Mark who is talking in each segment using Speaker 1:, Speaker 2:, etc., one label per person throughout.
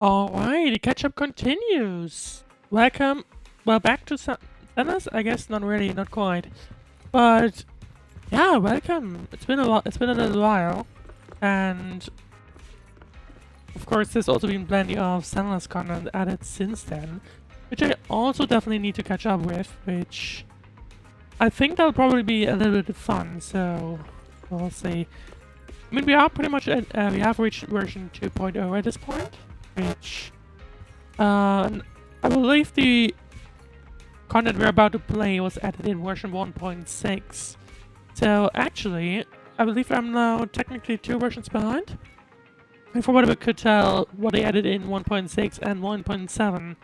Speaker 1: Alright, the catch-up continues. Welcome, back to Zenless? I guess not really, not quite. But, yeah, welcome. It's been a little while. And, of course, there's also been plenty of Zenless content added since then. Which I also definitely need to catch up with, which I think that'll probably be a little bit fun, so we'll see. I mean, we are pretty much at, we have reached version 2.0 at this point, which, I believe the content we're about to play was added in version 1.6. So, actually, I believe I'm now technically 2 versions behind. And from what I could tell, what they added in 1.6 and 1.7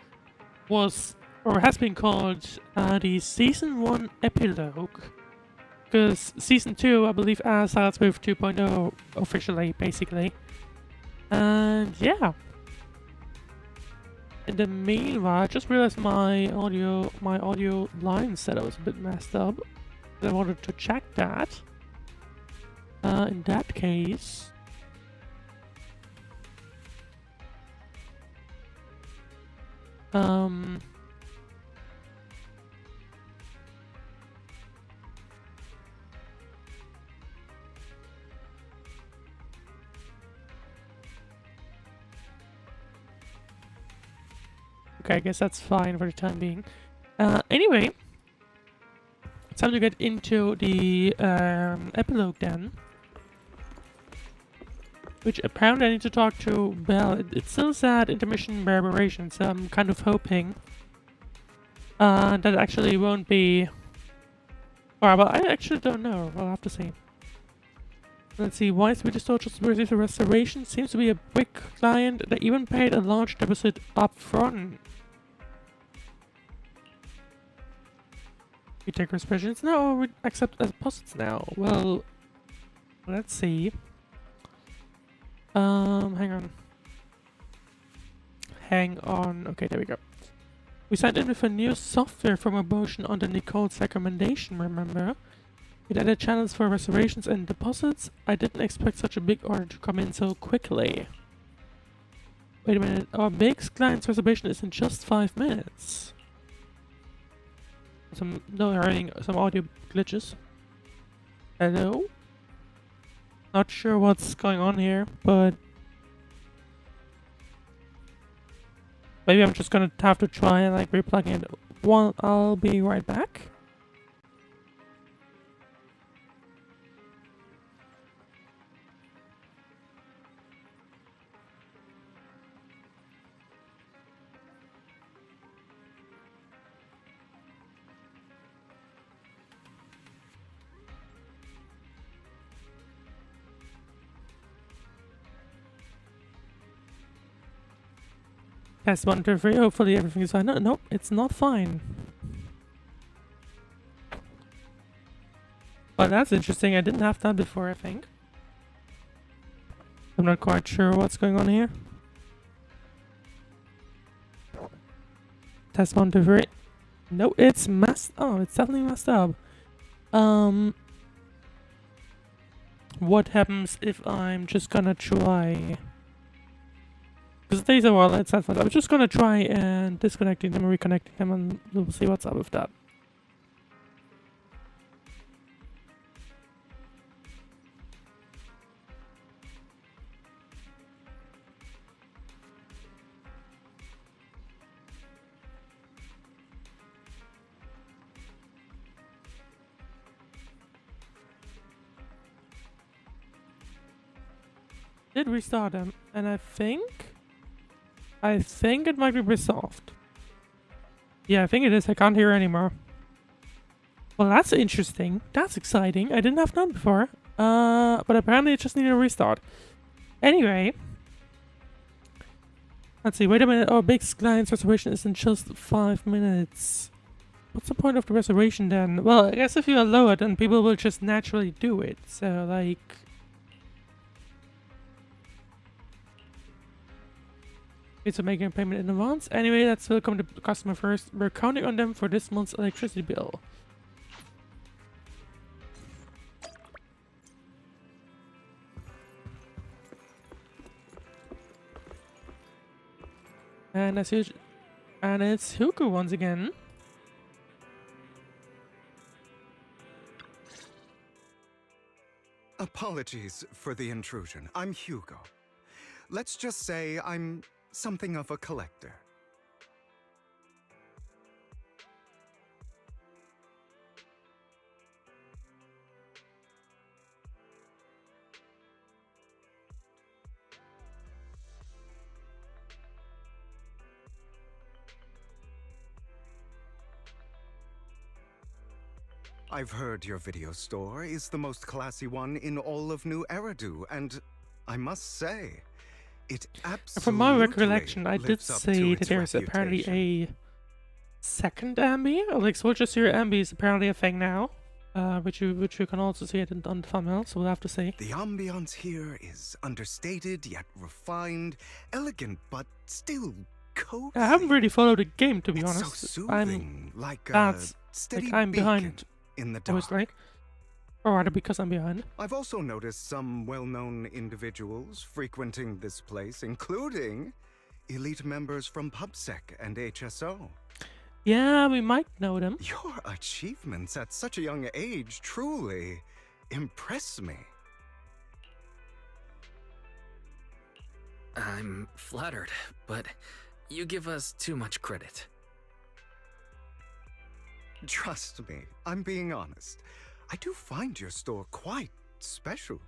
Speaker 1: was, or has been called, the Season 1 Epilogue. Because Season 2, I believe, starts with 2.0 officially, basically. And yeah. In the meanwhile, I just realized my audio line setup was a bit messed up. I wanted to check that. In that case... Okay, I guess that's fine for the time being. Anyway, it's time to get into the epilogue then. Which apparently I need to talk to Belle. It still said intermission reverberation, so I'm kind of hoping that actually won't be... Or, well, I actually don't know. We'll have to see. Let's see, why Swedish soldiers receive a restoration? Seems to be a big client that even paid a large deposit up front. We take reservations now or we accept deposits now? Well, let's see. Hang on. Hang on. Okay, there we go. We signed in with a new software promotion under Nicole's recommendation, remember? It added channels for reservations and deposits. I didn't expect such a big order to come in so quickly. Wait a minute, our big client's reservation is in just 5 minutes. Some audio glitches. Hello? Not sure what's going on here, but maybe I'm just gonna have to try and like replugging it. Well, I'll be right back. Test 1, 2, 3, hopefully everything is fine. No, nope, it's not fine. But that's interesting, I didn't have that before, I think. I'm not quite sure what's going on here. Test 1, 2, 3. No, it's messed... Oh, it's definitely messed up. What happens if I'm just gonna try... Because these are all it's headphones. I'm just gonna try and disconnecting them and reconnecting them and we'll see what's up with that. Did restart them and I think it might be resolved. Yeah, I think it is. I can't hear anymore. Well, that's interesting. That's exciting. I didn't have that before. But apparently it just needed a restart. Anyway. Let's see. Wait a minute. Oh, big client's reservation is in just 5 minutes. What's the point of the reservation then? Well, I guess if you allow it, then people will just naturally do it. So, like... It's making a payment in advance. Anyway, let's welcome the customer first. We're counting on them for this month's electricity bill. And as usual, and it's Hugo once again.
Speaker 2: Apologies for the intrusion. I'm Hugo. Let's just say I'm something of a collector. I've heard your video store is the most classy one in all of New Eridu, and I must say, it absolutely
Speaker 1: From my recollection, I did
Speaker 2: lives up to
Speaker 1: see
Speaker 2: its
Speaker 1: that there's apparently
Speaker 2: reputation.
Speaker 1: a second ambi, or like Soldier Seer ambi is apparently a thing now, which you can also see it on the thumbnail. So we'll have to see.
Speaker 2: The ambiance here is understated yet refined, elegant but still cozy.
Speaker 1: I haven't really followed the game, to be
Speaker 2: It's
Speaker 1: honest.
Speaker 2: so soothing, like a
Speaker 1: that's
Speaker 2: steady
Speaker 1: like I'm
Speaker 2: beacon
Speaker 1: behind,
Speaker 2: in the dark.
Speaker 1: obviously, or rather because I'm behind.
Speaker 2: I've also noticed some well-known individuals frequenting this place, including elite members from PubSec and HSO.
Speaker 1: Yeah, we might know them.
Speaker 2: Your achievements at such a young age truly impress me.
Speaker 3: I'm flattered, but you give us too much credit.
Speaker 2: Trust me, I'm being honest. I do find your store quite special.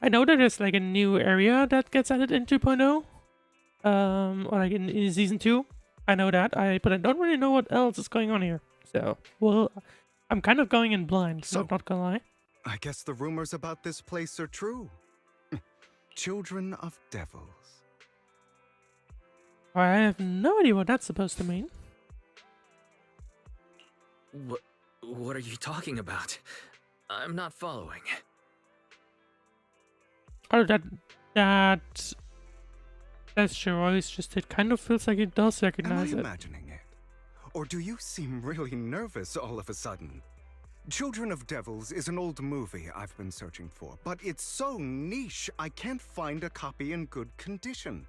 Speaker 1: I know that there's like a new area that gets added in 2.0, or like in season 2. I know that, but I don't really know what else is going on here. So, well, I'm kind of going in blind, so I'm not gonna lie.
Speaker 2: I guess the rumors about this place are true. Children of devils.
Speaker 1: I have no idea what that's supposed to mean.
Speaker 3: What are you talking about? I'm not following.
Speaker 1: Oh, that's true. It's just it kind of feels like it does recognize
Speaker 2: Am I
Speaker 1: it.
Speaker 2: imagining it? Or do you seem really nervous all of a sudden? Children of Devils is an old movie I've been searching for, but it's so niche I can't find a copy in good condition.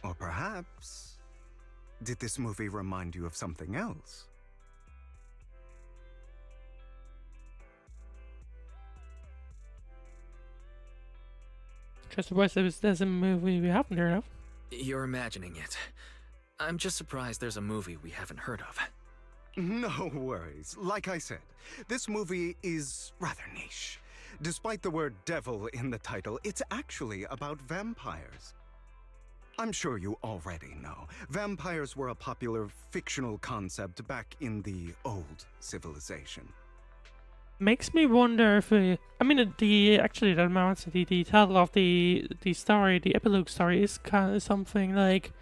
Speaker 2: Or perhaps, did this movie remind you of something else?
Speaker 1: Just surprised there's a movie we haven't heard of.
Speaker 3: You're imagining it. I'm just surprised there's a movie we haven't heard of.
Speaker 2: No worries. Like I said, this movie is rather niche. Despite the word devil in the title, it's actually about vampires. I'm sure you already know. Vampires were a popular fictional concept back in the old civilization.
Speaker 1: Makes me wonder if the title of the story, the epilogue story, is kind of something like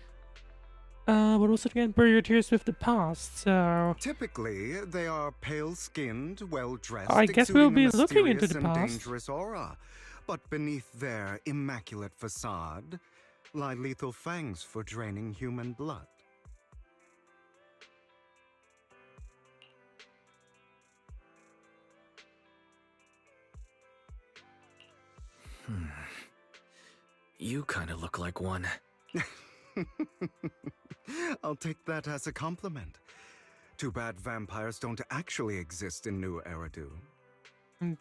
Speaker 1: what was it again? Bury your tears with the past. So
Speaker 2: Typically, they are pale-skinned, well-dressed,
Speaker 1: I guess we'll be
Speaker 2: exuding a
Speaker 1: looking into
Speaker 2: mysterious
Speaker 1: the
Speaker 2: and
Speaker 1: past.
Speaker 2: dangerous aura. But beneath their immaculate facade lie lethal fangs for draining human blood.
Speaker 3: You kind of look like one.
Speaker 2: I'll take that as a compliment. Too bad vampires don't actually exist in New Eridu.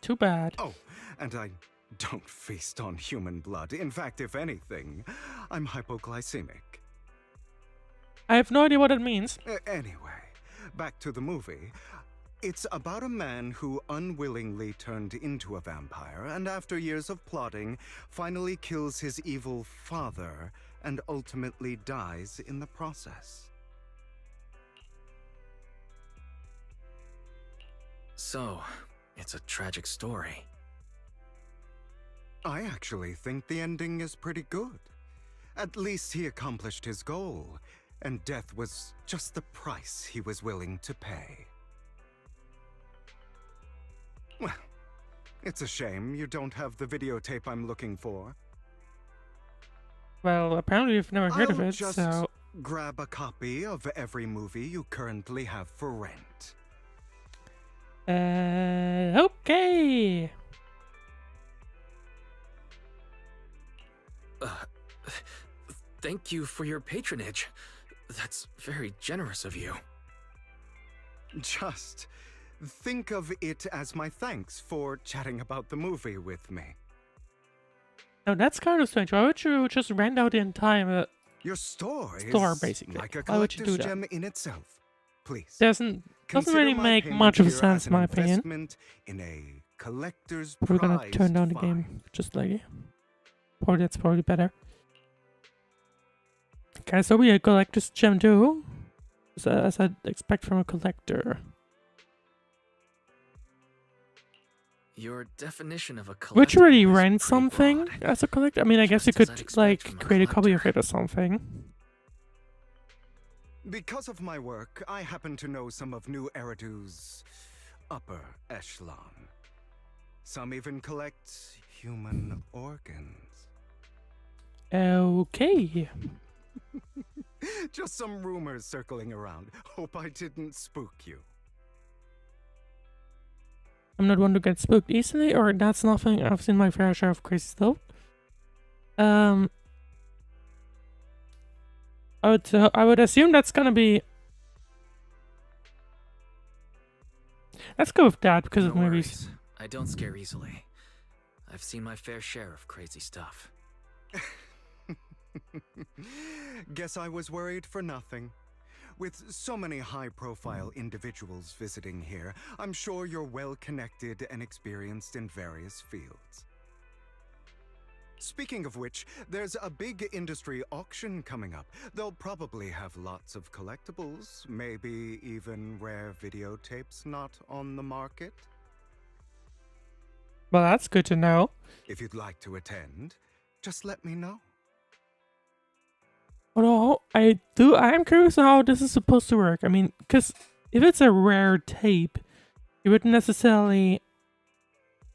Speaker 1: Too bad.
Speaker 2: Oh, and I don't feast on human blood. In fact, if anything, I'm hypoglycemic.
Speaker 1: I have no idea what it means.
Speaker 2: Anyway, back to the movie. It's about a man who unwillingly turned into a vampire, and after years of plotting, finally kills his evil father, and ultimately dies in the process.
Speaker 3: So, it's a tragic story.
Speaker 2: I actually think the ending is pretty good. At least he accomplished his goal, and death was just the price he was willing to pay. Well, it's a shame you don't have the videotape I'm looking for.
Speaker 1: Well, apparently you've never heard of
Speaker 2: I'll
Speaker 1: it,
Speaker 2: just
Speaker 1: so
Speaker 2: grab a copy of every movie you currently have for rent.
Speaker 1: okay.
Speaker 3: Thank you for your patronage. That's very generous of you.
Speaker 2: Just think of it as my thanks for chatting about the movie with me.
Speaker 1: Now that's kind of strange. Why would you just rent out the entire
Speaker 2: Your store is
Speaker 1: basically?
Speaker 2: like a
Speaker 1: Why would you do
Speaker 2: collector's
Speaker 1: that?
Speaker 2: gem in itself. Please.
Speaker 1: Doesn't
Speaker 2: Consider
Speaker 1: really
Speaker 2: my
Speaker 1: make
Speaker 2: payment
Speaker 1: much of
Speaker 2: here
Speaker 1: sense
Speaker 2: as
Speaker 1: in
Speaker 2: an
Speaker 1: my opinion.
Speaker 2: investment in a collector's
Speaker 1: We're gonna
Speaker 2: prized
Speaker 1: turn down the
Speaker 2: find.
Speaker 1: game just slightly. Probably that's probably better. Okay, so we a collector's gem too, as I'd expect from a collector.
Speaker 3: Your definition of a collectible
Speaker 1: Would you really
Speaker 3: is
Speaker 1: rent
Speaker 3: pretty
Speaker 1: something
Speaker 3: broad.
Speaker 1: as a collector? I mean, I guess you
Speaker 3: Just as I'd
Speaker 1: could
Speaker 3: expect
Speaker 1: like
Speaker 3: from a
Speaker 1: create a copy of
Speaker 3: collector.
Speaker 1: it or something.
Speaker 2: Because of my work, I happen to know some of New Eridu's upper echelon. Some even collect human organs.
Speaker 1: Okay.
Speaker 2: Just some rumors circling around. Hope I didn't spook you.
Speaker 1: I'm not one to get spooked easily, or that's nothing. I've seen my fair share of crazy stuff. I would assume that's gonna be. Let's go with that because
Speaker 3: No
Speaker 1: of movies.
Speaker 3: worries. I don't scare easily. I've seen my fair share of crazy stuff.
Speaker 2: Guess I was worried for nothing. With so many high-profile individuals visiting here, I'm sure you're well-connected and experienced in various fields. Speaking of which, there's a big industry auction coming up. They'll probably have lots of collectibles, maybe even rare videotapes not on the market.
Speaker 1: Well, that's good to know.
Speaker 2: If you'd like to attend, just let me know.
Speaker 1: Although I am curious how this is supposed to work. I mean, because if it's a rare tape, you wouldn't necessarily.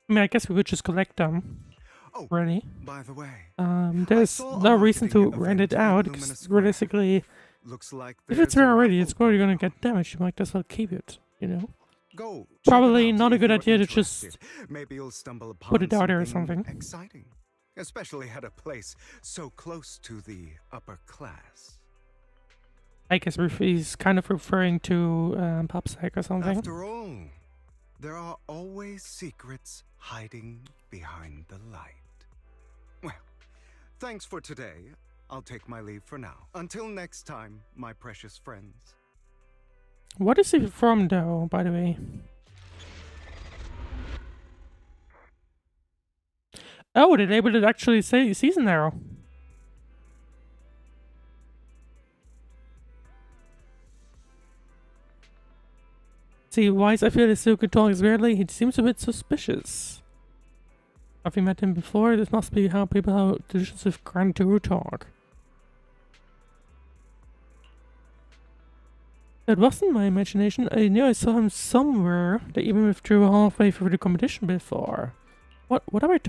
Speaker 1: I mean, I guess we would just collect them.
Speaker 2: Oh,
Speaker 1: Really?
Speaker 2: by the way,
Speaker 1: There's
Speaker 2: saw a
Speaker 1: no reason to
Speaker 2: marketing
Speaker 1: rent it
Speaker 2: event at
Speaker 1: out.
Speaker 2: Lumina
Speaker 1: Because
Speaker 2: Square.
Speaker 1: realistically,
Speaker 2: looks like
Speaker 1: if
Speaker 2: there's
Speaker 1: it's rare already,
Speaker 2: raffle
Speaker 1: it's probably gonna
Speaker 2: going on.
Speaker 1: get damaged. You might as well keep it. You know.
Speaker 2: Go. check
Speaker 1: Probably
Speaker 2: it out
Speaker 1: not a
Speaker 2: if
Speaker 1: good
Speaker 2: you're
Speaker 1: idea to just
Speaker 2: interested. Maybe you'll stumble upon
Speaker 1: put it out there or something.
Speaker 2: exciting, especially at a place so close to the upper class.
Speaker 1: I guess he's kind of referring to PopSec or something.
Speaker 2: After all, there are always secrets hiding behind the light. Well, thanks for today. I'll take my leave for now. Until next time, my precious friends.
Speaker 1: What is he from, though, by the way? Oh, they able to actually say season arrow. See, Wise, I feel this Suka talks weirdly. He seems a bit suspicious. Have you met him before? This must be how delicious with Grand Tour talk. That wasn't my imagination. I knew I saw him somewhere. They even withdrew halfway through the competition before. What are you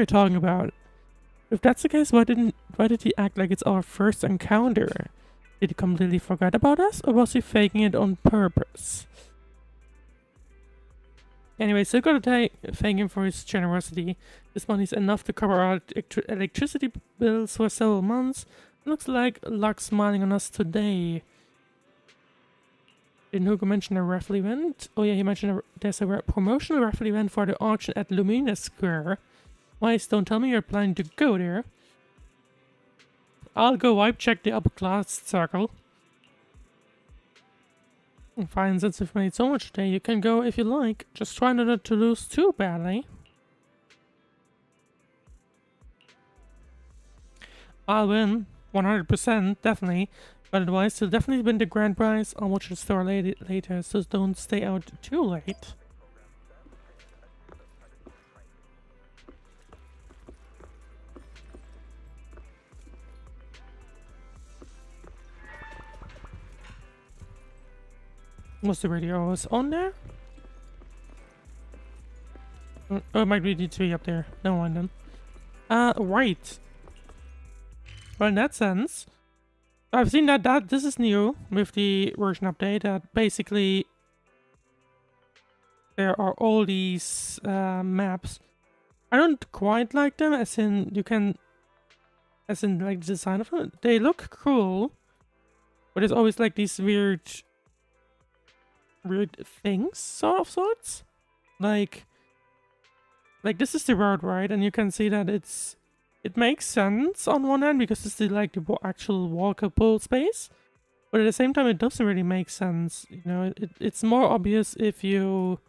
Speaker 1: talking about? If that's the case, why did he act like it's our first encounter? Did he completely forget about us, or was he faking it on purpose? Anyway, so gotta thank him for his generosity. This money's enough to cover our electricity bills for several months. Looks like luck's smiling on us today. Didn't Hugo mention a raffle event? Oh yeah, he mentioned there's a promotional raffle event for the auction at Lumina Square. Wise, don't tell me you're planning to go there. I'll go wipe check the upper class circle. Fine, since you've made so much today, you can go if you like. Just try not to lose too badly. I'll win, 100%, definitely. But otherwise, you'll definitely win the grand prize. I'll watch the store later, so don't stay out too late. Was the radio was on there? Oh, it might be D3 up there. No one then. Right. Well, in that sense, I've seen that this is new with the version update. That basically there are all these maps. I don't quite like them, as in you can as in like the design of them. They look cool, but there's always like these weird things, sorts. Like this is the road, right? And you can see that it makes sense on one hand because it's the like the actual walkable space, but at the same time it doesn't really make sense. You know, it's more obvious if you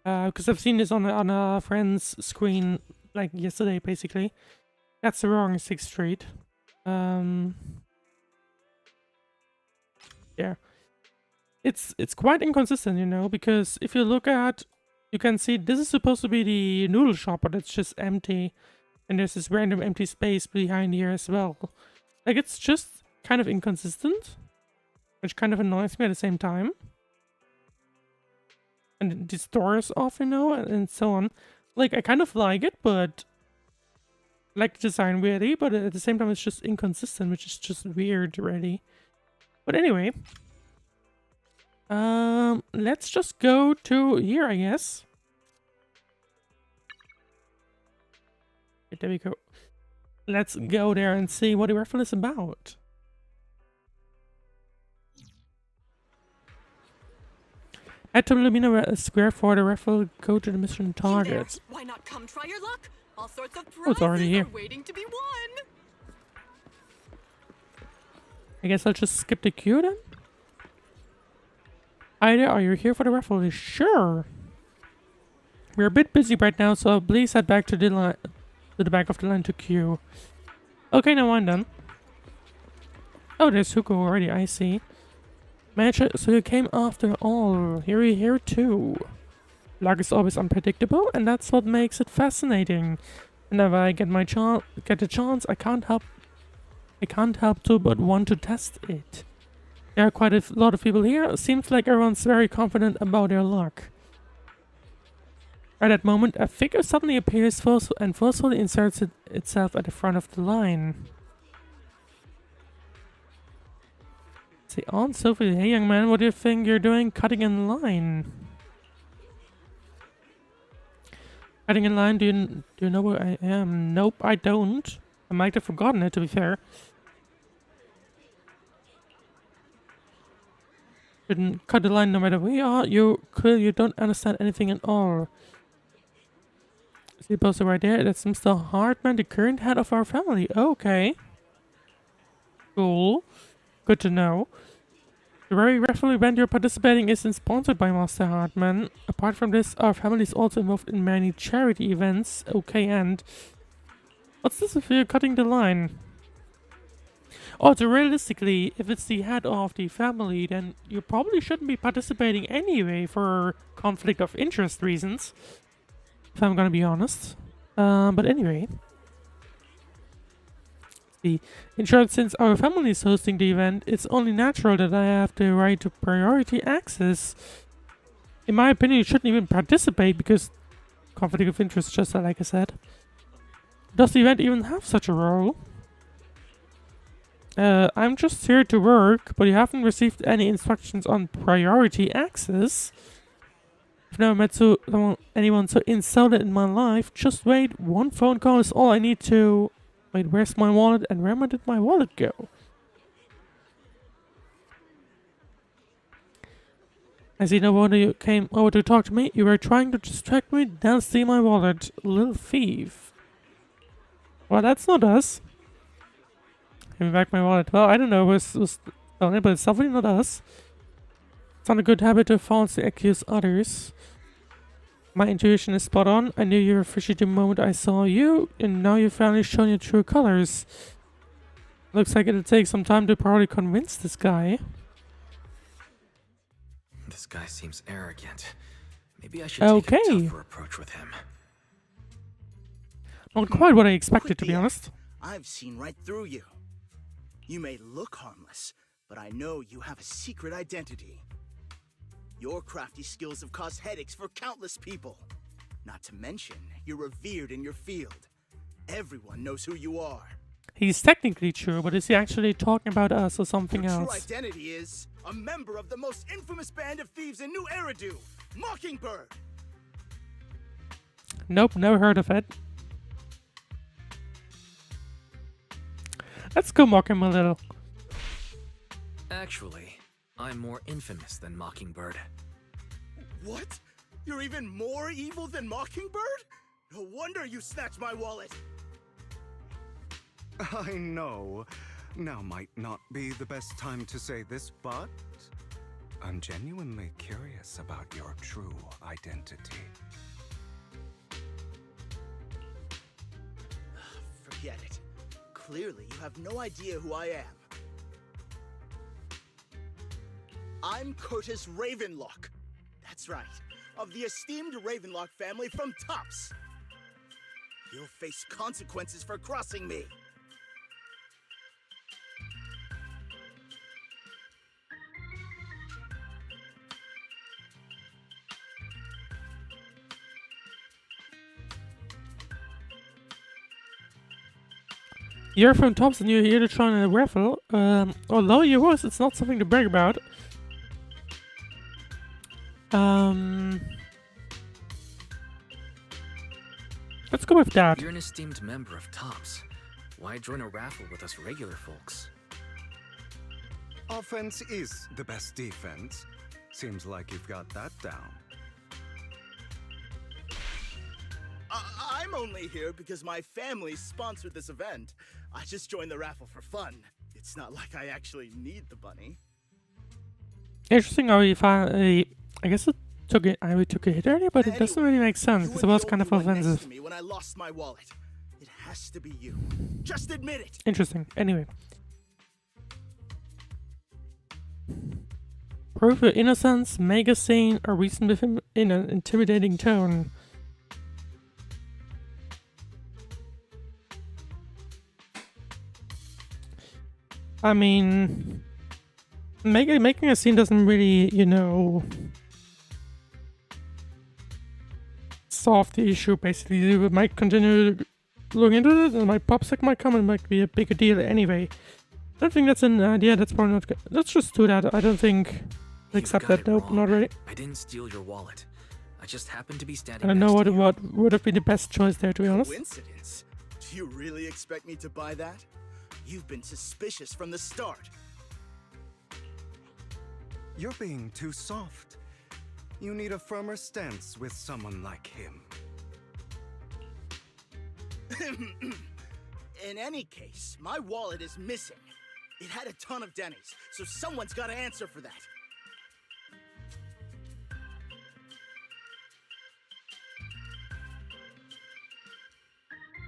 Speaker 1: because I've seen this on a friend's screen like yesterday, basically. That's the wrong 6th Street. Yeah. It's quite inconsistent, you know, because if you look at, you can see this is supposed to be the noodle shop, but it's just empty. And there's this random empty space behind here as well. Like, it's just kind of inconsistent, which kind of annoys me at the same time. And the store is off, you know, and so on. Like, I kind of like it, but like the design really, but at the same time it's just inconsistent, which is just weird, really. But anyway, let's just go to here, I guess. There we go. Let's go there and see what the raffle is about. Head to Lumina Square for the raffle. Go to the mission target.
Speaker 4: Why not come try your luck? All sorts of
Speaker 1: Oh, it's already here.
Speaker 4: prizes are waiting to be won.
Speaker 1: I guess I'll just skip the queue then. Hi there, are you here for the raffle? Sure. We're a bit busy right now, so please head back to the line, to the back of the line to queue. Okay, now I'm done. Oh, there's Hugo already, I see. Manager, so you came after all. You're here too. Luck is always unpredictable, and that's what makes it fascinating. Whenever I get the chance, I can't help to but want to test it. There are quite a lot of people here. Seems like everyone's very confident about their luck. At that moment, a figure suddenly appears and forcefully inserts itself at the front of the line. See, Aunt Sophie, hey young man, what do you think you're doing cutting in line? Cutting in line, do you know where I am? Nope, I don't. I might have forgotten it, to be fair. Shouldn't cut the line no matter where you are. You don't understand anything at all. See the poster right there? That's Mr. Hartman, the current head of our family. Okay. Cool. Good to know. The very raffle event you're participating isn't sponsored by Master Hartman. Apart from this, our family is also involved in many charity events. Okay, and what's this if you're cutting the line? Oh, so realistically, if it's the head of the family, then you probably shouldn't be participating anyway for conflict of interest reasons. If I'm gonna be honest. But anyway. In short, since our family is hosting the event, it's only natural that I have the right to priority access. In my opinion, you shouldn't even participate because conflict of interest, just like I said. Does the event even have such a role? I'm just here to work, but you haven't received any instructions on priority access. I've never met anyone so insulted in my life. Just wait, one phone call is all I need to... Wait, where's my wallet and where did my wallet go? I see no wonder you came over to talk to me. You were trying to distract me, then steal my wallet. Little thief. Well, that's not us. Give me back my wallet. Well, I don't know who's stolen it, but it's definitely not us. It's not a good habit to falsely accuse others. My intuition is spot on. I knew you were fishy the moment I saw you, and now you've finally shown your true colors. Looks like it'll take some time to probably convince this guy.
Speaker 3: This guy seems arrogant. Maybe I should take a tougher approach with him.
Speaker 1: Not quite what I expected, to be honest.
Speaker 5: I've seen right through you. You may look harmless, but I know you have a secret identity. Your crafty skills have caused headaches for countless people. Not to mention, you're revered in your field. Everyone knows who you are.
Speaker 1: He's technically true, but is he actually talking about us or something
Speaker 5: Your
Speaker 1: else?
Speaker 5: true identity is a member of the most infamous band of thieves in New Eridu, Mockingbird.
Speaker 1: Nope, never heard of it. Let's go mock him a little.
Speaker 3: Actually, I'm more infamous than Mockingbird.
Speaker 5: What? You're even more evil than Mockingbird? No wonder you snatched my wallet.
Speaker 2: I know. Now might not be the best time to say this, but I'm genuinely curious about your true identity.
Speaker 5: Forget it. Clearly, you have no idea who I am. I'm Curtis Ravenlock. That's right, of the esteemed Ravenlock family from Tops. You'll face consequences for crossing me.
Speaker 1: You're from Tops and you're here to try a raffle. Although your voice, it's not something to brag about. Let's go with that.
Speaker 3: You're an esteemed member of Tops. Why join a raffle with us regular folks?
Speaker 2: Offense is the best defense. Seems like you've got that down.
Speaker 5: I'm only here because my family sponsored this event. I just joined the raffle for fun. It's not like I actually need the bunny.
Speaker 1: Interesting how you found I guess it took it. I took a hit earlier, but it doesn't really make sense because it was kind of offensive.
Speaker 5: Me when I lost my wallet. It has to be you. Just admit it.
Speaker 1: Interesting. Anyway. Prove your innocence, make a scene, or reason with him in an intimidating tone. I mean, making a scene doesn't really, you know, solve the issue. Basically, you might continue looking into it, and my PopSec might come and might be a bigger deal anyway. I don't think that's an idea. That's probably not good. Let's just do that. I don't think. Accept that. Nope, not really.
Speaker 3: I didn't steal your wallet. I just happened to be standing.
Speaker 1: I don't know what would have been the best choice there, to be honest.
Speaker 5: Coincidence? Do you really expect me to buy that? You've been suspicious from the start.
Speaker 2: You're being too soft. You need a firmer stance with someone like him.
Speaker 5: In any case, my wallet is missing. It had a ton of Denny's, so someone's got to answer for that.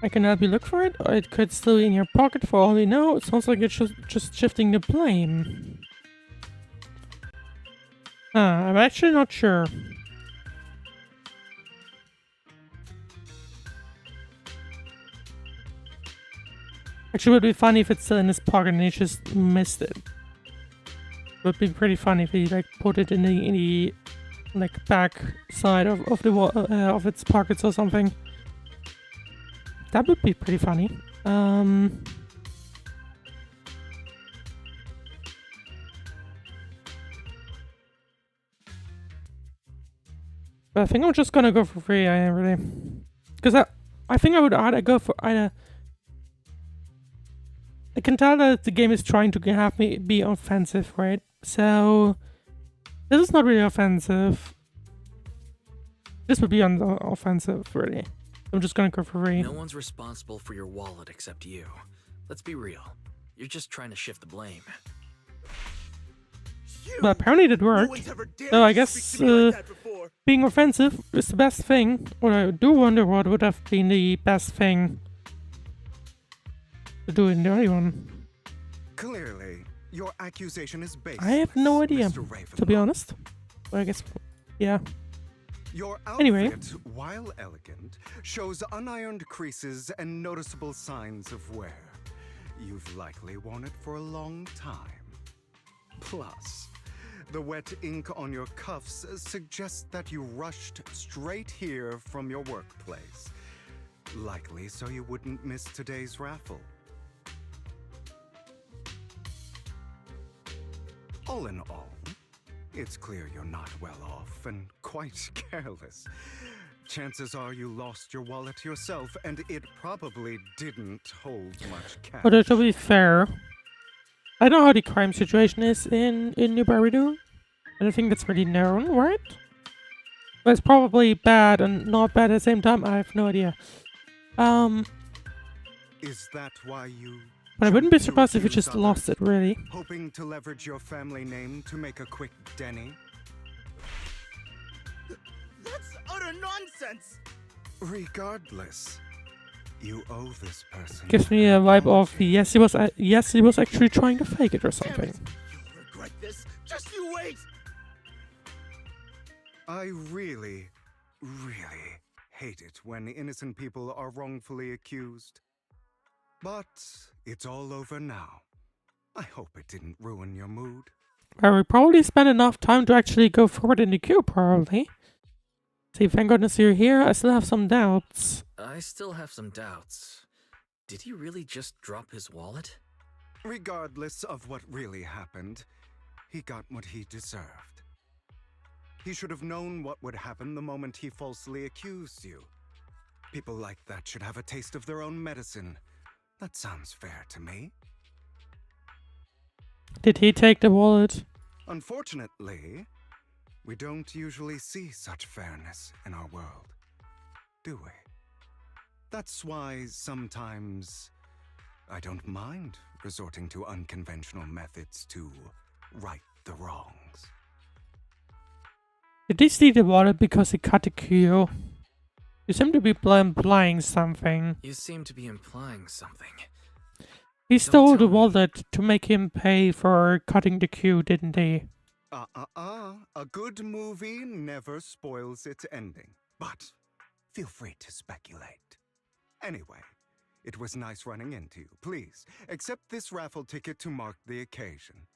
Speaker 1: I can help you look for it, or it could still be in your pocket for all we know. It sounds like it's just shifting the blame. I'm actually not sure. Actually, it would be funny if it's still in his pocket and he just missed it. It would be pretty funny if he like put it in the like back side of the wall of its pockets or something. That would be pretty funny. But I think I'm just gonna go for free. I am really, because I think I would either go for either. I can tell that the game is trying to have me be offensive, right? So this is not really offensive. This would be offensive, really. I'm just gonna go for free.
Speaker 3: No one's responsible for your wallet except you. Let's be real. You're just trying to shift the blame.
Speaker 1: Well, apparently it worked. So I guess being offensive is the best thing. Or I do wonder what would have been the best thing to do in the early one.
Speaker 2: Clearly, your accusation is baseless.
Speaker 1: I have no idea,
Speaker 2: Mr. Ravenlock.
Speaker 1: to be honest. But I guess, yeah.
Speaker 2: Your outfit,
Speaker 1: Anyway.
Speaker 2: while elegant, shows unironed creases and noticeable signs of wear. You've likely worn it for a long time. Plus, the wet ink on your cuffs suggests that you rushed straight here from your workplace. Likely so you wouldn't miss today's raffle. All in all, it's clear you're not well off and quite careless. Chances are you lost your wallet yourself, and it probably didn't hold much cash.
Speaker 1: But to be fair, I know how the crime situation is in New Baridu. And I think that's pretty known, right? But it's probably bad and not bad at the same time. I have no idea.
Speaker 2: Is that why you...
Speaker 1: But I wouldn't be
Speaker 2: jumped to
Speaker 1: surprised if you
Speaker 2: accuse
Speaker 1: just lost it, really.
Speaker 2: Hoping to leverage your family name to make a quick Denny?
Speaker 5: That's utter nonsense!
Speaker 2: Regardless, you owe this person.
Speaker 1: Gives me a vibe of yes, he was actually trying to fake it or
Speaker 5: Damn
Speaker 1: something.
Speaker 5: it! You'll regret this. Just you wait!
Speaker 2: I really, really hate it when innocent people are wrongfully accused. But it's all over now. I hope it didn't ruin your mood.
Speaker 1: Well, we probably spent enough time to actually go forward in the queue, probably. See, thank goodness you're here. I still have some doubts.
Speaker 3: I still have some doubts. Did he really just drop his wallet?
Speaker 2: Regardless of what really happened, he got what he deserved. He should have known what would happen the moment he falsely accused you. People like that should have a taste of their own medicine. That sounds fair to me.
Speaker 1: Did he take the wallet?
Speaker 2: Unfortunately, we don't usually see such fairness in our world, do we? That's why sometimes I don't mind resorting to unconventional methods to right the wrongs.
Speaker 1: Did he steal the wallet because he cut the queue? You seem to be implying something.
Speaker 3: You seem to be implying something.
Speaker 1: He stole the
Speaker 3: tell me.
Speaker 1: wallet to make him pay for cutting the queue, didn't he?
Speaker 2: A good movie never spoils its ending. But feel free to speculate. Anyway, it was nice running into you. Please, accept this raffle ticket to mark the occasion.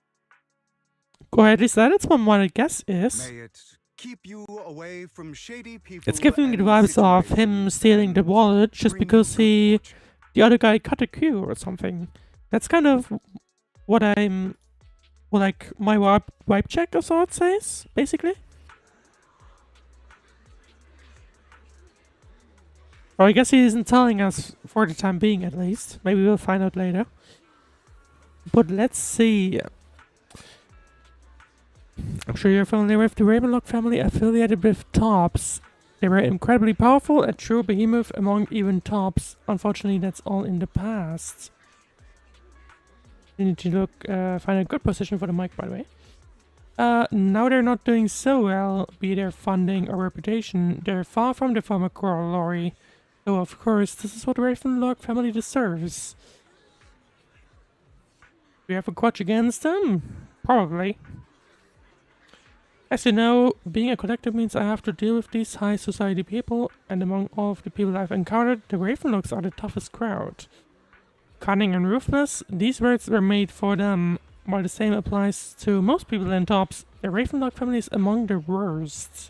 Speaker 1: Go ahead, is that? It's what my guess is.
Speaker 2: May it keep you away from shady people.
Speaker 1: It's giving me the
Speaker 2: and
Speaker 1: vibes of him
Speaker 2: situations
Speaker 1: stealing the
Speaker 2: and
Speaker 1: wallet just
Speaker 2: bring you
Speaker 1: because
Speaker 2: good fortune.
Speaker 1: the other guy cut a queue or something. That's kind of what I'm, well, like my vibe check of sorts says, basically. Or I guess he isn't telling us for the time being, at least. Maybe we'll find out later. But let's see. I'm sure you're familiar with the Ravenlock family affiliated with Tops. They were incredibly powerful, a true behemoth among even Tops. Unfortunately, that's all in the past. You need to find a good position for the mic, by the way. Now they're not doing so well, be their funding or reputation. They're far from the former glory. Though, of course, this is what the Ravenlock family deserves. Do we have a grudge against them? Probably. As you know, being a collector means I have to deal with these high society people, and among all of the people I've encountered, the Ravenlocks are the toughest crowd. Cunning and ruthless, these words were made for them, while the same applies to most people in Tops. The Ravenlock family is among the worst.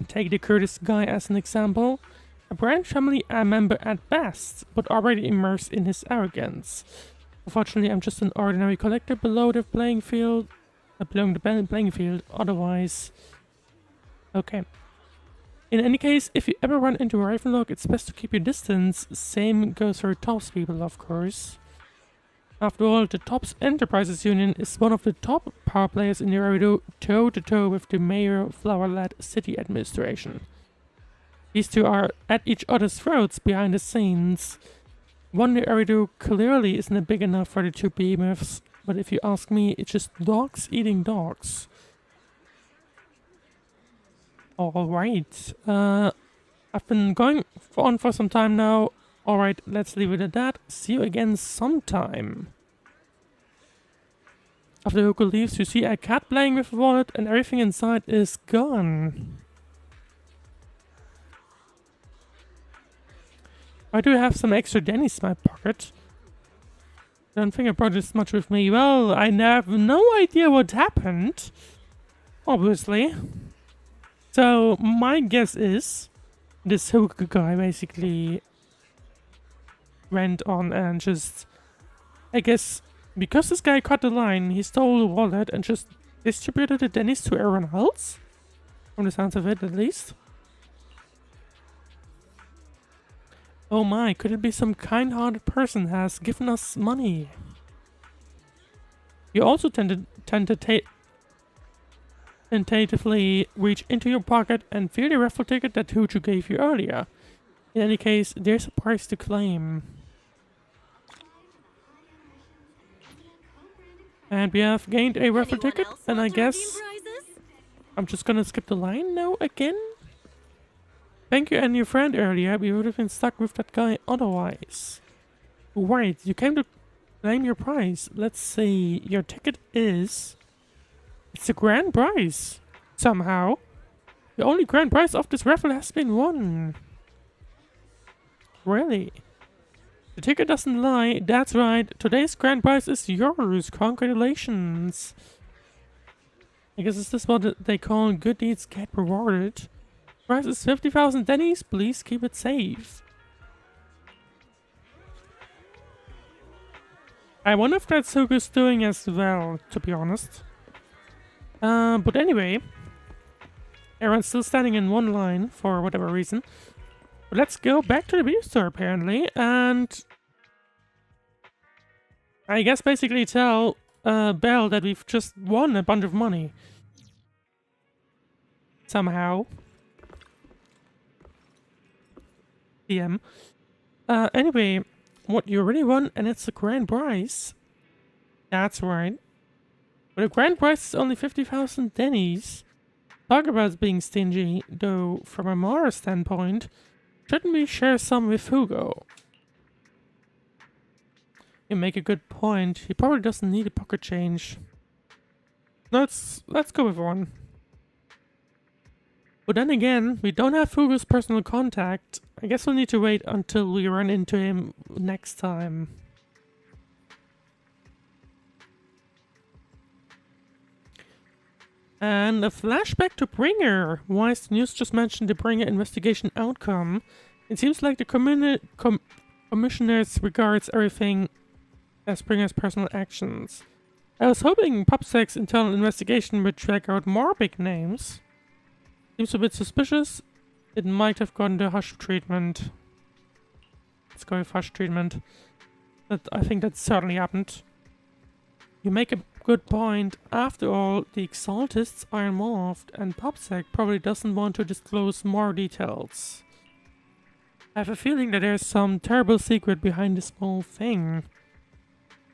Speaker 1: Take the Curtis guy as an example. A branch family member at best, but already immersed in his arrogance. Unfortunately, I'm just an ordinary collector below the playing field. Belong the playing field, otherwise. Okay. In any case, if you ever run into a Ravenlock, it's best to keep your distance. Same goes for Tops people, of course. After all, the Tops Enterprises Union is one of the top power players in the area, toe-to-toe with the Mayor Flower-led city administration. These two are at each other's throats behind the scenes. One Eridu clearly isn't big enough for the two behemoths. But if you ask me, it's just dogs eating dogs. Alright. I've been going on for some time now. Alright, let's leave it at that. See you again sometime. After Hugo leaves, you see a cat playing with the wallet and everything inside is gone. I do have some extra Denny's in my pocket. Don't think I brought this much with me. Well, I have no idea what happened. Obviously. So, my guess is this hookah guy basically went on and just, I guess, because this guy cut the line, he stole the wallet and just distributed the Denny's to everyone else? From the sounds of it, at least. Oh my, could it be some kind-hearted person has given us money? You also tentatively reach into your pocket and feel the raffle ticket that Hooju gave you earlier. In any case, there's a prize to claim. And we have gained a raffle
Speaker 4: Anyone
Speaker 1: ticket,
Speaker 4: else
Speaker 1: and I
Speaker 4: want to redeem
Speaker 1: guess
Speaker 4: prizes?
Speaker 1: I'm just gonna skip the line now again. Thank you and your friend earlier, we would have been stuck with that guy otherwise. Right, you came to claim your prize. Let's see, your ticket is... It's a grand prize, somehow. The only grand prize of this raffle has been won. Really? The ticket doesn't lie, that's right. Today's grand prize is yours. Congratulations. I guess is this what they call good deeds get rewarded? Prize is 50,000 dennies. Please keep it safe. I wonder if that's Hugo's doing as well, to be honest. But anyway, everyone's still standing in one line for whatever reason. But let's go back to the video store apparently, and I guess basically tell Belle that we've just won a bunch of money. Somehow. DM. Anyway, what you already won, and it's a grand prize. That's right. But a grand prize is only 50,000 dennies. Talk about being stingy, though from a moral standpoint, shouldn't we share some with Hugo? You make a good point. He probably doesn't need a pocket change. Let's go with one. But then again, we don't have Hugo's personal contact. I guess we'll need to wait until we run into him next time. And a flashback to Bringer. Why is the news just mentioned the Bringer investigation outcome? It seems like the commissioners regards everything as Bringer's personal actions. I was hoping PopSec's internal investigation would track out more big names. Seems a bit suspicious. It might have gotten the hush treatment. Let's go with hush treatment. I think that certainly happened. You make a good point. After all, the Exaltists are involved, and PopSec probably doesn't want to disclose more details. I have a feeling that there's some terrible secret behind this whole thing.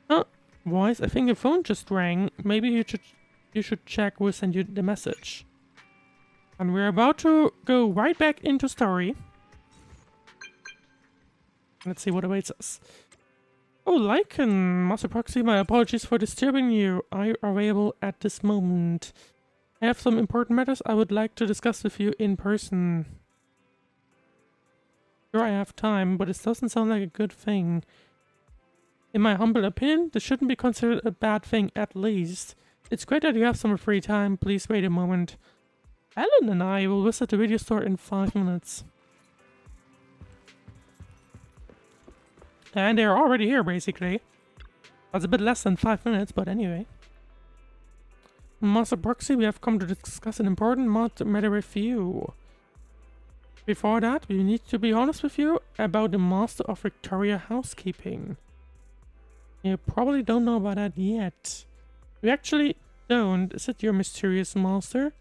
Speaker 1: Oh, Wise, I think your phone just rang. Maybe you should check who sent you the message. And we're about to go right back into story. Let's see what awaits us. Oh, Lycan! Master Proxy, my apologies for disturbing you. Are you available at this moment? I have some important matters I would like to discuss with you in person. Sure, I have time, but it doesn't sound like a good thing. In my humble opinion, this shouldn't be considered a bad thing, at least. It's great that you have some free time. Please wait a moment. Alan and I will visit the video store in 5 minutes. And they're already here, basically. That's a bit less than 5 minutes, but anyway. Master Proxy, we have come to discuss an important matter with you. Before that, we need to be honest with you about the Master of Victoria Housekeeping. You probably don't know about that yet. We actually don't. Is it your mysterious master?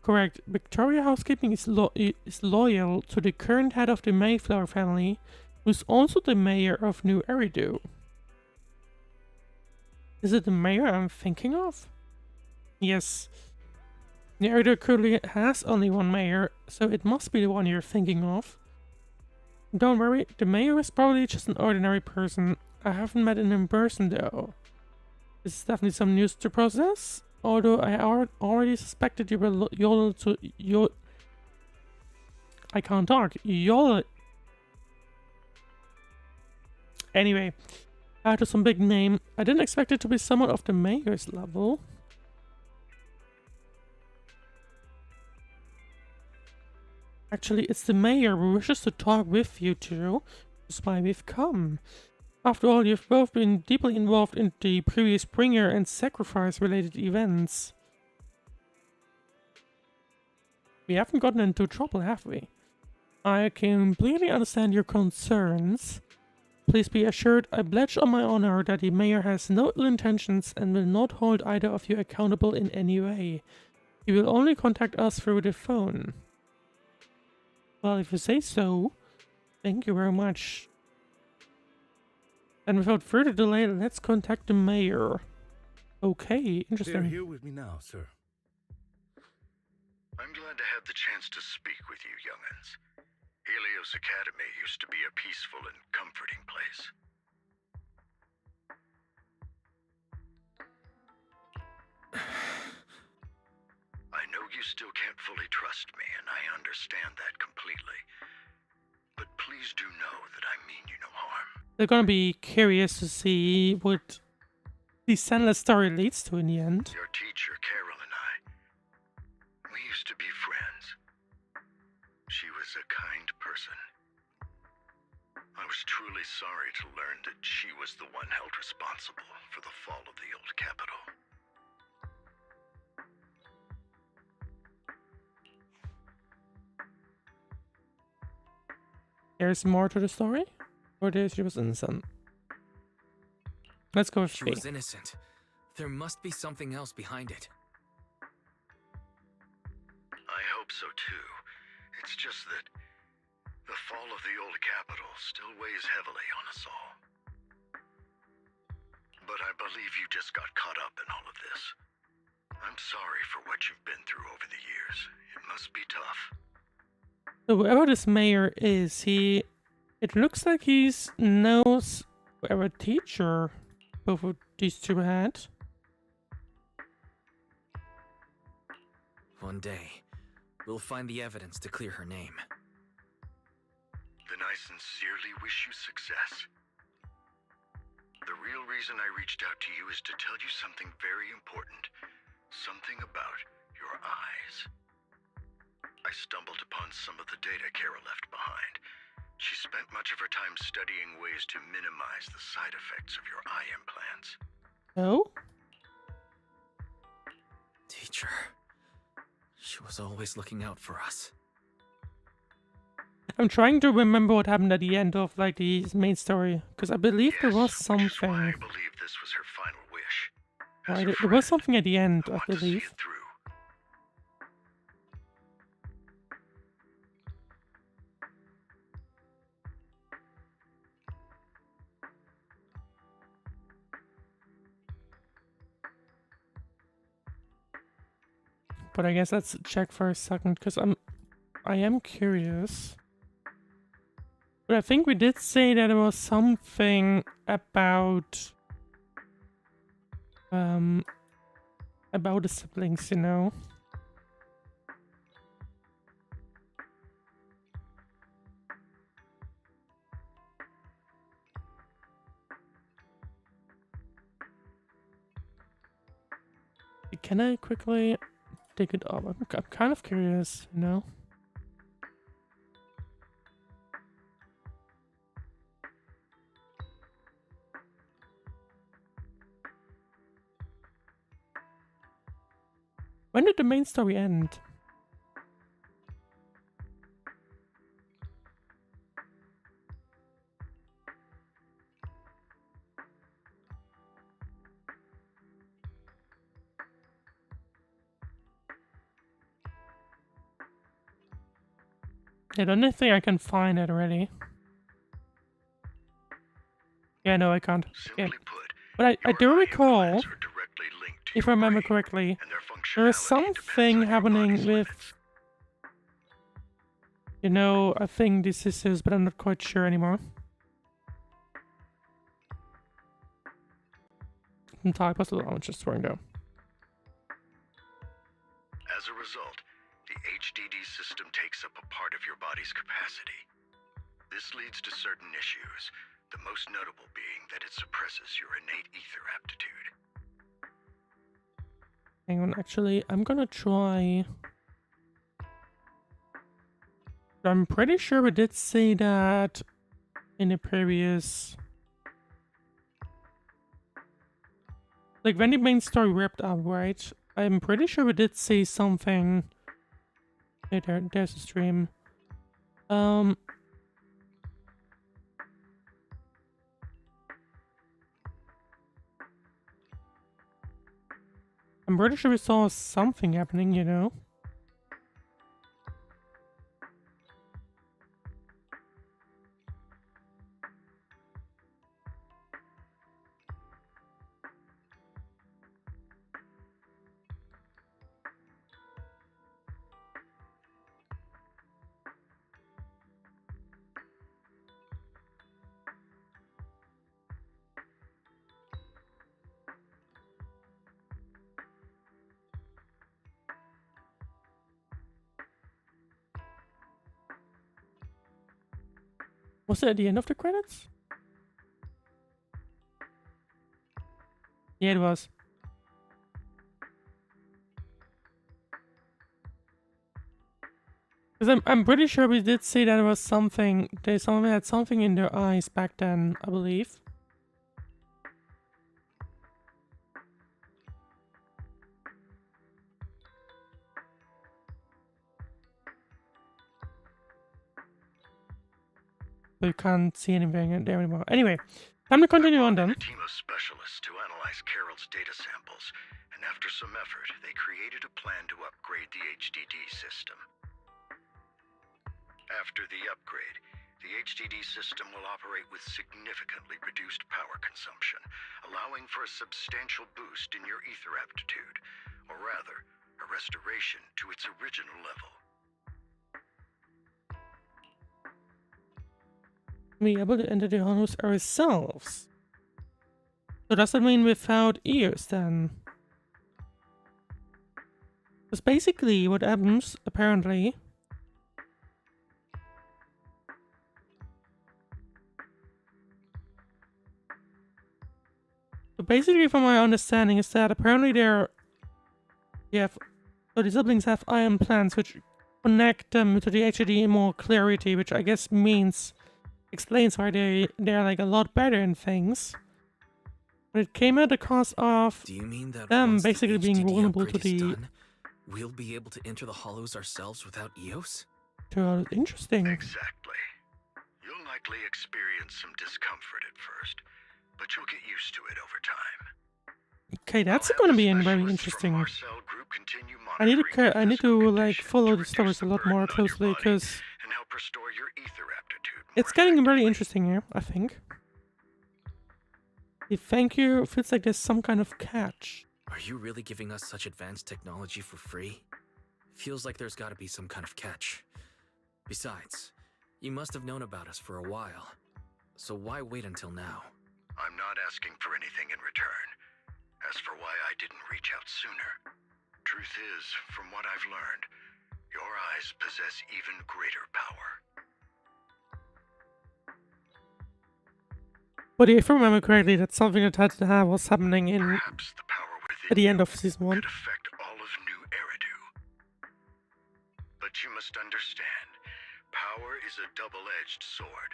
Speaker 1: Correct. Victoria Housekeeping is loyal to the current head of the Mayflower family, who's also the mayor of New Eridu. Is it the mayor I'm thinking of? Yes. New Eridu currently has only one mayor, so it must be the one you're thinking of. Don't worry, the mayor is probably just an ordinary person. I haven't met him in person though. This is definitely some news to process, although I already suspected you were loyal to your... I can't talk. Anyway, to some big name. I didn't expect it to be someone of the mayor's level. Actually, it's the mayor who wishes to talk with you two. That's why we've come. After all, you've both been deeply involved in the previous bringer and sacrifice related events. We haven't gotten into trouble, have we? I completely understand your concerns. Please be assured I pledge on my honor that the mayor has no ill intentions and will not hold either of you accountable in any way. He will only contact us through the phone. Well, if you say so, thank you very much. And without further delay, let's contact the mayor. Okay, interesting.
Speaker 6: They're here with me now, sir.
Speaker 7: I'm glad to have the chance to speak with you, young'uns. Helios Academy used to be a peaceful and comforting place. I know you still can't fully trust me, and I understand that completely. But please do know that I mean you no harm.
Speaker 1: They're gonna be curious to see what the Zenless story leads to in the end.
Speaker 7: Your teacher, Carol, and we used to be friends. She was a kind person. I was truly sorry to learn that she was the one held responsible for the fall of the old capital.
Speaker 1: There's more to the story? Or she was innocent? Let's go with
Speaker 3: She
Speaker 1: B.
Speaker 3: was innocent. There must be something else behind it.
Speaker 7: I hope so too. It's just that the fall of the old capital still weighs heavily on us all. But I believe you just got caught up in all of this. I'm sorry for what you've been through over the years. It must be tough.
Speaker 1: So whoever this mayor is, it looks like he knows whoever teacher both of these two had.
Speaker 3: One day, we'll find the evidence to clear her name.
Speaker 7: Then I sincerely wish you success. The real reason I reached out to you is to tell you something very important. Something about your eyes. I stumbled upon some of the data Kara left behind. She spent much of her time studying ways to minimize the side effects of your eye implants.
Speaker 1: Oh?
Speaker 3: Teacher. She was always looking out for us.
Speaker 1: I'm trying to remember what happened at the end of like the main story, because I believe there was
Speaker 7: Yes, which is
Speaker 1: something.
Speaker 7: why I believe this was her final wish. As
Speaker 1: Right,
Speaker 7: a
Speaker 1: there was
Speaker 7: friend,
Speaker 1: something at the end,
Speaker 7: I
Speaker 1: I
Speaker 7: want to see
Speaker 1: believe.
Speaker 7: it through.
Speaker 1: But I guess let's check for a second, because I am curious. But I think we did say that there was something about the siblings, you know. Can I quickly dig it up? I'm kind of curious, you know. When did the main story end? I don't think I can find it already. Yeah, no, I can't.
Speaker 7: Simply
Speaker 1: Okay.
Speaker 7: put,
Speaker 1: But I
Speaker 7: your
Speaker 1: do
Speaker 7: eye
Speaker 1: recall,
Speaker 7: implants are directly linked to
Speaker 1: if
Speaker 7: your
Speaker 1: I remember
Speaker 7: brain,
Speaker 1: correctly,
Speaker 7: and their
Speaker 1: there is
Speaker 7: functionality depends
Speaker 1: something
Speaker 7: on your
Speaker 1: happening
Speaker 7: body's limits.
Speaker 1: with, you know, I think the sisters, but I'm not quite sure anymore. Type was I'm just swearing down.
Speaker 7: As a result, the HDD system takes up a part of your body's capacity. This leads to certain issues, the most notable being that it suppresses your innate ether aptitude.
Speaker 1: Hang on, actually, I'm gonna try. I'm pretty sure we did say that in the previous. Like when the main story wrapped up, right? I'm pretty sure we did say something Okay, there's a stream. I'm pretty sure we saw something happening, you know? Was it at the end of the credits? Yeah, it was. Because I'm pretty sure we did see that there was something, someone had something in their eyes back then, I believe. But you can't see anything in there anymore. Anyway, time to continue on then.
Speaker 7: A team of specialists to analyze Carol's data samples, and after some effort, they created a plan to upgrade the HDD system. After the upgrade, the HDD system will operate with significantly reduced power consumption, allowing for a substantial boost in your ether aptitude, or rather, a restoration to its original level.
Speaker 1: We are able to enter the hollows ourselves. So does that mean without ears then? Because basically what happens, apparently, so basically from my understanding is that apparently so the siblings have ion plants which connect them to the HDD in more clarity, which I guess explains why they're like a lot better in things. But it came at the cost of
Speaker 3: Do you mean that
Speaker 1: them
Speaker 3: once the
Speaker 1: basically being
Speaker 3: HDD
Speaker 1: vulnerable to
Speaker 3: upgrade is
Speaker 1: the...
Speaker 3: done, we'll be able to enter the hollows ourselves without EOS?
Speaker 1: Interesting.
Speaker 7: Exactly. You'll likely experience some discomfort at first, but you'll get used to it over time.
Speaker 1: Okay, that's going to be very interesting. I need to like follow the stories a lot more closely because it's getting very interesting here, I think. The thank you feels like there's some kind of catch.
Speaker 3: Are you really giving us such advanced technology for free? Feels like there's gotta be some kind of catch. Besides, you must have known about us for a while. So why wait until now?
Speaker 7: I'm not asking for anything in return. As for why I didn't reach out sooner, truth is, from what I've learned, your eyes possess even greater power.
Speaker 1: But if I remember correctly, that's something that had to have was happening in
Speaker 7: Perhaps the power within
Speaker 1: at the end
Speaker 7: you
Speaker 1: of season 1.
Speaker 7: could affect all of New Eridu. But you must understand, power is a double-edged sword.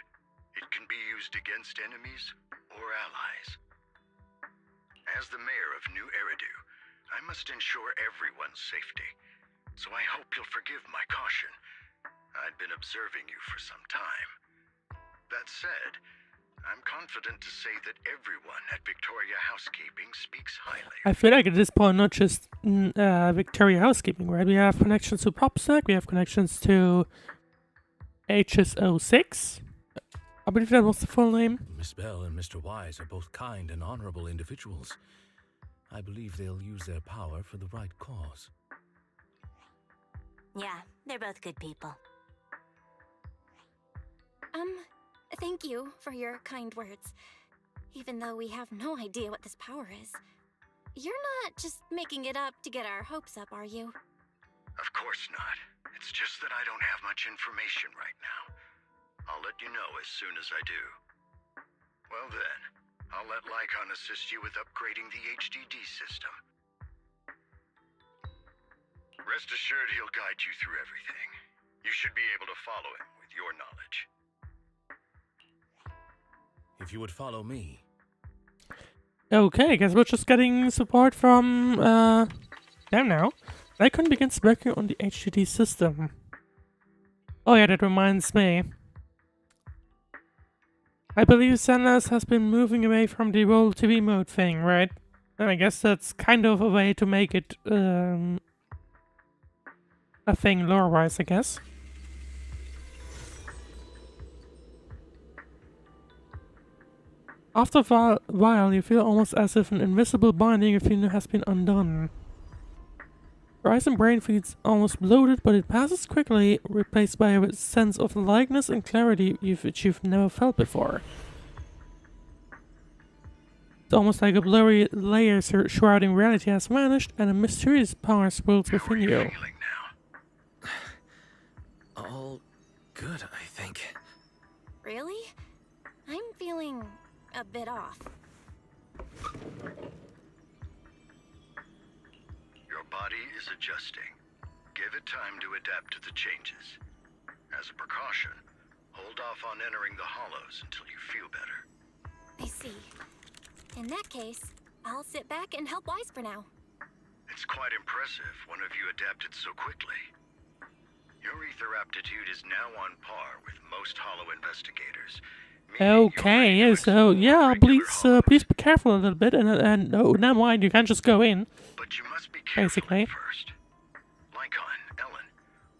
Speaker 7: It can be used against enemies or allies. As the mayor of New Eridu, I must ensure everyone's safety. So I hope you'll forgive my caution. I'd been observing you for some time. That said, I'm confident to say that everyone at Victoria Housekeeping speaks highly.
Speaker 1: I feel like at this point, not just Victoria Housekeeping, right? We have connections to PopSec, we have connections to HSO6. I believe that was the full name.
Speaker 6: Miss Bell and Mr. Wise are both kind and honorable individuals. I believe they'll use their power for the right cause.
Speaker 8: Yeah, they're both good people.
Speaker 9: Thank you for your kind words. Even though we have no idea what this power is. You're not just making it up to get our hopes up, are you?
Speaker 7: Of course not. It's just that I don't have much information right now. I'll let you know as soon as I do. Well then, I'll let Lycon assist you with upgrading the HDD system. Rest assured he'll guide you through everything. You should be able to follow him with your knowledge.
Speaker 6: If you would follow me.
Speaker 1: Okay, I guess we're just getting support from them now. Lycon begins working on the HDD system. Oh yeah, that reminds me. I believe Zenless has been moving away from the roll TV mode thing, right? And I guess that's kind of a way to make it a thing lore-wise, I guess. After a while, you feel almost as if an invisible binding of you has been undone. Your eyes and brain feels almost bloated, but it passes quickly, replaced by a sense of lightness and clarity which you've never felt before. It's almost like a blurry layer shrouding reality has vanished, and a mysterious power swirls within you.
Speaker 7: Feeling now.
Speaker 3: All good, I think.
Speaker 9: Really? I'm feeling a bit off.
Speaker 7: Your body is adjusting. Give it time to adapt to the changes. As a precaution, hold off on entering the hollows until you feel better.
Speaker 9: I see. In that case, I'll sit back and help Wise for now.
Speaker 7: It's quite impressive one of you adapted so quickly. Your ether aptitude is now on par with most hollow investigators.
Speaker 1: Okay, so yeah, please be careful a little bit, and no, never mind, you can't just go in.
Speaker 7: But you must be careful
Speaker 1: Basically.
Speaker 7: first. Lycon, Ellen,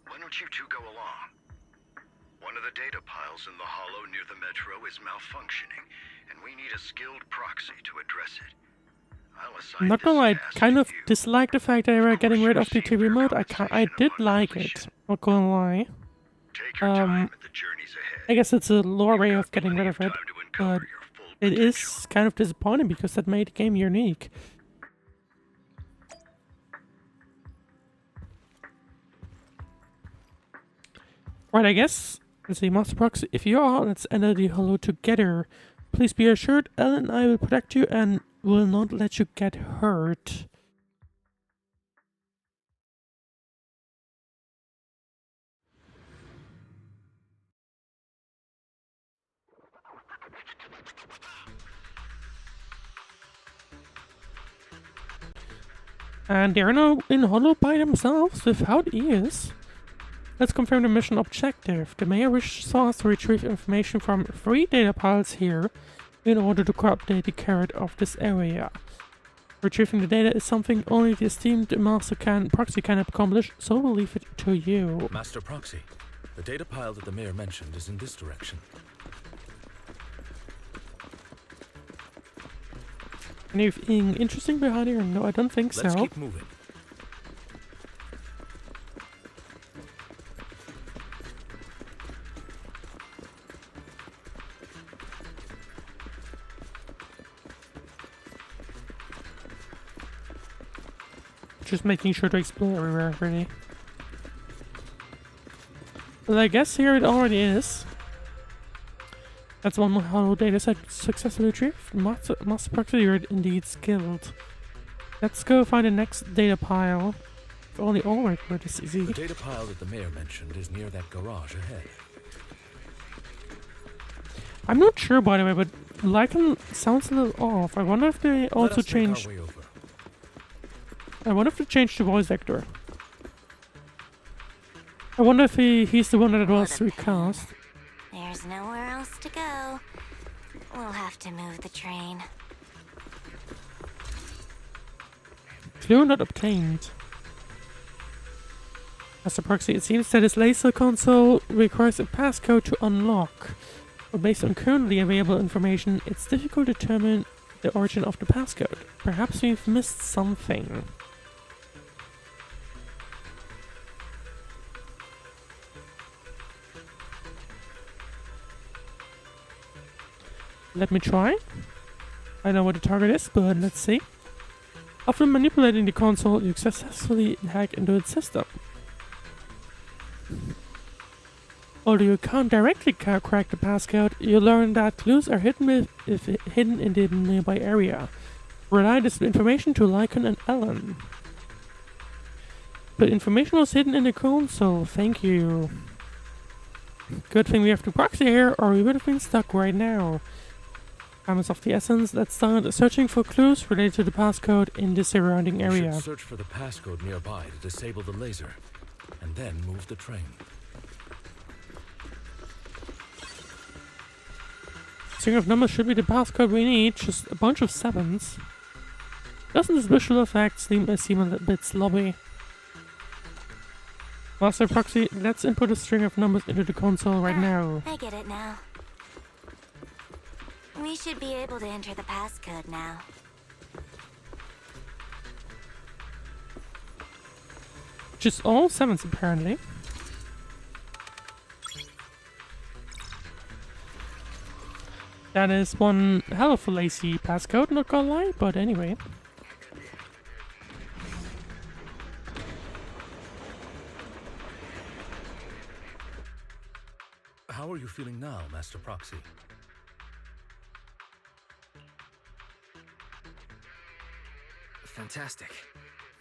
Speaker 7: why don't you two go along? One of the data piles in the hollow near the metro is malfunctioning, and we need a skilled proxy to address it. I'll assign
Speaker 1: I'm not gonna lie, I
Speaker 7: this task
Speaker 1: kind
Speaker 7: to
Speaker 1: of
Speaker 7: you.
Speaker 1: dislike the fact that they were getting rid of the TV remote. I did like
Speaker 7: compensation.
Speaker 1: it. Not gonna lie.
Speaker 7: Take your time at the journeys ahead.
Speaker 1: I guess it's a lore way
Speaker 7: You've
Speaker 1: of
Speaker 7: got
Speaker 1: getting rid of
Speaker 7: plenty
Speaker 1: it,
Speaker 7: time to
Speaker 1: but
Speaker 7: uncover your full
Speaker 1: it
Speaker 7: potential.
Speaker 1: is kind of disappointing because that made the game unique. Right, I guess, let's see, Master Proxy, if you are, let's enter the hollow together. Please be assured, Ellen and I will protect you and will not let you get hurt. And they're now in hollow by themselves without ears. Let's confirm the mission objective. The mayor wishes us to retrieve information from 3 data piles here in order to update the carrot of this area. Retrieving the data is something only the esteemed Master Proxy can accomplish, so we'll leave it to you.
Speaker 6: Master Proxy, the data pile that the mayor mentioned is in this direction.
Speaker 1: Anything interesting behind here? No, I don't think
Speaker 6: Let's
Speaker 1: so.
Speaker 6: keep moving.
Speaker 1: Just making sure to explore everywhere, really. Well, I guess here it already is. That's one hollow data set successfully retrieved. Master Proxy, you're indeed skilled. Let's go find the next data pile. If only all work were this easy.
Speaker 6: The data pile that the mayor mentioned is near that garage ahead.
Speaker 1: I'm not sure, by the way, but Lycan sounds a little off. I wonder if they also
Speaker 6: Let us make
Speaker 1: changed.
Speaker 6: our way over.
Speaker 1: I wonder if they changed the voice actor. I wonder if he's the one that was recast.
Speaker 8: There's nowhere else to go. We'll have to move the train.
Speaker 1: Clue not obtained. As a proxy, it seems that this laser console requires a passcode to unlock. But based on currently available information, it's difficult to determine the origin of the passcode. Perhaps we've missed something. Let me try. I know what the target is, but let's see. After manipulating the console, you successfully hack into its system. Although you can't directly crack the passcode, you learn that clues are hidden in the nearby area. Relay this information to Lycan and Ellen. But information was hidden in the console, thank you. Good thing we have the proxy here, or we would have been stuck right now. Time is of the essence. Let's start searching for clues related to the passcode in the surrounding
Speaker 6: We
Speaker 1: area.
Speaker 6: should search for the passcode nearby to disable the laser, and then move the train.
Speaker 1: String of numbers should be the passcode we need, just a bunch of 7s. Doesn't this visual effect seem a little bit sloppy? Master Proxy, let's input a string of numbers into the console right now.
Speaker 8: I get it now. We should be able to enter the passcode now.
Speaker 1: Just all 7s apparently. That is one hell of a lazy passcode, not gonna lie, but anyway.
Speaker 6: How are you feeling now, Master Proxy?
Speaker 3: Fantastic.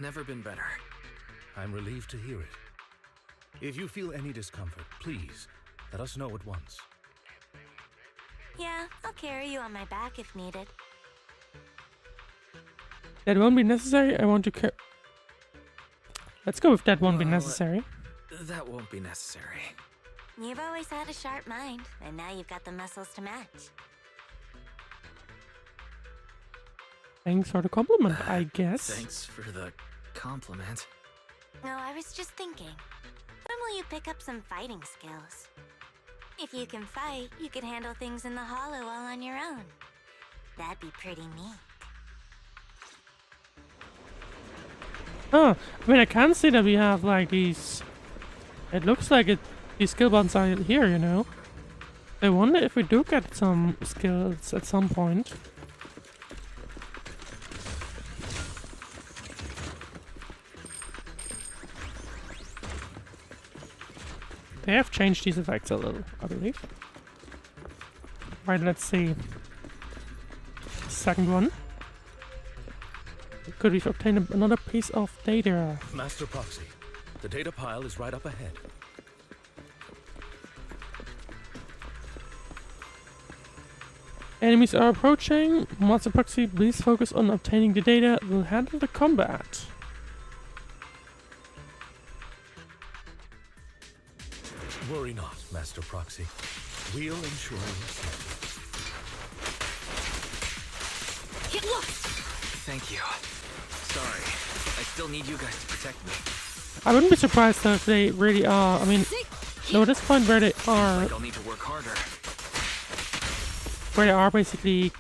Speaker 3: Never been better.
Speaker 6: I'm relieved to hear it. If you feel any discomfort, please let us know at once.
Speaker 8: Yeah, I'll carry you on my back if needed.
Speaker 1: That won't be necessary. I want to Let's go with that won't be necessary.
Speaker 3: That won't be necessary.
Speaker 8: You've always had a sharp mind, and now you've got the muscles to match.
Speaker 1: Thanks for the compliment, I guess.
Speaker 3: Thanks for the compliment.
Speaker 8: No, I was just thinking. When will you pick up some fighting skills? If you can fight, you could handle things in the hollow all on your own. That'd be pretty neat.
Speaker 1: Oh, I mean, I can see that we have like these. It looks like these skill buttons are here, you know. I wonder if we do get some skills at some point. They have changed these effects a little, I believe. Right, let's see. Second one. Could we obtain another piece of data?
Speaker 6: Master Proxy, the data pile is right up ahead.
Speaker 1: Enemies are approaching. Master Proxy, please focus on obtaining the data. We'll handle the combat.
Speaker 6: Worry not, Master Proxy. We'll ensure your safety.
Speaker 4: Get lost!
Speaker 3: Thank you. Sorry. I still need you guys to protect me.
Speaker 1: I wouldn't be surprised though if they really are. I mean, no, at this point where they are,
Speaker 3: Like I'll need to work harder.
Speaker 1: basically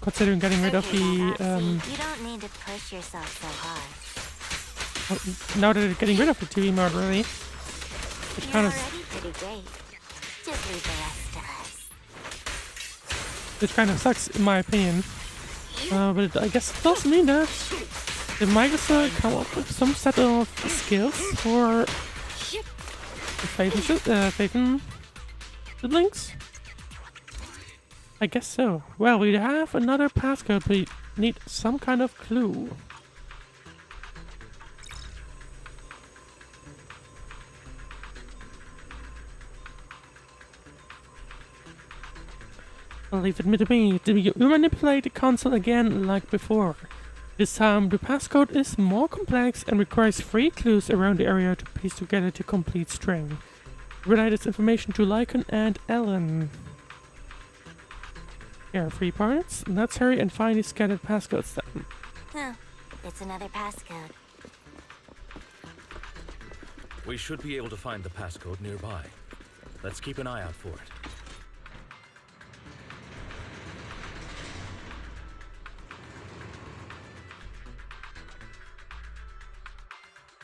Speaker 1: considering getting rid of the.
Speaker 8: You don't need to push yourself so hard.
Speaker 1: Now that they're getting rid of the TV mode, really, it
Speaker 8: You're
Speaker 1: kind of.
Speaker 8: already pretty great. Just leave the rest to us.
Speaker 1: It kind of sucks, in my opinion. But I guess it does mean that they might just come up with some set of skills for the Phaeton siblings. I guess so. Well, we have another passcode. We need some kind of clue. Leave it to me. You manipulate the console again like before. This time the passcode is more complex and requires 3 clues around the area to piece together the complete string. Relay this information to Lycan and Ellen. Here are 3 parts. Let's hurry and find these scattered passcodes then.
Speaker 8: Oh, it's another passcode.
Speaker 6: We should be able to find the passcode nearby. Let's keep an eye out for it.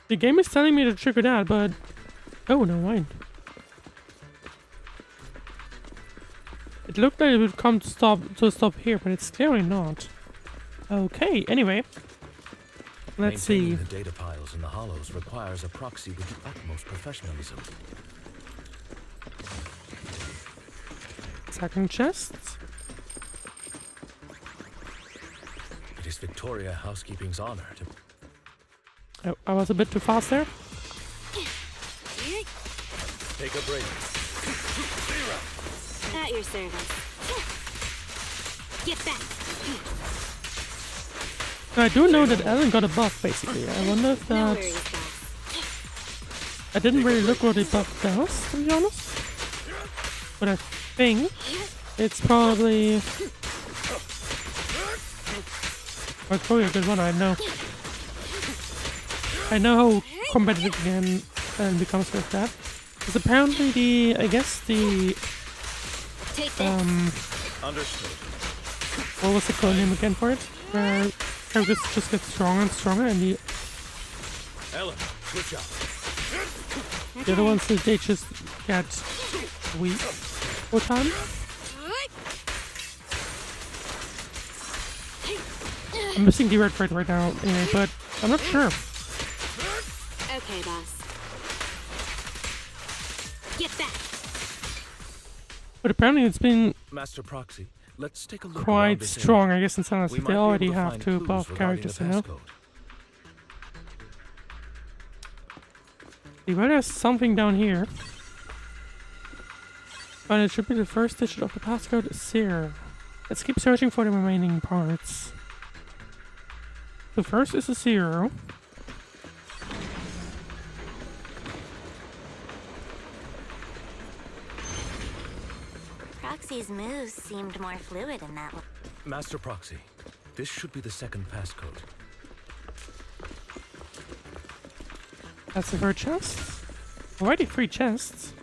Speaker 1: The game is telling me to trigger that, but... Oh, no, mind. It looked like it would come to stop here, but it's clearly not. Okay, anyway. Let's see.
Speaker 6: Maintaining the data piles in the hollows requires a proxy with the utmost professionalism.
Speaker 1: Second chest.
Speaker 6: It is Victoria Housekeeping's honor to...
Speaker 1: Oh, I was a bit too fast there.
Speaker 6: Take a break.
Speaker 4: At your service. Get back!
Speaker 1: Now, I do know that Ellen got a buff, basically. I wonder if
Speaker 4: No
Speaker 1: that...
Speaker 4: worries, boss.
Speaker 1: I didn't really look what the buff does, to be honest. But I think It's probably... It's probably a good one, I know. I know how competitive the game becomes with that. Because apparently the... I guess the...
Speaker 4: Take this.
Speaker 5: Understood.
Speaker 1: What was the code name again for it? Where characters just get stronger and stronger and the
Speaker 6: Ellen, switch out.
Speaker 1: other ones, they just get weak over time. I'm missing the red right now, anyway, but I'm not sure.
Speaker 4: Okay, boss. Get back.
Speaker 1: But apparently it's been
Speaker 6: Master Proxy, let's take a look around
Speaker 1: quite
Speaker 6: this
Speaker 1: strong,
Speaker 6: area.
Speaker 1: I guess, in Zenless.
Speaker 6: We
Speaker 1: They
Speaker 6: might be
Speaker 1: already
Speaker 6: able to
Speaker 1: have
Speaker 6: find
Speaker 1: two
Speaker 6: clues
Speaker 1: buff
Speaker 6: regarding
Speaker 1: characters,
Speaker 6: the
Speaker 1: you know?
Speaker 6: passcode.
Speaker 1: There's something down here. But it should be the first digit of the passcode 0. Let's keep searching for the remaining parts. The first is a 0.
Speaker 8: Proxy's moves seemed more fluid in that one.
Speaker 6: Master Proxy, this should be the second passcode.
Speaker 1: That's the third chest. Already 3 chests.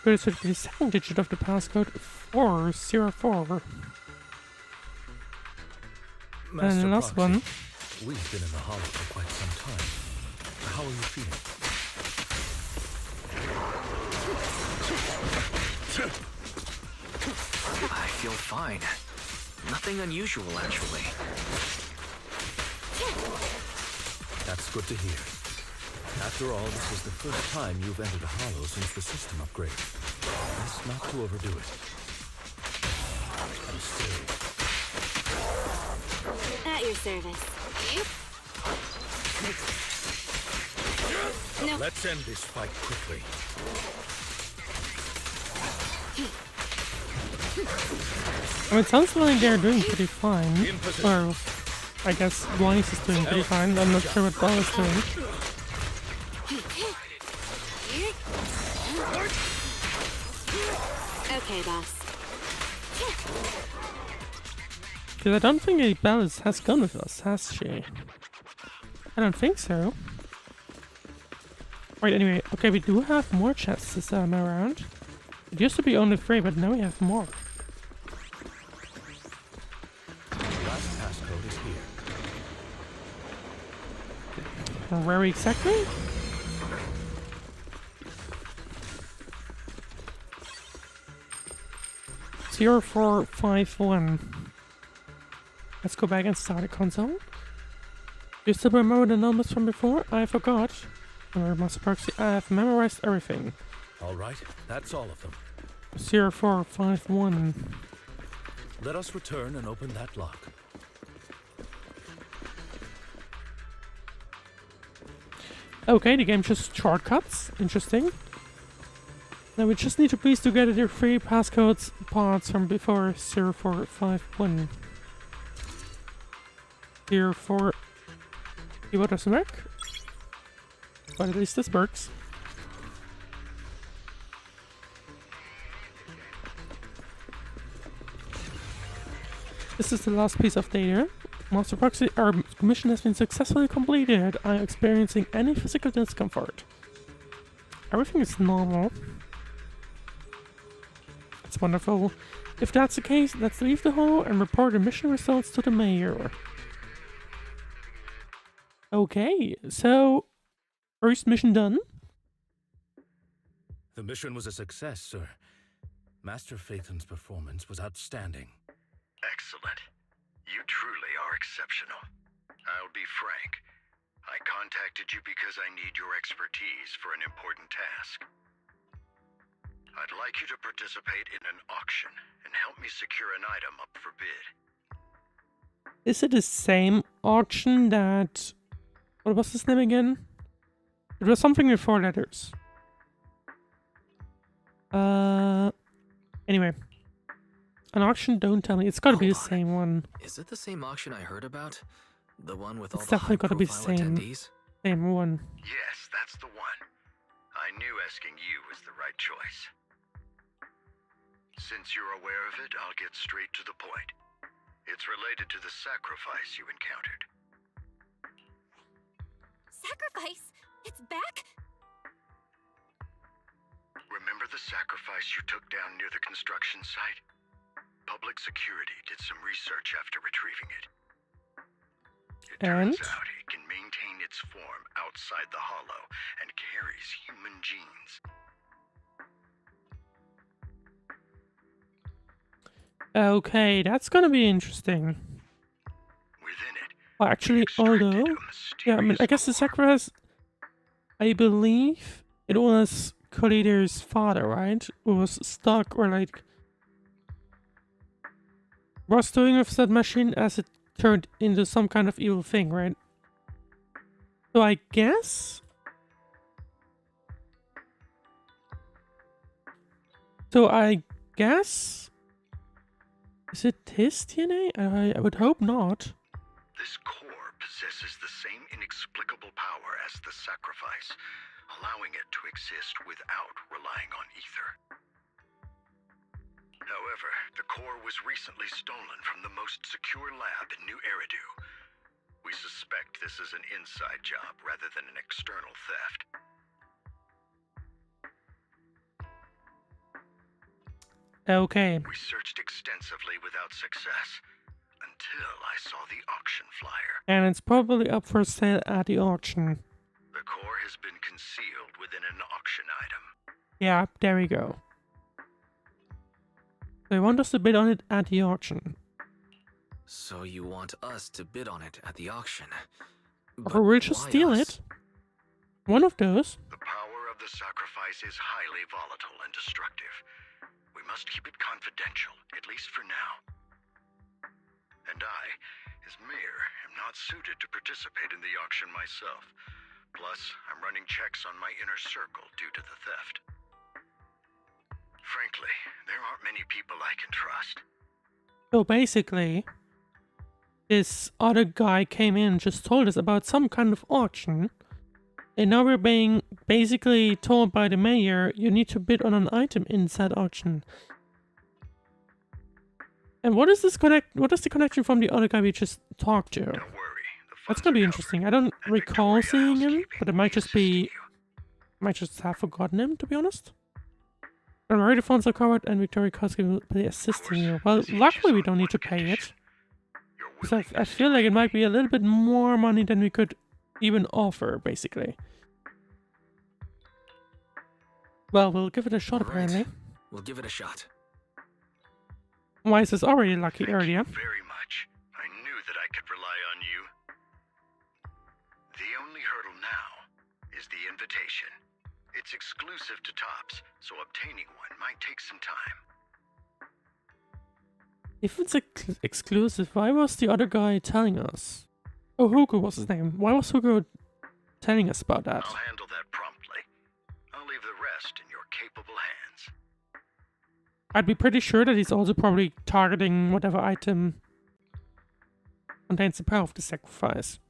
Speaker 1: But it should be the second digit of the passcode 404. And the last one.
Speaker 6: We've been in the Hollow for quite some time. How are you feeling?
Speaker 3: I feel fine. Nothing unusual, actually.
Speaker 6: That's good to hear. After all, this is the first time you've entered a Hollow since the system upgrade. Best not to overdo it. And still,
Speaker 4: At your service. No.
Speaker 6: let's end this fight quickly.
Speaker 1: I mean, it sounds like they're doing pretty fine. Or, I guess Wise is doing pretty fine. I'm not sure what Ball is doing.
Speaker 4: Okay, boss.
Speaker 1: Because I don't think Belle has gone with us, has she? I don't think so. Right, anyway, okay, we do have more chests this time around. It used to be only 3, but now we have more.
Speaker 6: The last passcode is here.
Speaker 1: Where exactly? Zero 451. Let's go back and start the console. Do you still remember the numbers from before? I forgot. Remember, Master Proxy, I have memorized everything.
Speaker 6: All right, that's all of them.
Speaker 1: 0451.
Speaker 6: Let us return and open that lock.
Speaker 1: Okay, the game just shortcuts. Interesting. Now we just need to piece together the 3 passcodes parts from before 0451. 04. What doesn't work? But at least this works. This is the last piece of data. Master Proxy, our mission has been successfully completed. I am experiencing any physical discomfort. Everything is normal. That's wonderful. If that's the case, let's leave the hall and report the mission results to the mayor. Okay, so first mission done.
Speaker 6: The mission was a success, sir. Master Phaethon's performance was outstanding.
Speaker 7: Excellent. You truly are exceptional. I'll be frank. I contacted you because I need your expertise for an important task. I'd like you to participate in an auction and help me secure an item up for bid.
Speaker 1: Is it the same auction that... What was his name again? It was something with 4 letters. Anyway. An auction, don't tell me. It's gotta be the same one.
Speaker 3: Is it the same auction I heard about? The one with all
Speaker 1: It's
Speaker 3: the
Speaker 1: definitely gotta be the
Speaker 3: high-profile
Speaker 1: same.
Speaker 3: attendees?
Speaker 1: Same one.
Speaker 7: Yes, that's the one. I knew asking you was the right choice. Since you're aware of it, I'll get straight to the point. It's related to the sacrifice you encountered.
Speaker 9: Sacrifice? It's back?
Speaker 7: Remember the sacrifice you took down near the construction site? Public security did some research after retrieving it. It turns out it can maintain its form outside the hollow and carries human genes.
Speaker 1: Okay, that's gonna be interesting.
Speaker 7: Within it,
Speaker 1: Well, actually, although, yeah, I mean, I guess the sacrifice, I believe it was Collider's father, right? Who was stuck or like was doing with that machine as it turned into some kind of evil thing, right? So I guess. Is it his DNA? I would hope not.
Speaker 7: this core possesses the same inexplicable power as the sacrifice, allowing it to exist without relying on ether. However, the core was recently stolen from the most secure lab in New Eridu. We suspect this is an inside job rather than an external theft.
Speaker 1: Okay.
Speaker 7: We searched extensively without success, until I saw the auction flyer.
Speaker 1: And it's probably up for sale at the auction.
Speaker 7: The core has been concealed within an auction item.
Speaker 1: Yeah, there we go. They want us to bid on it at the auction.
Speaker 3: So you want us to bid on it at the auction?
Speaker 1: Or we'll just
Speaker 3: why
Speaker 1: steal
Speaker 3: us?
Speaker 1: it. One of those.
Speaker 7: The power of the sacrifice is highly volatile and destructive. We must keep it confidential, at least for now. And I, as mayor, am not suited to participate in the auction myself. Plus, I'm running checks on my inner circle due to the theft. Frankly, there aren't many people I can trust.
Speaker 1: So basically, this other guy came in and just told us about some kind of auction. And now we're being basically told by the mayor, you need to bid on an item in said auction. And what is this what is the connection from the other guy we just talked to?
Speaker 7: Don't worry. The
Speaker 1: That's
Speaker 7: funds
Speaker 1: gonna be
Speaker 7: are
Speaker 1: interesting.
Speaker 7: covered,
Speaker 1: I don't
Speaker 7: and
Speaker 1: recall
Speaker 7: Victoria
Speaker 1: seeing him,
Speaker 7: Housekeeping
Speaker 1: but it might
Speaker 7: will
Speaker 1: just be...
Speaker 7: assist you.
Speaker 1: might just have forgotten him, to be honest. Don't worry, the funds are covered and Victoria Housekeeping will be assisting you. Well,
Speaker 7: This each
Speaker 1: luckily
Speaker 7: is
Speaker 1: we
Speaker 7: on
Speaker 1: don't need
Speaker 7: one
Speaker 1: to pay it.
Speaker 7: condition. Your
Speaker 1: Because I
Speaker 7: willingness
Speaker 1: feel like it might be a little bit more money than we could even offer, basically. Well, we'll give it a shot,
Speaker 3: All right.
Speaker 1: apparently.
Speaker 3: We'll give it a shot.
Speaker 1: Why is this already lucky earlier?
Speaker 7: Thank you very much. I knew that I could rely on you. The only hurdle now is the invitation. It's exclusive to Tops, so obtaining one might take some time.
Speaker 1: If it's exclusive, why was the other guy telling us? Oh, Hugo was his name. Why was Hugo telling us about that?
Speaker 7: I'll handle that promptly. I'll leave the rest in your capable hands.
Speaker 1: I'd be pretty sure that he's also probably targeting whatever item contains the power of the sacrifice.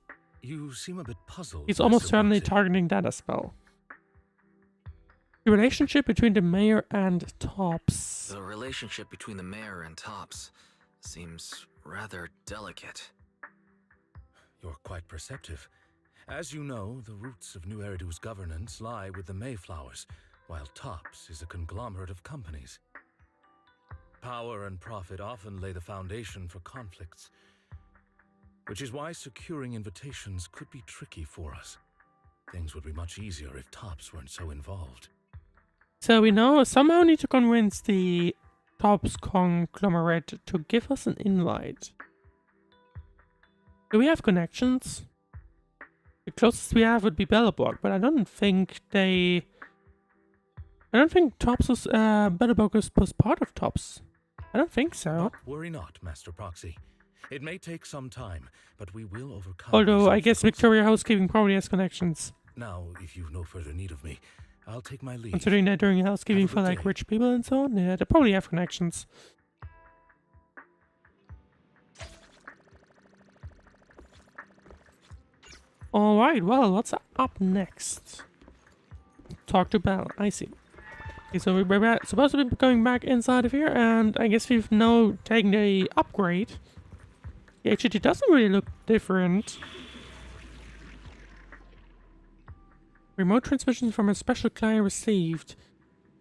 Speaker 6: You seem a bit puzzled.
Speaker 1: He's almost
Speaker 6: Mr.
Speaker 1: certainly
Speaker 6: Proxy.
Speaker 1: targeting that as well. The relationship between the mayor and Tops.
Speaker 3: The relationship between the mayor and Tops seems rather delicate.
Speaker 6: You're quite perceptive. As you know, the roots of New Eridu's governance lie with the Mayflowers, while Tops is a conglomerate of companies. Power and profit often lay the foundation for conflicts, which is why securing invitations could be tricky for us. Things would be much easier if Tops weren't so involved.
Speaker 1: So we now somehow need to convince the Tops conglomerate to give us an invite. Do we have connections? The closest we have would be Epilogue, but I don't think Tops was Epilogue was part of Tops. I don't think so.
Speaker 6: But worry not, Master Proxy. It may take some time, but we will overcome.
Speaker 1: Although
Speaker 6: these
Speaker 1: I guess
Speaker 6: obstacles.
Speaker 1: Victoria Housekeeping probably has connections.
Speaker 6: Now, if you've no further need of me, I'll take my leave.
Speaker 1: Considering they're doing housekeeping
Speaker 6: Have a
Speaker 1: for
Speaker 6: good
Speaker 1: like
Speaker 6: day.
Speaker 1: rich people and so on, yeah, they probably have connections. Alright, well, what's up next? talk to Belle. I see. Okay, so we're supposed to be going back inside of here, and I guess we've now taken the upgrade. Yeah, actually, it doesn't really look different. Remote transmission from a special client received.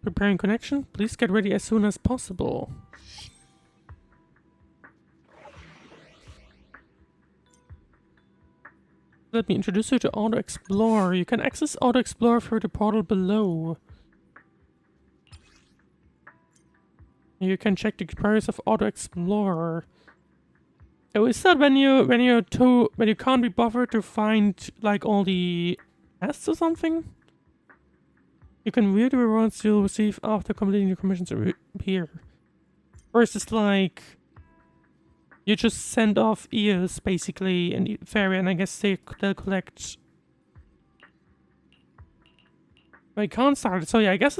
Speaker 1: Preparing connection. Please get ready as soon as possible. Let me introduce you to Auto Explorer. You can access Auto Explorer through the portal below. You can check the price of Auto Explorer. Oh, is that when you can't be bothered to find like all the tests or something? You can view the rewards you'll receive after completing your commissions here. Or is this like you just send off ears basically in the ferry, and I guess they'll collect. I can't start it, so yeah, I guess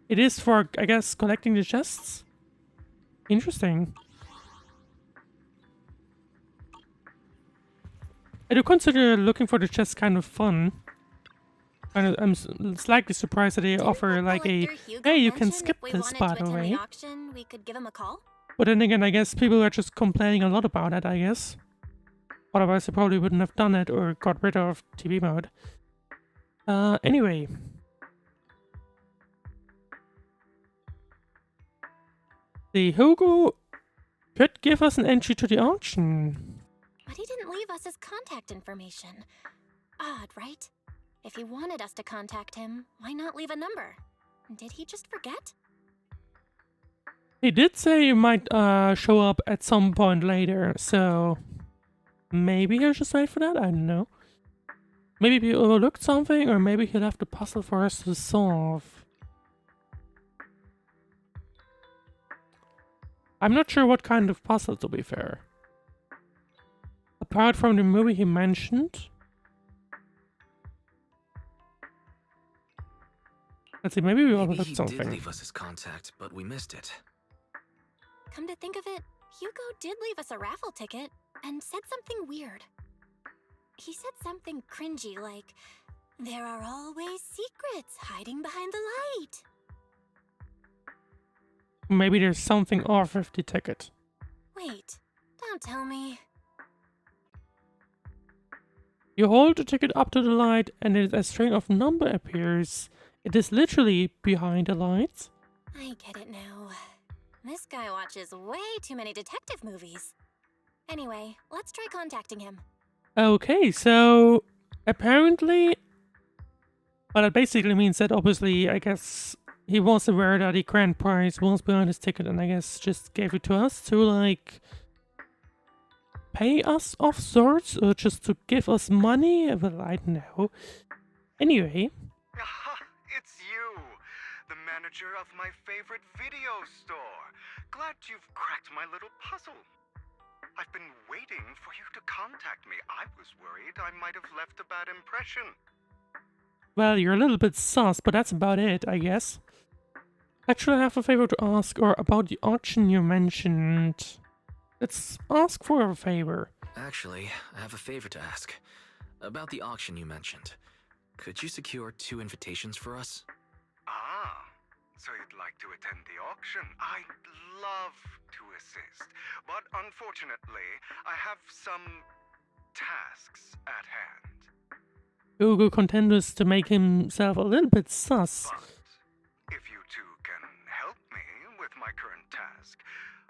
Speaker 1: it is for, I guess, collecting the chests. Interesting. I do consider looking for the chests kind of fun. I'm slightly surprised that they offer like a, hey, you can skip this, by the way.
Speaker 9: We could give him a call.
Speaker 1: But then again, I guess people are just complaining a lot about it, I guess. Otherwise, they probably wouldn't have done it or got rid of TV mode. Anyway. The Hugo could give us an entry to the auction.
Speaker 9: But he didn't leave us his contact information. Odd, right? If he wanted us to contact him, why not leave a number? Did he just forget?
Speaker 1: He did say he might show up at some point later, so maybe he'll just wait for that, I don't know. Maybe he overlooked something, or maybe he'll have the puzzle for us to solve. I'm not sure what kind of puzzle, to be fair. Apart from the movie he mentioned. Let's see, maybe we overlooked something.
Speaker 3: Maybe he did leave us his contact, but we missed it.
Speaker 9: Come to think of it, Hugo did leave us a raffle ticket and said something weird. He said something cringy like, "There are always secrets hiding behind the light."
Speaker 1: Maybe there's something off with the ticket.
Speaker 9: Wait, don't tell me.
Speaker 1: You hold the ticket up to the light and a string of number appears. It is literally behind the lights.
Speaker 9: I get it now. This guy watches way too many detective movies. Anyway, let's try contacting him.
Speaker 1: Okay, so apparently, well, that basically means that obviously, I guess, he was aware that the grand prize was behind his ticket, and I guess just gave it to us to, like, pay us of sorts, or just to give us money? Well, I don't know. Anyway.
Speaker 2: It's you, the manager of my favorite video store. Glad you've cracked my little puzzle. I've been waiting for you to contact me. I was worried I might have left a bad impression.
Speaker 1: Well, you're a little bit sus, but that's about it, I guess. Actually, I have a favor to ask, or about the auction you mentioned. Let's ask for a favor.
Speaker 3: Actually, I have a favor to ask. About the auction you mentioned. Could you secure 2 invitations for us?
Speaker 2: Ah, so you'd like to attend the auction? I'd love to assist, but unfortunately, I have some tasks at hand.
Speaker 1: Hugo contends to make himself a little bit sus.
Speaker 2: But if you two can help me with my current task,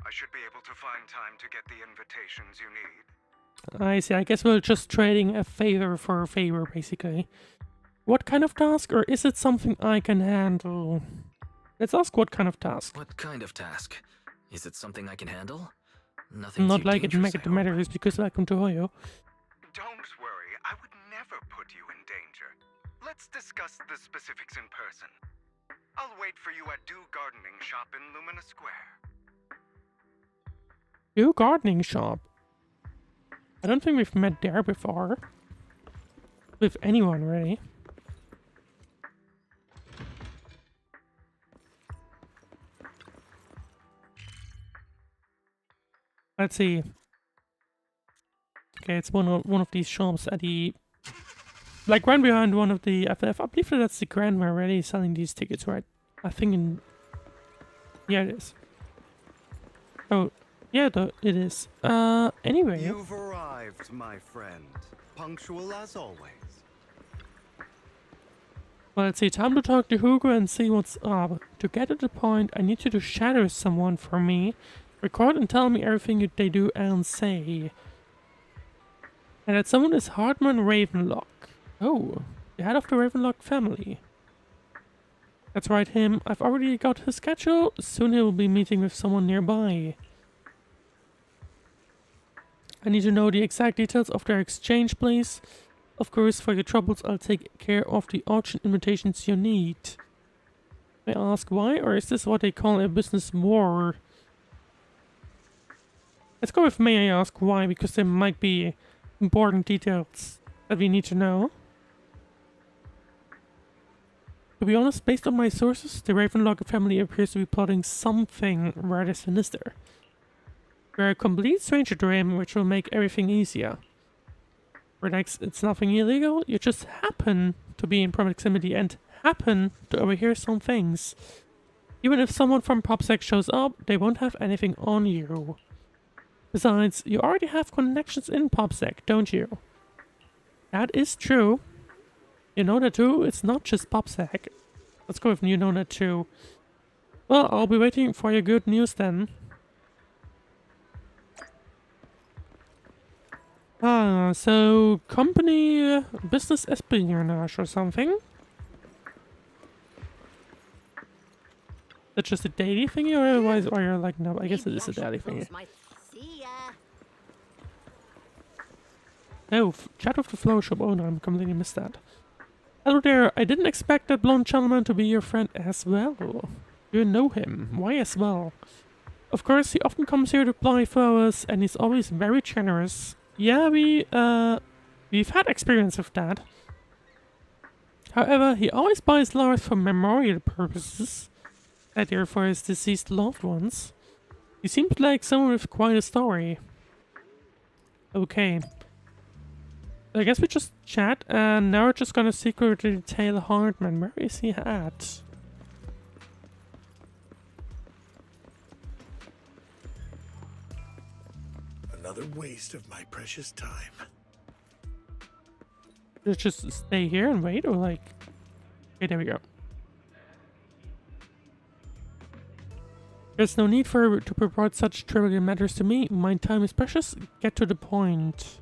Speaker 2: I should be able to find time to get the invitations you need.
Speaker 1: I see, I guess we're just trading a favor for a favor, basically. What kind of task, or is it something I can handle? Let's ask what kind of task.
Speaker 3: What kind of task? Is it something I can handle? Nothing
Speaker 1: Not
Speaker 3: too
Speaker 1: like it
Speaker 3: dangerous,
Speaker 1: matters because I come to Hoyo.
Speaker 2: Don't worry, I would never put you in danger. Let's discuss the specifics in person. I'll wait for you at Dew Gardening Shop in Lumina Square.
Speaker 1: Dew Gardening Shop? I don't think we've met there before. With anyone, really. Let's see. Okay, it's one of these shops at the like right behind one of the. I believe that's the grandma already selling these tickets, right? I think in. Yeah, it is. Oh, yeah, it is. Anyway.
Speaker 2: You've arrived, my friend. Punctual as always.
Speaker 1: Well, let's see. Time to talk to Hugo and see what's up. To get to the point, I need you to shadow someone for me. Record and tell me everything they do and say. And that someone is Hartman Ravenlock. Oh, the head of the Ravenlock family. That's right, him. I've already got his schedule. Soon he will be meeting with someone nearby. I need to know the exact details of their exchange, please. Of course, for your troubles, I'll take care of the auction invitations you need. May I ask why, or is this what they call a business war? Let's go with may I ask why, because there might be important details that we need to know. To be honest, based on my sources, the Ravenlock family appears to be plotting something rather sinister. We're a complete stranger to him, which will make everything easier. Relax, it's nothing illegal, you just happen to be in proximity and happen to overhear some things. Even if someone from PopSec shows up, they won't have anything on you. Besides, you already have connections in PopSec, don't you? That is true. You know that too? It's not just PopSec. Let's go with you know that too. Well, I'll be waiting for your good news then. So company business espionage or something? That's just a daily thingy, or otherwise, or you're like, no, I guess it is a daily thingy. Oh, chat with the flow shop owner, I completely missed that. Hello there, I didn't expect that blonde gentleman to be your friend as well. You know him, why as well? Of course, he often comes here to buy flowers, and he's always very generous. Yeah, we've had experience with that. However, he always buys flowers for memorial purposes, and therefore his deceased loved ones. He seems like someone with quite a story. Okay. I guess we just chat, and now we're just gonna secretly detail Hartman. Where is he at?
Speaker 7: Another waste of my precious time.
Speaker 1: Let's just stay here and wait, or like... Okay, there we go. There's no need to report such trivial matters to me. My time is precious. Get to the point.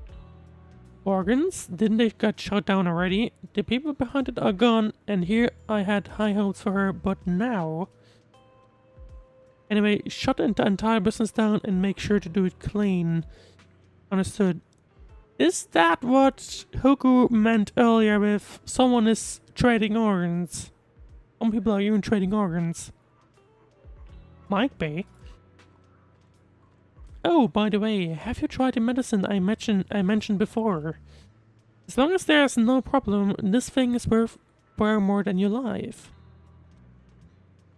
Speaker 1: Organs? Didn't they get shot down already? The people behind it are gone, and here I had high hopes for her, but now... Anyway, shut the entire business down and make sure to do it clean. Understood. Is that what Hoku meant earlier with someone is trading organs? Some people are even trading organs. Might be. Oh, by the way, have you tried the medicine I mentioned before? As long as there's no problem, this thing is worth far more than your life.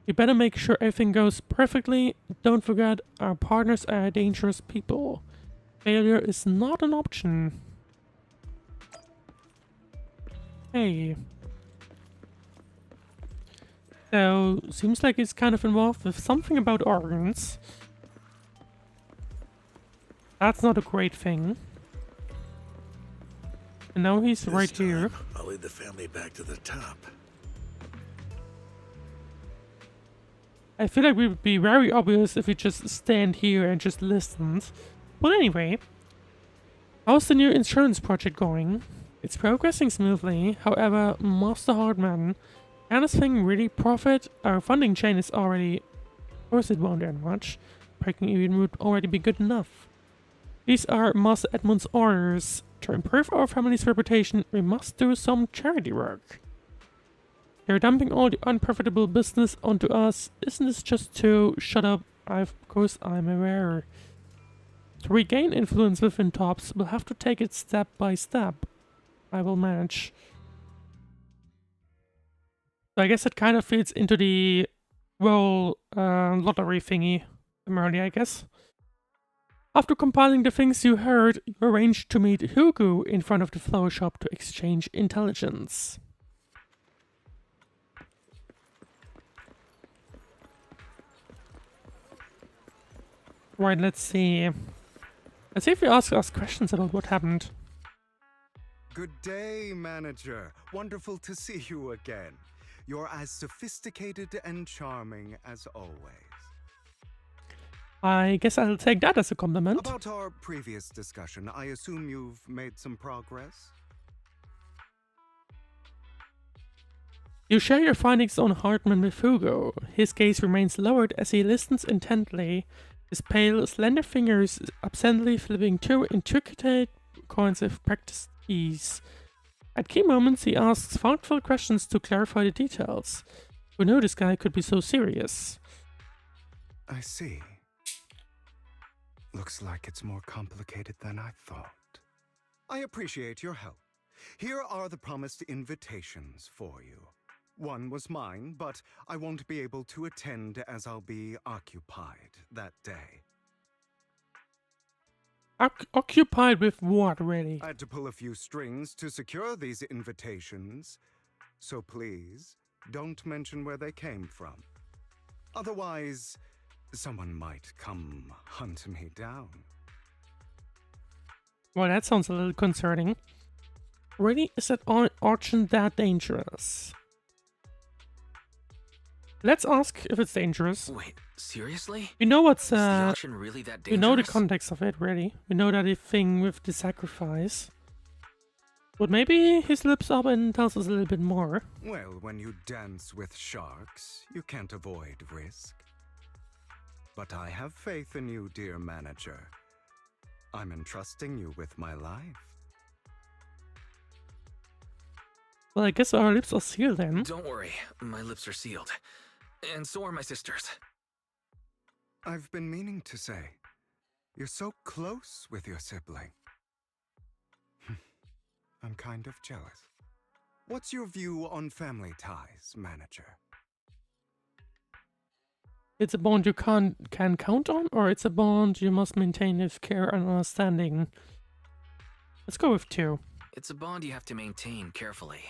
Speaker 1: You better make sure everything goes perfectly. Don't forget, our partners are dangerous people. Failure is not an option. Hey. So, seems like he's kind of involved with something about organs. That's not a great thing. And now he's right here.
Speaker 7: I'll lead the family back to the top.
Speaker 1: I feel like we would be very obvious if we just stand here and just listened. But anyway, how's the new insurance project going? It's progressing smoothly. However, Master Hardman, can this thing really profit? Our funding chain is already... Of course it won't earn much. Breaking even would already be good enough. These are Master Edmund's orders. To improve our family's reputation, we must do some charity work. They're dumping all the unprofitable business onto us. Isn't this just too... Shut up. Of course I'm aware. To regain influence within Tops, we'll have to take it step by step. I will manage. So I guess it kind of fits into the role lottery thingy. Primarily, I guess. After compiling the things you heard, you arranged to meet Hugo in front of the flower shop to exchange intelligence. Right, let's see. Let's see if we ask us questions about what happened.
Speaker 2: Good day, manager. Wonderful to see you again. You're as sophisticated and charming as always.
Speaker 1: I guess I'll take that as a compliment.
Speaker 2: About our previous discussion, I assume you've made some progress?
Speaker 1: You share your findings on Hartman with Hugo. His gaze remains lowered as he listens intently, his pale, slender fingers absently flipping two intricate coins with practiced ease. At key moments, he asks thoughtful questions to clarify the details. Who knew this guy could be so serious?
Speaker 2: I see. Looks like it's more complicated than I thought. I appreciate your help. Here are the promised invitations for you. One was mine, but I won't be able to attend as I'll be occupied that day.
Speaker 1: Occupied with what, really?
Speaker 2: I had to pull a few strings to secure these invitations, so please, don't mention where they came from. Otherwise, someone might come hunt me down.
Speaker 1: Well, that sounds a little concerning. Really? Is that auction that dangerous? Let's ask if it's dangerous.
Speaker 3: Wait, seriously?
Speaker 1: We know what's
Speaker 3: Is the auction really that dangerous?
Speaker 1: we know the context of it, really. We know that thing with the sacrifice. But maybe he slips up and tells us a little bit more.
Speaker 2: Well, when you dance with sharks, you can't avoid risk. But I have faith in you, dear manager. I'm entrusting you with my life.
Speaker 1: Well, I guess our lips are sealed then.
Speaker 3: Don't worry, my lips are sealed. And so are my sisters.
Speaker 2: I've been meaning to say, you're so close with your sibling. I'm kind of jealous. What's your view on family ties, manager?
Speaker 1: It's a bond you can count on, or it's a bond you must maintain with care and understanding? Let's go with 2.
Speaker 3: It's a bond you have to maintain carefully.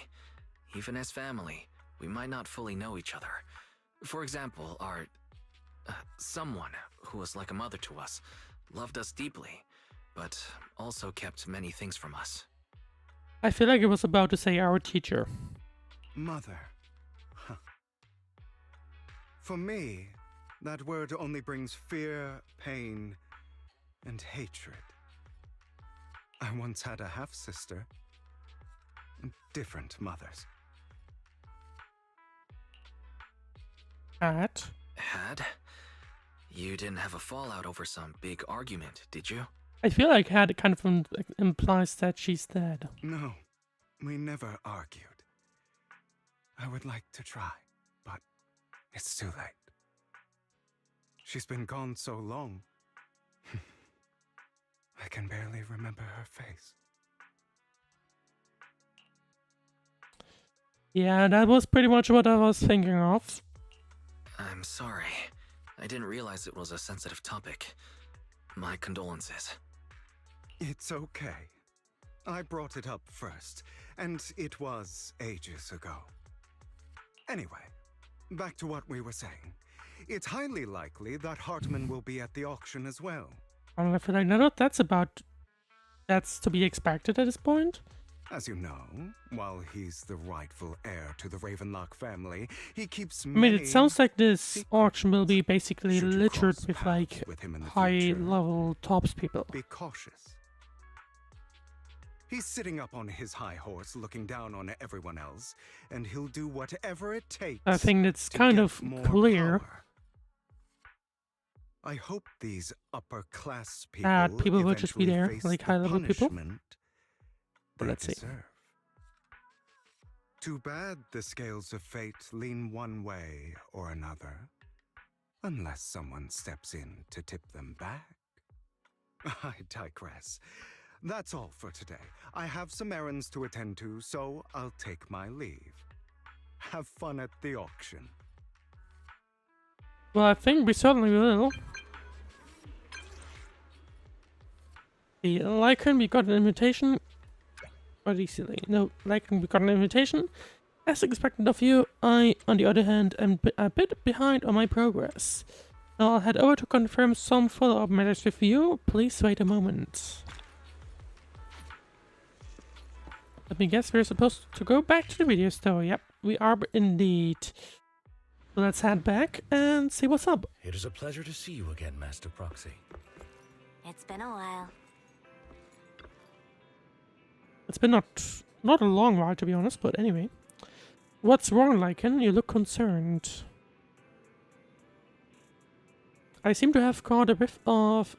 Speaker 3: Even as family, we might not fully know each other. For example, our... someone who was like a mother to us, loved us deeply, but also kept many things from us.
Speaker 1: I feel like I was about to say our teacher.
Speaker 2: Mother. Huh. For me, that word only brings fear, pain, and hatred. I once had a half-sister. Different mothers.
Speaker 1: Had?
Speaker 3: You didn't have a fallout over some big argument, did you?
Speaker 1: I feel like had kind of implies that she's dead.
Speaker 2: No, we never argued. I would like to try, but it's too late. She's been gone so long. I can barely remember her face.
Speaker 1: Yeah, that was pretty much what I was thinking of.
Speaker 3: I'm sorry. I didn't realize it was a sensitive topic. My condolences.
Speaker 2: It's okay. I brought it up first, and it was ages ago. Anyway, back to what we were saying. It's highly likely that Hartman will be at the auction as well.
Speaker 1: I feel like that's to be expected at this point.
Speaker 2: As you know, while he's the rightful heir to the Ravenlock family, he keeps
Speaker 1: I mean, it sounds like this auction will be basically
Speaker 2: Should you
Speaker 1: littered
Speaker 2: cross
Speaker 1: with like
Speaker 2: paths with him in the
Speaker 1: high-level tops people.
Speaker 2: Be cautious. He's sitting up on his high horse, looking down on everyone else, and he'll do whatever it takes.
Speaker 1: I think that's
Speaker 2: to
Speaker 1: kind
Speaker 2: get
Speaker 1: of
Speaker 2: more
Speaker 1: clear.
Speaker 2: power. I hope these upper-class
Speaker 1: That
Speaker 2: people
Speaker 1: people will just be
Speaker 2: eventually
Speaker 1: there,
Speaker 2: face
Speaker 1: like
Speaker 2: the
Speaker 1: high-level people.
Speaker 2: punishment
Speaker 1: But
Speaker 2: they
Speaker 1: let's see.
Speaker 2: deserve. Too bad the scales of fate lean one way or another, unless someone steps in to tip them back. I digress. That's all for today. I have some errands to attend to, so I'll take my leave. Have fun at the auction.
Speaker 1: Well, I think we certainly will. The Lycan, we got an invitation. Quite easily. No, Lycan, we got an invitation. As expected of you, I, on the other hand, am a bit behind on my progress. Now I'll head over to confirm some follow-up matters with you. Please wait a moment. Let me guess, we're supposed to go back to the video store. Yep, we are indeed. So let's head back and see what's up.
Speaker 6: It is a pleasure to see you again, Master Proxy.
Speaker 8: It's been a while.
Speaker 1: It's been not a long while, to be honest, but anyway. What's wrong, Lycan? You look concerned. I seem to have caught a whiff of...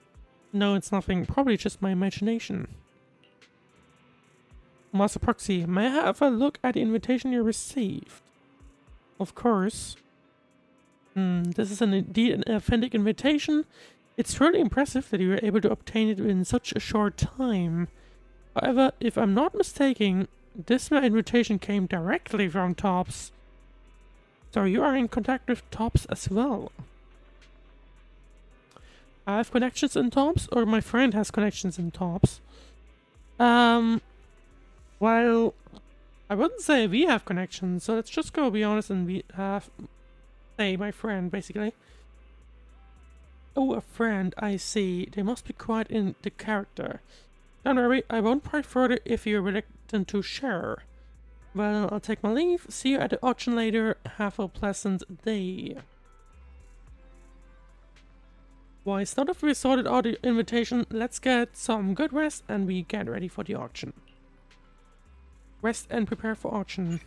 Speaker 1: No, it's nothing. Probably just my imagination. Master Proxy, may I have a look at the invitation you received? Of course. This is indeed an authentic invitation. It's truly impressive that you were able to obtain it in such a short time. However, if I'm not mistaken, this invitation came directly from Tops. So you are in contact with Tops as well. I have connections in Tops, or my friend has connections in Tops. Well, I wouldn't say we have connections, so let's just go be honest and we have... Say, my friend, basically. Oh, a friend, I see. They must be quite in the character. Don't worry, I won't pry further if you're reluctant to share. Well, I'll take my leave. See you at the auction later. Have a pleasant day. Why, now that we sorted out the invitation, let's get some good rest and we get ready for the auction. Rest and prepare for auction.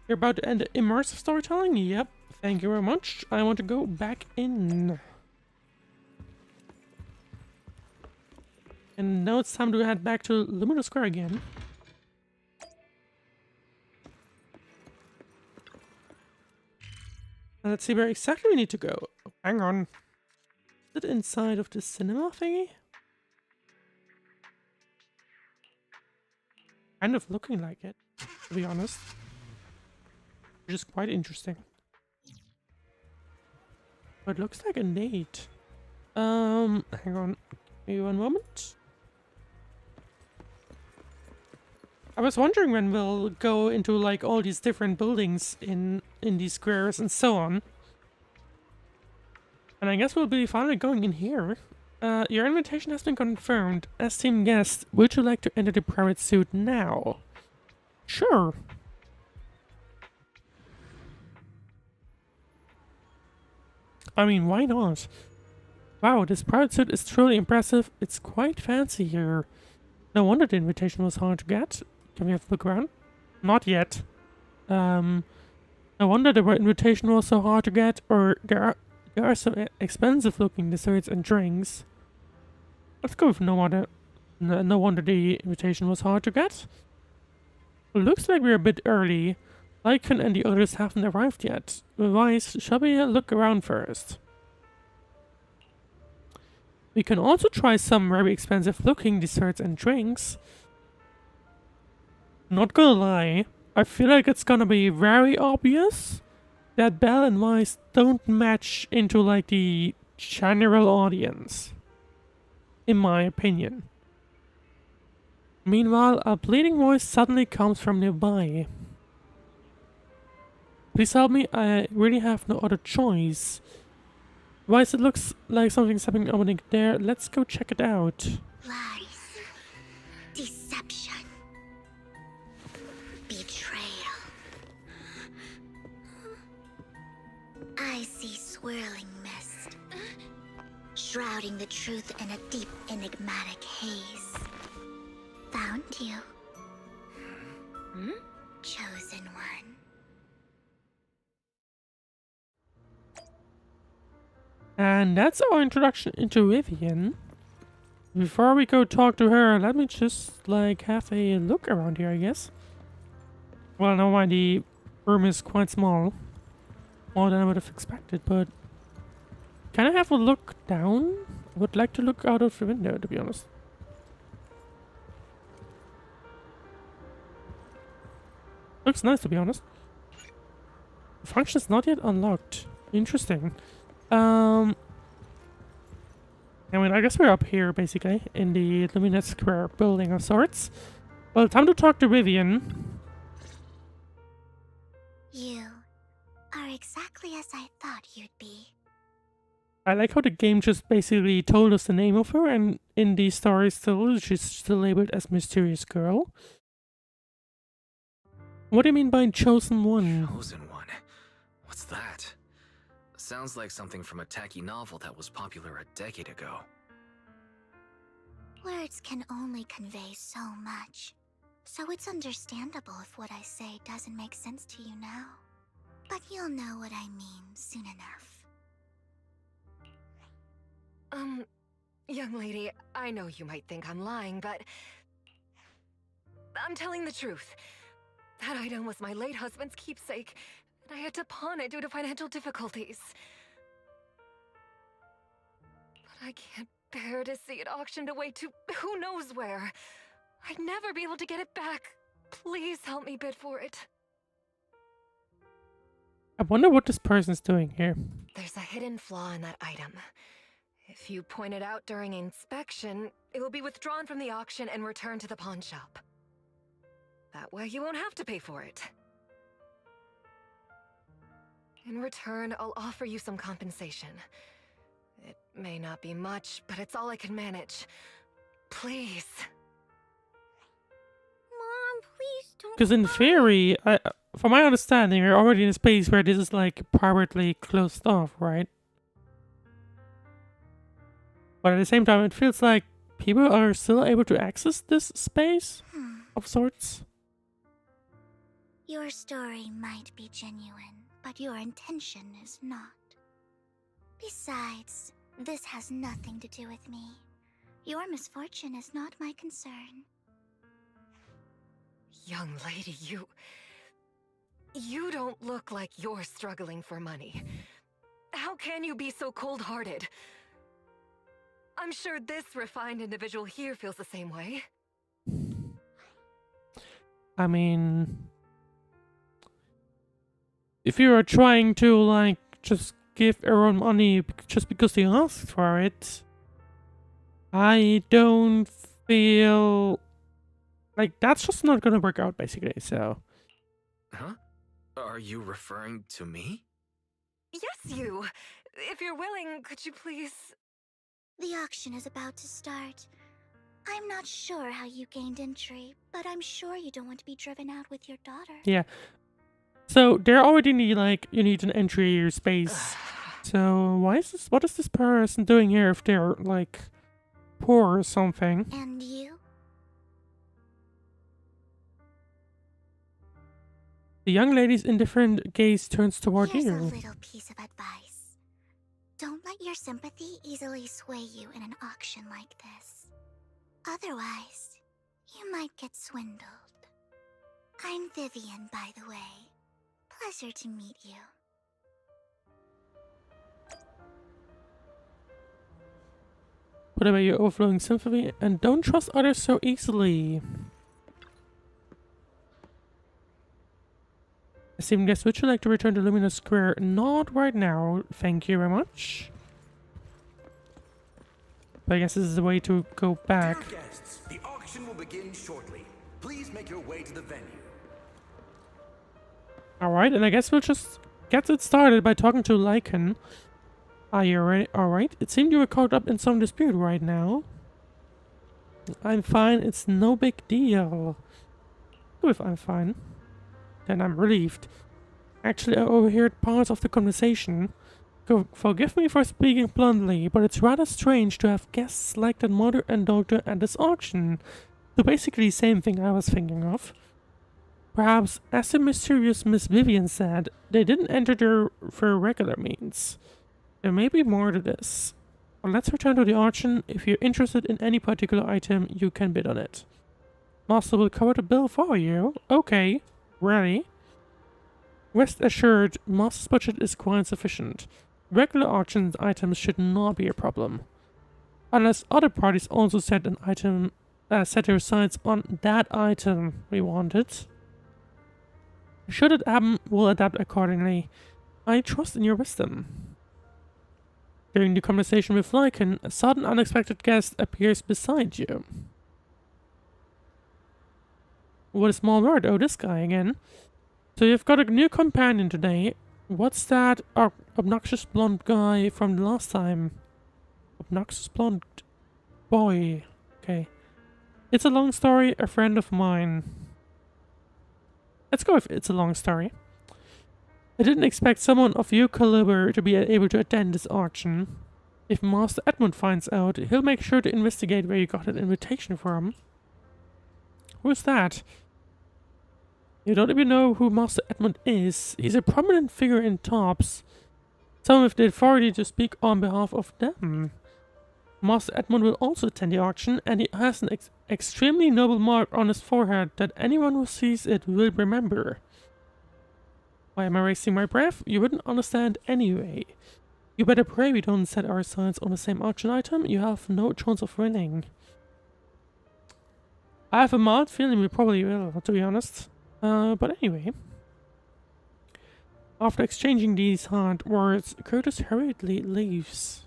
Speaker 1: You're about to end the immersive storytelling? Yep. Thank you very much. I want to go back in. And now it's time to head back to Lumina Square again. And let's see where exactly we need to go. Oh, hang on. Is it inside of the cinema thingy? Kind of looking like it, to be honest. Which is quite interesting. But it looks like a date. Hang on. Maybe one moment. I was wondering when we'll go into like all these different buildings in these squares and so on. And I guess we'll be finally going in here. Your invitation has been confirmed. As team guest, would you like to enter the pirate suit now? Sure. I mean, why not? Wow, this pirate suit is truly impressive. It's quite fancy here. No wonder the invitation was hard to get. Can we have a look around? Not yet. No wonder the invitation was so hard to get, or there are some expensive looking desserts and drinks. Let's go with no wonder the invitation was hard to get. Looks like we're a bit early. Lycan and the others haven't arrived yet. Otherwise, shall we look around first? We can also try some very expensive looking desserts and drinks. Not gonna lie, I feel like it's gonna be very obvious that Belle and Weiss don't match into like the general audience. In my opinion. Meanwhile, a bleeding voice suddenly comes from nearby. Please help me, I really have no other choice. Weiss, it looks like something's happening over there. Let's go check it out.
Speaker 8: Lies. Deception. Betrayal. I see swirling mist, shrouding the truth in a deep, enigmatic haze. Found you. Chosen one.
Speaker 1: And that's our introduction into Vivian. Before we go talk to her, let me just like have a look around here, I guess. Well, no mind, the room is quite small. More than I would have expected, but... Can I have a look down? I would like to look out of the window, to be honest. Looks nice, to be honest. The function is not yet unlocked. Interesting. I mean, I guess we're up here, basically, in the Luminous Square building of sorts. Well, time to talk to Vivian.
Speaker 8: You are exactly as I thought you'd be.
Speaker 1: I like how the game just basically told us the name of her, and in the story still, she's still labeled as Mysterious Girl. What do you mean by Chosen One?
Speaker 3: Chosen One? What's that? Sounds like something from a tacky novel that was popular a decade ago.
Speaker 8: Words can only convey so much, so it's understandable if what I say doesn't make sense to you now. But you'll know what I mean soon enough.
Speaker 10: Young lady, I know you might think I'm lying, but I'm telling the truth. That item was my late husband's keepsake, and I had to pawn it due to financial difficulties. But I can't bear to see it auctioned away to who knows where. I'd never be able to get it back. Please help me bid for it.
Speaker 1: I wonder what this person's doing here.
Speaker 10: There's a hidden flaw in that item. If you point it out during inspection, it will be withdrawn from the auction and returned to the pawn shop. That way you won't have to pay for it. In return, I'll offer you some compensation. It may not be much, but it's all I can manage. Please.
Speaker 8: Mom, please don't.
Speaker 1: Because in theory, from my understanding, we're already in a space where this is like privately closed off, right? But at the same time, it feels like people are still able to access this space of sorts.
Speaker 8: Your story might be genuine, but your intention is not. Besides, this has nothing to do with me. Your misfortune is not my concern.
Speaker 10: Young lady, you don't look like you're struggling for money. How can you be so cold-hearted? I'm sure this refined individual here feels the same way.
Speaker 1: I mean, if you are trying to, like, just give everyone money just because they asked for it, I don't feel like that's just not gonna work out, basically, so.
Speaker 3: Huh? Are you referring to me?
Speaker 10: Yes, you! If you're willing, could you please...
Speaker 8: The auction is about to start. I'm not sure how you gained entry, but I'm sure you don't want to be driven out with your daughter.
Speaker 1: Yeah. So there already need, like, you need an entry space. So what is this person doing here if they're, like, poor or something?
Speaker 8: And you?
Speaker 1: The young lady's indifferent gaze turns toward
Speaker 8: Here's
Speaker 1: you.
Speaker 8: a little piece of advice. Don't let your sympathy easily sway you in an auction like this. Otherwise, you might get swindled. I'm Vivian, by the way. Pleasure to meet you.
Speaker 1: Put away your overflowing sympathy and don't trust others so easily. Esteemed guest, would you like to return to Luminous Square? Not right now, thank you very much. But I guess this is the way to go back.
Speaker 11: Dear guests, the auction will begin shortly. Please make your way to the venue.
Speaker 1: Alright, and I guess we'll just get it started by talking to Lycan. Are you ready? Alright, it seemed you were caught up in some dispute right now. I'm fine, it's no big deal. If I'm fine, then I'm relieved. Actually, I overheard parts of the conversation. Forgive me for speaking bluntly, but it's rather strange to have guests like that mother and daughter at this auction. So basically the same thing I was thinking of. Perhaps, as the mysterious Miss Vivian said, they didn't enter there for regular means. There may be more to this. But let's return to the auction. If you're interested in any particular item, you can bid on it. Master will cover the bill for you. Okay, really? Rest assured, Master's budget is quite sufficient. Regular auction items should not be a problem. Unless other parties also set an item, set their sights on that item we wanted. Should it happen, we'll adapt accordingly. I trust in your wisdom. During the conversation with Lycan, a sudden unexpected guest appears beside you. What a small world. Oh, this guy again. So you've got a new companion today. What's that obnoxious blonde guy from the last time? Obnoxious blonde boy. Okay. It's a long story, a friend of mine. Let's go if it's a long story. I didn't expect someone of your caliber to be able to attend this auction. If Master Edmund finds out, he'll make sure to investigate where you got an invitation from. Who's that? You don't even know who Master Edmund is. He's a prominent figure in Tops. Some of the authority to speak on behalf of them. Master Edmund will also attend the auction, and he has an extremely noble mark on his forehead that anyone who sees it will remember. Why am I wasting my breath? You wouldn't understand anyway. You better pray we don't set our sights on the same auction item. You have no chance of winning. I have a mild feeling we probably will, to be honest. But anyway. After exchanging these hard words, Curtis hurriedly leaves.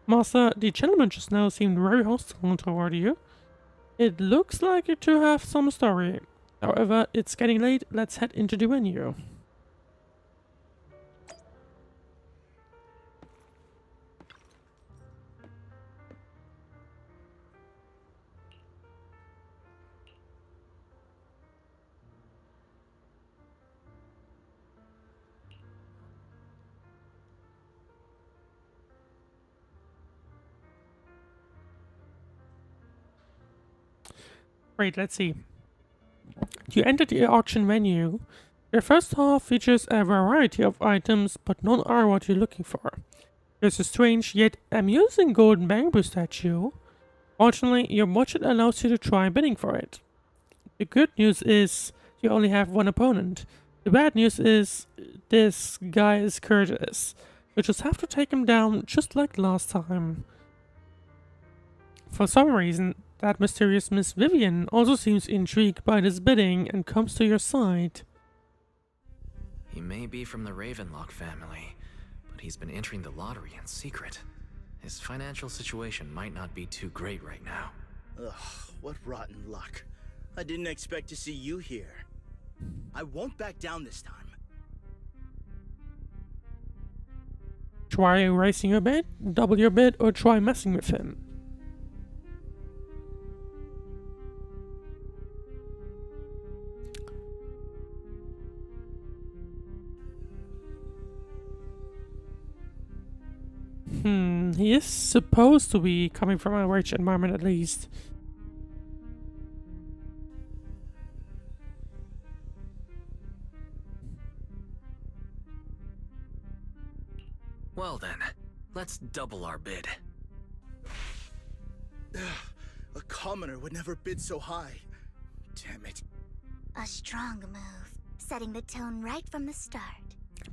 Speaker 1: Master, the gentleman just now seemed very hostile toward you. It looks like you two have some story. However, it's getting late. Let's head into the venue. Great, let's see. You enter the auction venue. The first half features a variety of items, but none are what you're looking for. There's a strange yet amusing golden bamboo statue. Fortunately, your budget allows you to try bidding for it. The good news is you only have one opponent. The bad news is this guy is Curtis. You just have to take him down just like last time. For some reason, that mysterious Miss Vivian also seems intrigued by this bidding and comes to your side.
Speaker 3: He may be from the Ravenlock family, but he's been entering the lottery in secret. His financial situation might not be too great right now.
Speaker 5: Ugh, what rotten luck. I didn't expect to see you here. I won't back down this time.
Speaker 1: Try raising your bid, double your bid, or try messing with him. He is supposed to be coming from a rich environment at least.
Speaker 3: Well then, let's double our bid.
Speaker 5: A commoner would never bid so high. Damn it.
Speaker 8: A strong move, setting the tone right from the start.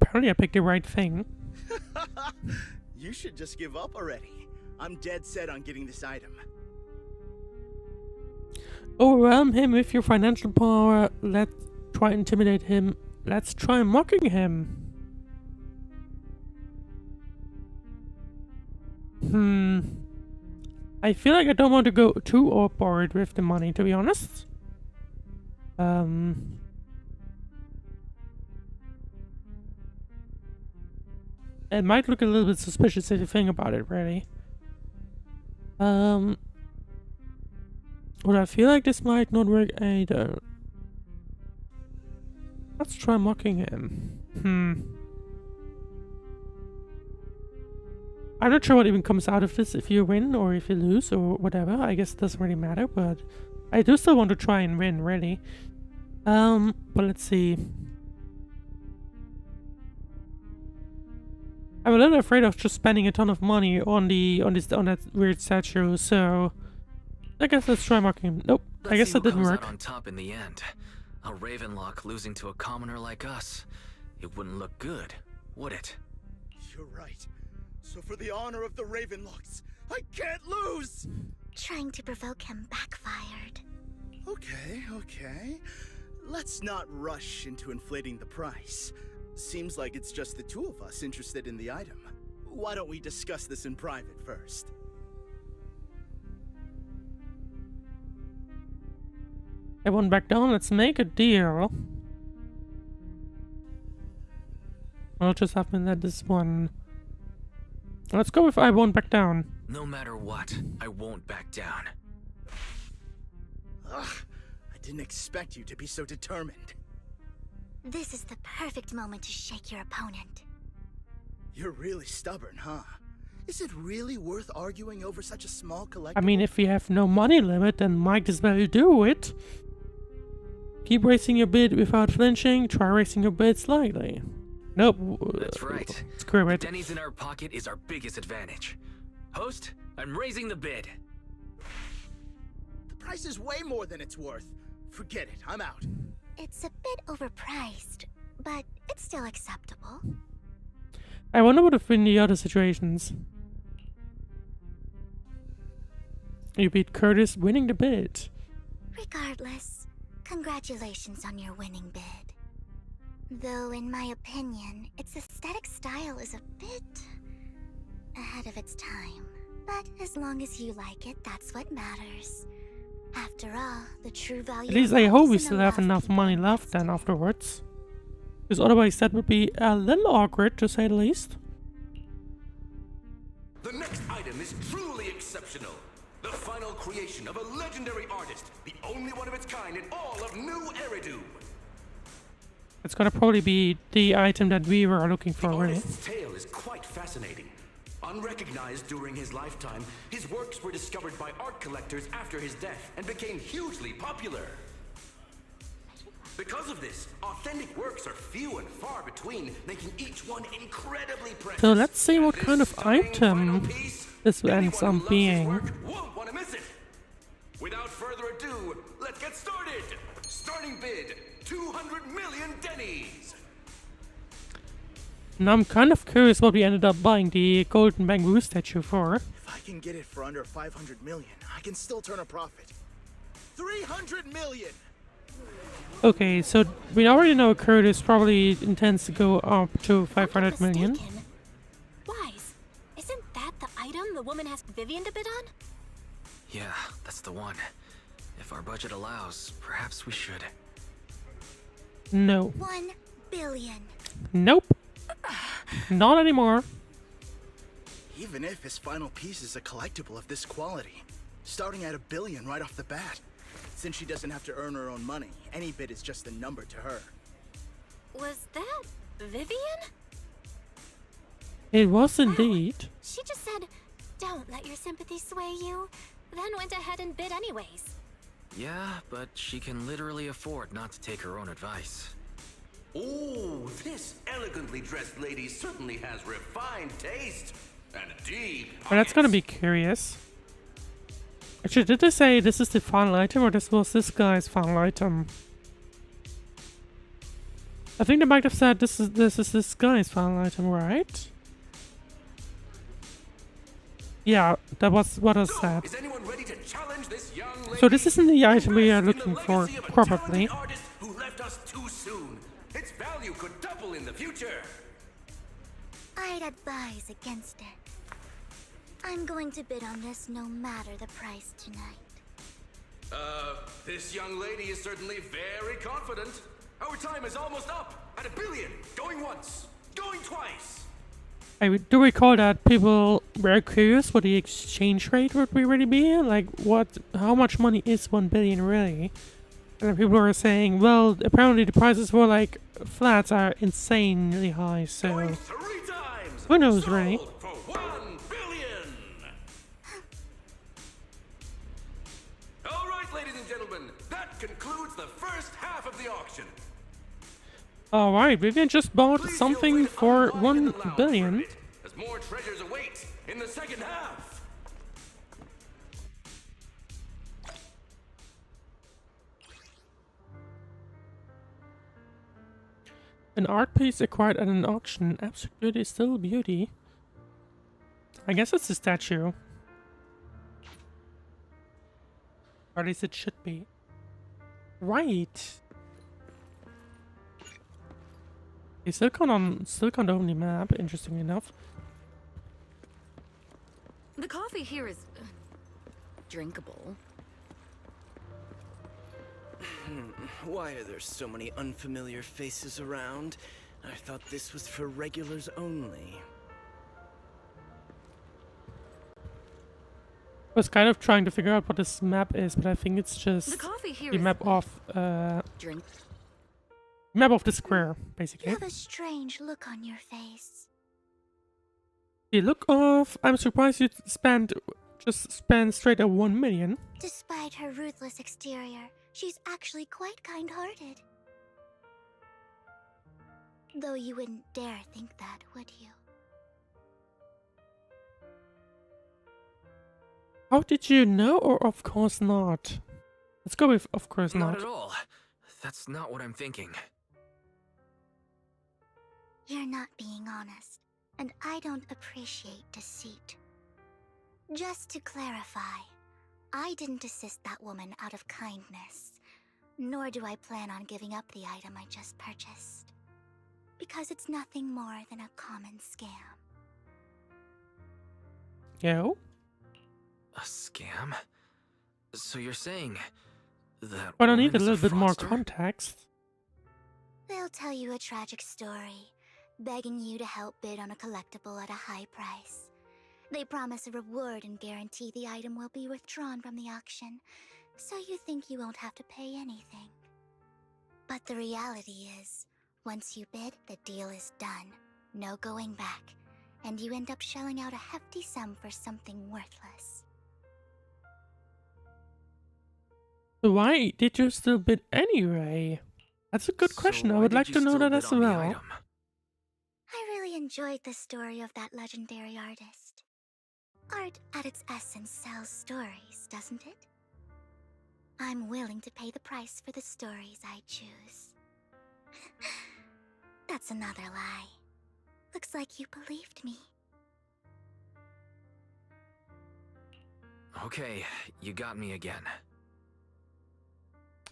Speaker 1: Apparently I picked the right thing.
Speaker 5: You should just give up already. I'm dead set on getting this item.
Speaker 1: Overwhelm him with your financial power. Let's try intimidate him. Let's try mocking him. I feel like I don't want to go too overboard with the money, to be honest. It might look a little bit suspicious if you think about it, really. But I feel like this might not work either. Let's try mocking him. I'm not sure what even comes out of this, if you win or if you lose or whatever. I guess it doesn't really matter, but I do still want to try and win, really. But let's see. I'm a little afraid of just spending a ton of money on that weird statue, so I guess let's try mocking him. Nope, I guess that didn't work.
Speaker 3: On top in the end. A Ravenlock losing to a commoner like us. It wouldn't look good, would it?
Speaker 5: You're right. So for the honor of the Ravenlocks, I can't lose!
Speaker 8: Trying to provoke him backfired.
Speaker 5: Okay. Let's not rush into inflating the price. Seems like it's just the two of us interested in the item. Why don't we discuss this in private first?
Speaker 1: I won't back down. Let's make a deal. I'll just have to let this one. Let's go with I won't back down.
Speaker 3: No matter what, I won't back down.
Speaker 5: Ugh, I didn't expect you to be so determined.
Speaker 8: This is the perfect moment to shake your opponent.
Speaker 5: You're really stubborn, huh? Is it really worth arguing over such a small collectible?
Speaker 1: I mean, if you have no money limit, then might as well do it. Keep raising your bid without flinching. Try raising your bid slightly. Nope.
Speaker 3: That's right.
Speaker 1: Screw it.
Speaker 3: Denny's in our pocket is our biggest advantage. Host, I'm raising the bid.
Speaker 5: The price is way more than it's worth. Forget it, I'm out.
Speaker 8: It's a bit overpriced, but it's still acceptable.
Speaker 1: I wonder what if in the other situations. You beat Curtis, winning the bid.
Speaker 8: Regardless, congratulations on your winning bid. Though, in my opinion, its aesthetic style is a bit ahead of its time. But as long as you like it, that's what matters. After all, the true value.
Speaker 1: At least I hope we still have enough money left then afterwards. Because otherwise that would be a little awkward, to say the least.
Speaker 11: The next item is truly exceptional. The final creation of a legendary artist, the only one of its kind in all of New Eridu.
Speaker 1: It's gonna probably be the item that we were looking for,
Speaker 11: The
Speaker 1: really.
Speaker 11: artist's tale is quite fascinating. Unrecognized during his lifetime, his works were discovered by art collectors after his death and became hugely popular. Because of this, authentic works are few and far between, making each one incredibly precious.
Speaker 1: So let's see what
Speaker 11: And
Speaker 1: kind of
Speaker 11: this stunning final
Speaker 1: item
Speaker 11: piece,
Speaker 1: this ends
Speaker 11: anyone who
Speaker 1: up
Speaker 11: loves his
Speaker 1: being.
Speaker 11: work won't want to miss it. Without further ado, let's get started. Starting bid, 200 million Denny's.
Speaker 1: Now I'm kind of curious what we ended up buying the golden bamboo statue for.
Speaker 5: If I can get it for under 500 million, I can still turn a profit. 300 million!
Speaker 1: Okay, so we already know Curtis probably intends to go up to 500 million.
Speaker 9: Mistaken. Wise, isn't that the item the woman asked Vivian to bid on?
Speaker 3: Yeah, that's the one. If our budget allows, perhaps we should.
Speaker 8: $1
Speaker 1: No.
Speaker 8: billion.
Speaker 1: Nope. Not anymore.
Speaker 5: Even if his final piece is a collectible of this quality, starting at $1 billion right off the bat. Since she doesn't have to earn her own money, any bid is just a number to her.
Speaker 9: Was that Vivian?
Speaker 1: It was indeed.
Speaker 9: She just said, "Don't let your sympathy sway you," then went ahead and bid anyways.
Speaker 3: Yeah, but she can literally afford not to take her own advice.
Speaker 11: Oh, this elegantly dressed lady certainly has refined taste and deep
Speaker 1: Well, that's gonna be
Speaker 11: pockets.
Speaker 1: curious. Actually, did they say this is the final item or this was this guy's final item? I think they might have said this is this guy's final item, right? Yeah, that was what I
Speaker 11: So,
Speaker 1: said.
Speaker 11: is anyone ready to challenge this young lady?
Speaker 1: So this isn't the item we are
Speaker 11: Rest in the
Speaker 1: looking for,
Speaker 11: legacy of a
Speaker 1: probably.
Speaker 11: talented artist who left us too soon. Its value could double in the future.
Speaker 8: I'd advise against it. I'm going to bid on this no matter the price tonight.
Speaker 11: This young lady is certainly very confident. Our time is almost up at $1 billion. Going once, going twice.
Speaker 1: I do recall that people were curious what the exchange rate would really be. Like, how much money is 1 billion really? And then people were saying, well, apparently the prices for like flats are insanely high, so
Speaker 11: Going 3 times.
Speaker 1: who knows,
Speaker 11: Sold
Speaker 1: really?
Speaker 11: for $1 billion. All right, ladies and gentlemen, that concludes the first half of the auction.
Speaker 1: Alright, Vivian just bought
Speaker 11: Please feel
Speaker 1: something
Speaker 11: free to
Speaker 1: for
Speaker 11: unwind in the
Speaker 1: 1
Speaker 11: lounge
Speaker 1: billion.
Speaker 11: for a bit, as more treasures await in the second half.
Speaker 1: An art piece acquired at an auction. Absolute beauty is still beauty. I guess it's a statue. Or at least it should be. Right. Okay, still can't own the map, interestingly enough.
Speaker 4: The coffee here is drinkable.
Speaker 5: Why are there so many unfamiliar faces around? I thought this was for regulars only.
Speaker 1: I was kind of trying to figure out what this map is, but I think it's just
Speaker 4: The coffee here
Speaker 1: the
Speaker 4: is
Speaker 1: map of
Speaker 4: drink.
Speaker 1: map of the square,
Speaker 8: You
Speaker 1: basically.
Speaker 8: have a strange look on your face.
Speaker 1: The look of I'm surprised you just spent straight at 1 million.
Speaker 8: Despite her ruthless exterior, she's actually quite kind-hearted. Though you wouldn't dare think that, would you?
Speaker 1: How did you know, or of course not? Let's go with of course
Speaker 3: Not
Speaker 1: not.
Speaker 3: at all. That's not what I'm thinking.
Speaker 8: You're not being honest, and I don't appreciate deceit. Just to clarify, I didn't assist that woman out of kindness, nor do I plan on giving up the item I just purchased. Because it's nothing more than a common scam.
Speaker 1: Yo?
Speaker 3: A scam? So you're saying that
Speaker 1: But I need a
Speaker 3: woman is
Speaker 1: little bit more
Speaker 3: fraudster?
Speaker 1: context.
Speaker 8: They'll tell you a tragic story, begging you to help bid on a collectible at a high price. They promise a reward and guarantee the item will be withdrawn from the auction, so you think you won't have to pay anything. But the reality is, once you bid, the deal is done. No going back, and you end up shelling out a hefty sum for something worthless.
Speaker 1: Why did you still bid anyway? That's a good question.
Speaker 3: So
Speaker 1: I
Speaker 3: why
Speaker 1: would
Speaker 3: did
Speaker 1: like
Speaker 3: you
Speaker 1: to know
Speaker 3: still
Speaker 1: that
Speaker 3: bid
Speaker 1: as
Speaker 3: on the
Speaker 1: well.
Speaker 3: item?
Speaker 8: I really enjoyed the story of that legendary artist. Art at its essence sells stories, doesn't it? I'm willing to pay the price for the stories I choose. That's another lie. Looks like you believed me.
Speaker 3: Okay, you got me again.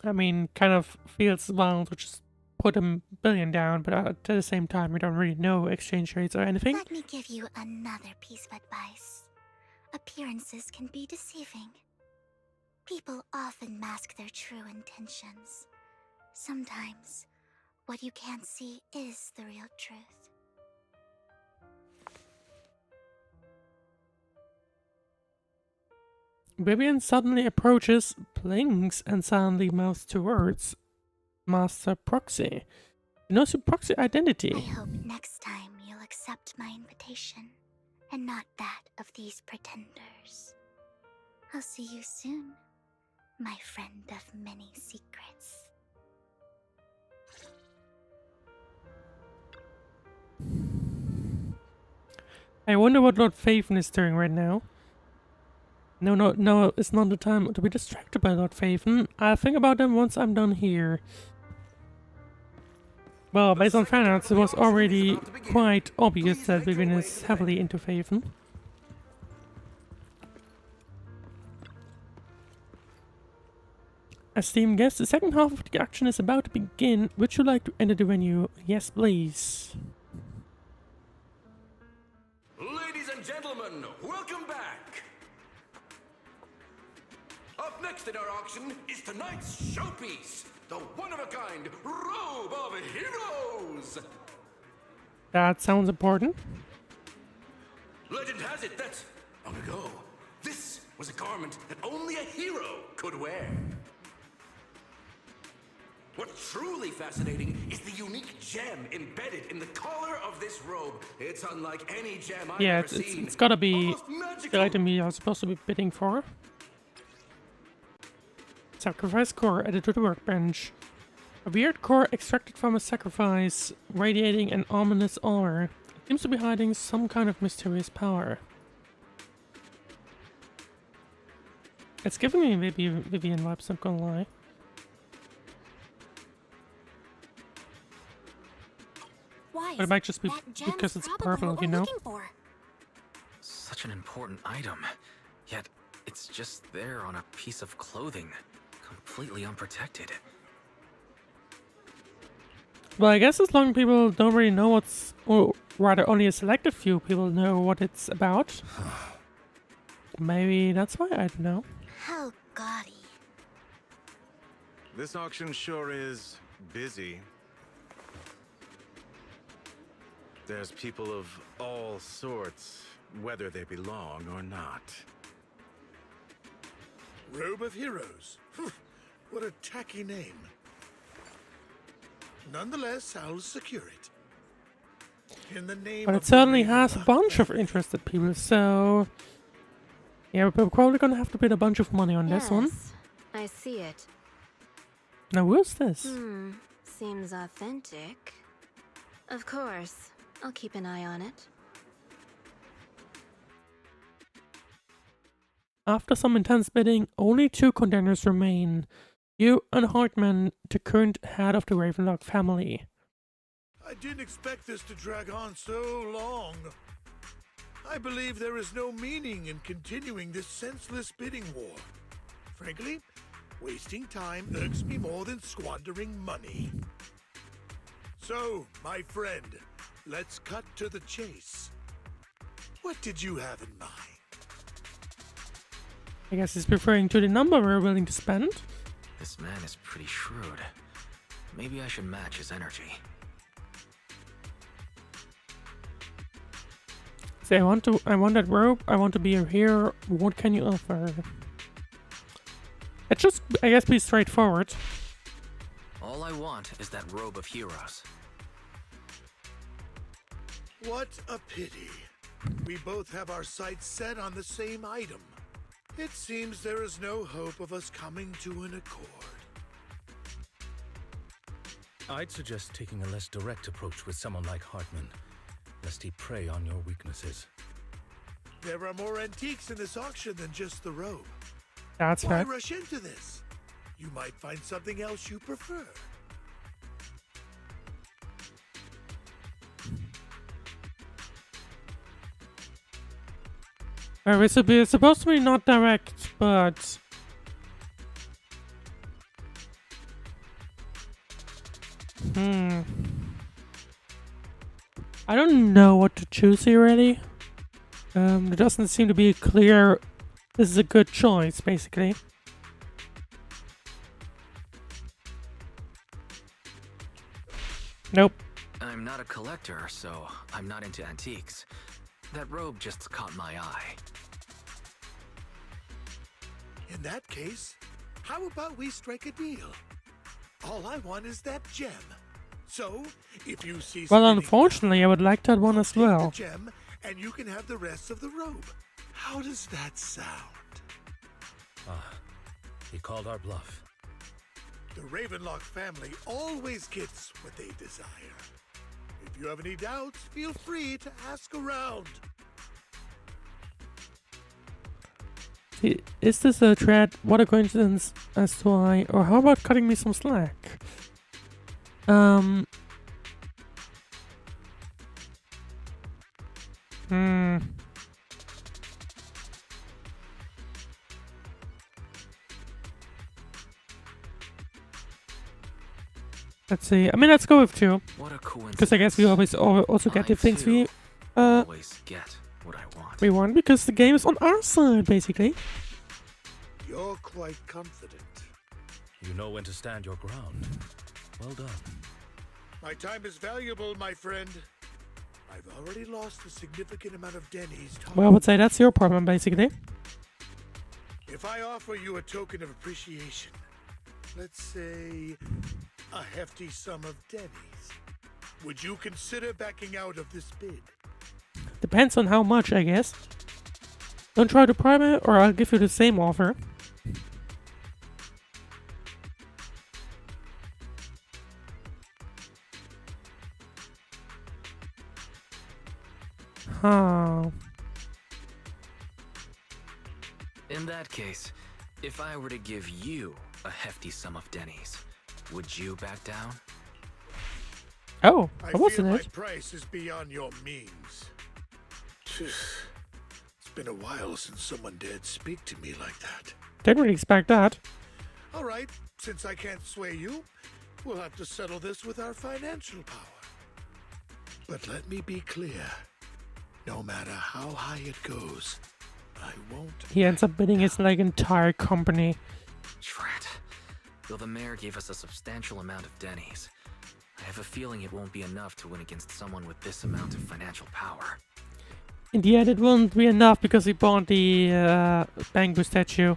Speaker 1: I mean, kind of feels wrong to just put $1 billion down, but at the same time, we don't really know exchange rates or anything.
Speaker 8: Let me give you another piece of advice. Appearances can be deceiving. People often mask their true intentions. Sometimes, what you can't see is the real truth.
Speaker 1: Vivian suddenly approaches, blinks, and silently mouths two words. Master Proxy. She knows your proxy identity.
Speaker 8: I hope next time you'll accept my invitation, and not that of these pretenders. I'll see you soon, my friend of many secrets.
Speaker 1: I wonder what Lord Faven is doing right now. No, it's not the time to be distracted by Lord Faven. I'll think about them once I'm done here. Well, based on fanarts, it was already quite obvious that Vivian is heavily into Faven. Esteemed guests, the second half of the action is about to begin. Would you like to enter the venue? Yes, please.
Speaker 11: Ladies and gentlemen, welcome back! Up next in our auction is tonight's showpiece, the one-of-a-kind Robe of Heroes!
Speaker 1: That sounds important.
Speaker 11: Legend has it that, long ago, this was a garment that only a hero could wear. What's truly fascinating is the unique gem embedded in the collar of this robe. It's unlike any gem I've
Speaker 1: Yeah,
Speaker 11: ever seen.
Speaker 1: it's gotta be
Speaker 11: Almost magical.
Speaker 1: the item we are supposed to be bidding for. Sacrifice core added to the workbench. A weird core extracted from a sacrifice, radiating an ominous aura. It seems to be hiding some kind of mysterious power. It's giving me maybe Vivian vibes, not gonna lie.
Speaker 9: Why?
Speaker 1: But it might just be
Speaker 9: That gem's
Speaker 1: because it's
Speaker 9: probably
Speaker 1: purple,
Speaker 9: what
Speaker 1: you
Speaker 9: we're
Speaker 1: know?
Speaker 9: looking for.
Speaker 3: Such an important item, yet it's just there on a piece of clothing, completely unprotected.
Speaker 1: Well, I guess as long as people don't really know what's... Or rather, only a selected few people know what it's about. Maybe that's why, I don't know.
Speaker 8: How gaudy.
Speaker 12: This auction sure is busy. There's people of all sorts, whether they belong or not.
Speaker 13: Robe of Heroes. What a tacky name. Nonetheless, I'll secure it. In the name
Speaker 1: But
Speaker 13: of
Speaker 1: it certainly
Speaker 13: the
Speaker 1: has a
Speaker 13: Ravenlock
Speaker 1: bunch of
Speaker 13: family.
Speaker 1: interested people, so... Yeah, we're probably gonna have to bid a bunch of money on this one.
Speaker 9: Yes, I see it.
Speaker 1: Now, who's this?
Speaker 9: Seems authentic. Of course, I'll keep an eye on it.
Speaker 1: After some intense bidding, only 2 contenders remain. You and Hartman, the current head of the Ravenlock family.
Speaker 13: I didn't expect this to drag on so long. I believe there is no meaning in continuing this senseless bidding war. Frankly, wasting time irks me more than squandering money. So, my friend, let's cut to the chase. What did you have in mind?
Speaker 1: I guess he's referring to the number we're willing to spend.
Speaker 3: This man is pretty shrewd. Maybe I should match his energy.
Speaker 1: Say, I want that robe, I want to be here, what can you offer? It's just, I guess, be straightforward.
Speaker 3: All I want is that robe of heroes.
Speaker 13: What a pity. We both have our sights set on the same item. It seems there is no hope of us coming to an accord.
Speaker 6: I'd suggest taking a less direct approach with someone like Hartman, lest he prey on your weaknesses.
Speaker 13: There are more antiques in this auction than just the robe.
Speaker 1: That's
Speaker 13: Why
Speaker 1: fair.
Speaker 13: rush into this? You might find something else you prefer.
Speaker 1: It's supposed to be not direct, but... I don't know what to choose here, really. There doesn't seem to be a clear... This is a good choice, basically. Nope.
Speaker 3: I'm not a collector, so I'm not into antiques. That robe just caught my eye.
Speaker 13: In that case, how about we strike a deal? All I want is that gem. So, if you see
Speaker 1: Well,
Speaker 13: spinning
Speaker 1: unfortunately, I would like that one as
Speaker 13: take
Speaker 1: well.
Speaker 13: the gem, and you can have the rest of the robe. How does that sound?
Speaker 6: Ah, he called our bluff.
Speaker 13: The Ravenlock family always gets what they desire. If you have any doubts, feel free to ask around.
Speaker 1: Is this a threat? What a coincidence as to why. Or how about cutting me some slack? Let's see. I mean, let's go with 2.
Speaker 3: What a coincidence.
Speaker 1: Because I guess we always also get the things we
Speaker 3: always get what I want.
Speaker 1: we want, because the game is on our side, basically.
Speaker 13: You're quite confident.
Speaker 6: You know when to stand your ground. Well done.
Speaker 13: My time is valuable, my friend. I've already lost a significant amount of Denny's.
Speaker 1: Well, I would say that's your problem, basically.
Speaker 13: If I offer you a token of appreciation, let's say a hefty sum of Denny's, would you consider backing out of this bid?
Speaker 1: Depends on how much, I guess. Don't try to prime it, or I'll give you the same offer. Huh.
Speaker 3: In that case, if I were to give you a hefty sum of Denny's, would you back down?
Speaker 1: Oh,
Speaker 13: I
Speaker 1: that wasn't
Speaker 13: feel my
Speaker 1: it.
Speaker 13: price is beyond your means. It's been a while since someone dared speak to me like that.
Speaker 1: Didn't really expect that.
Speaker 13: All right, since I can't sway you, we'll have to settle this with our financial power. But let me be clear. No matter how high it goes, I won't.
Speaker 1: He ends up bidding his like entire company.
Speaker 3: Drat. Though the mayor gave us a substantial amount of Denny's, I have a feeling it won't be enough to win against someone with this amount of financial power.
Speaker 1: In the end, it won't be enough because he bought the bamboo statue.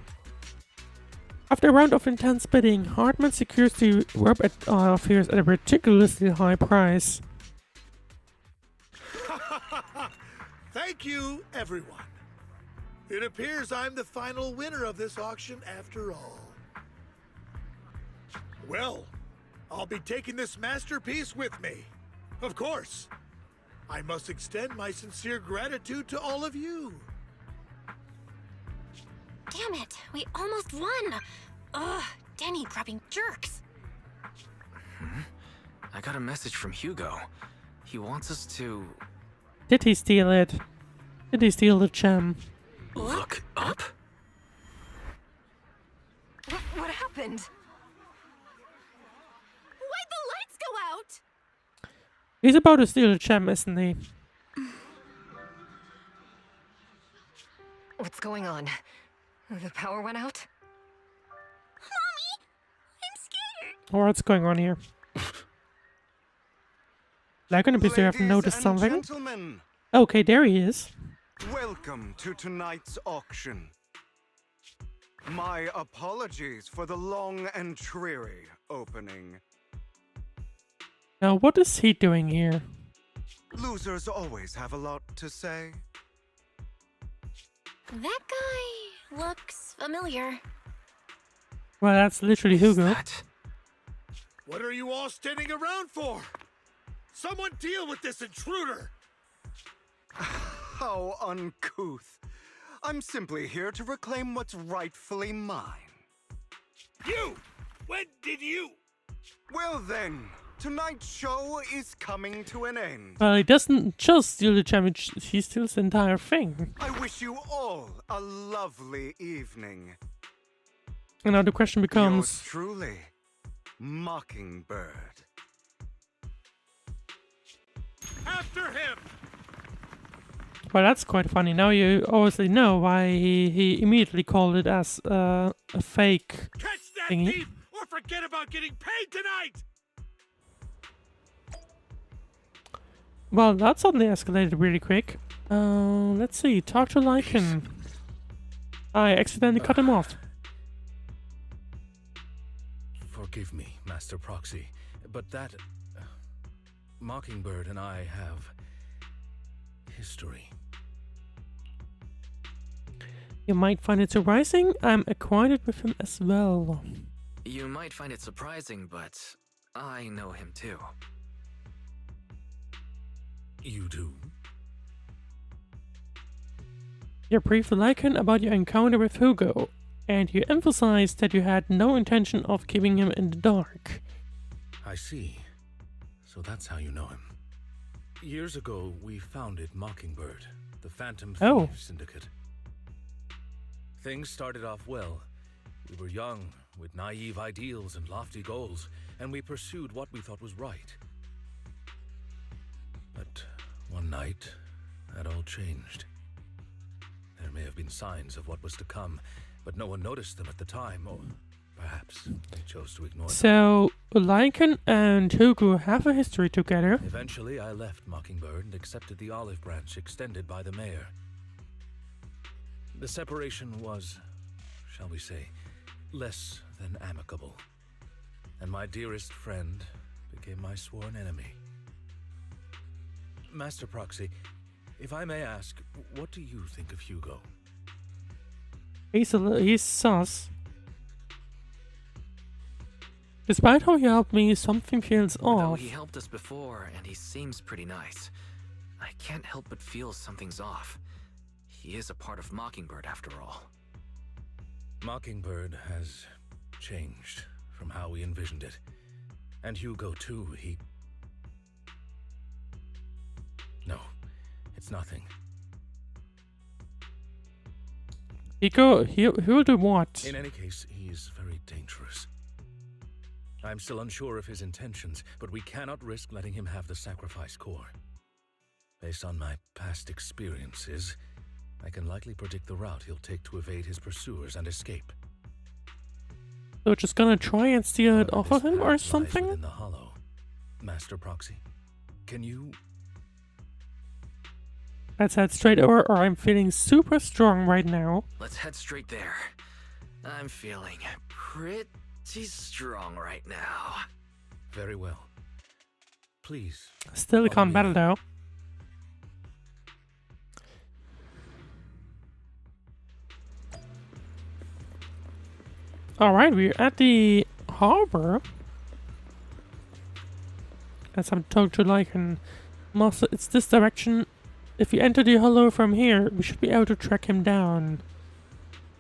Speaker 1: After a round of intense bidding, Hartman secures the rope affairs at a ridiculously high price.
Speaker 13: Thank you, everyone. It appears I'm the final winner of this auction after all. Well, I'll be taking this masterpiece with me. Of course. I must extend my sincere gratitude to all of you.
Speaker 9: Damn it, we almost won! Ugh, Denny grabbing jerks.
Speaker 3: I got a message from Hugo. He wants us to...
Speaker 1: Did he steal it? Did he steal the gem?
Speaker 3: Look up?
Speaker 10: What happened?
Speaker 9: Why'd the lights go out?
Speaker 1: He's about to steal the gem, isn't he?
Speaker 10: What's going on? The power went out?
Speaker 9: Mommy, I'm scared.
Speaker 1: Or what's going on here? Like an abuser, have noticed something?
Speaker 2: Gentlemen,
Speaker 1: Okay, there he is.
Speaker 2: welcome to tonight's auction. My apologies for the long and dreary opening.
Speaker 1: Now, what is he doing here?
Speaker 2: Losers always have a lot to say.
Speaker 9: That guy looks familiar.
Speaker 1: Well, that's literally Hugo.
Speaker 13: What are you all standing around for? Someone deal with this intruder!
Speaker 2: How uncouth. I'm simply here to reclaim what's rightfully mine.
Speaker 13: You! When did you?
Speaker 2: Well then, tonight's show is coming to an end.
Speaker 1: Well, he doesn't just steal the gem, he steals the entire thing.
Speaker 2: I wish you all a lovely evening.
Speaker 1: And now the question becomes...
Speaker 2: Yours truly, Mockingbird.
Speaker 13: After him!
Speaker 1: Well, that's quite funny. Now you obviously know why he immediately called it as a fake
Speaker 13: Catch that
Speaker 1: thingy.
Speaker 13: thief or forget about getting paid tonight!
Speaker 1: Well, that suddenly escalated really quick. Let's see. Talk to Lycan. I accidentally cut him off.
Speaker 6: Forgive me, Master Proxy, but that... Mockingbird and I have... history.
Speaker 1: You might find it surprising. I'm acquainted with him as well.
Speaker 3: You might find it surprising, but I know him too.
Speaker 6: You do?
Speaker 1: You briefed Lycan about your encounter with Hugo, and you emphasized that you had no intention of keeping him in the dark.
Speaker 6: I see. So that's how you know him. Years ago, we founded Mockingbird, the Phantom Thieves Syndicate. Things started off well. We were young, with naive ideals and lofty goals, and we pursued what we thought was right. But one night, that all changed. There may have been signs of what was to come, but no one noticed them at the time, or perhaps they chose to ignore them.
Speaker 1: So, Lycan and Hugo have a history together.
Speaker 6: Eventually, I left Mockingbird and accepted the olive branch extended by the mayor. The separation was, shall we say, less than amicable. And my dearest friend became my sworn enemy. Master Proxy, if I may ask, what do you think of Hugo?
Speaker 1: He's sus. Despite how he helped me, something feels
Speaker 3: Though
Speaker 1: off.
Speaker 3: he helped us before, and he seems pretty nice, I can't help but feel something's off. He is a part of Mockingbird, after all.
Speaker 6: Mockingbird has changed from how we envisioned it. And Hugo, too, he... No, it's nothing.
Speaker 1: He'll do what?
Speaker 6: In any case, he is very dangerous. I'm still unsure of his intentions, but we cannot risk letting him have the sacrifice core. Based on my past experiences, I can likely predict the route he'll take to evade his pursuers and escape.
Speaker 1: So just gonna try and steal it off of him or something?
Speaker 6: Within the hollow. Master Proxy, can you...
Speaker 1: Let's head straight over, or I'm feeling super strong right now.
Speaker 3: Let's head straight there. I'm feeling pretty strong right now.
Speaker 6: Very well. Please.
Speaker 1: Still can't battle though. Alright, we're at the harbor. As I'm told to like and master, it's this direction. If we enter the hollow from here, we should be able to track him down.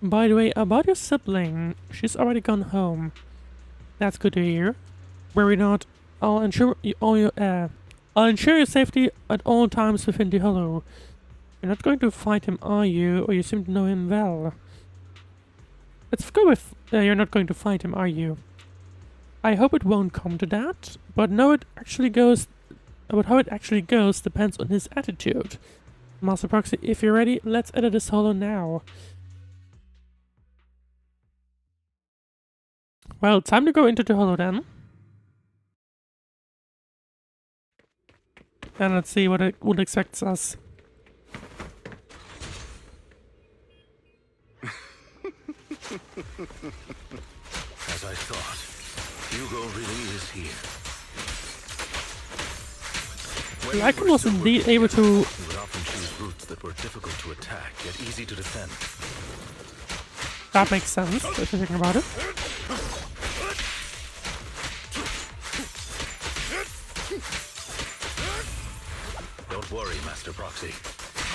Speaker 1: By the way, about your sibling, she's already gone home. That's good to hear. Worry not. I'll ensure your safety at all times within the hollow. You're not going to fight him, are you? Or you seem to know him well. Let's go with you're not going to fight him, are you? I hope it won't come to that, but how it actually goes depends on his attitude. Master Proxy, if you're ready, let's enter this hollow now. Well, time to go into the hollow then. And let's see what expects us.
Speaker 6: As I thought, Hugo really is here.
Speaker 1: Lycan was indeed able to...
Speaker 6: He would often choose routes that were difficult to attack, yet easy to defend.
Speaker 1: That makes sense, if you're thinking about it.
Speaker 6: Don't worry, Master Proxy.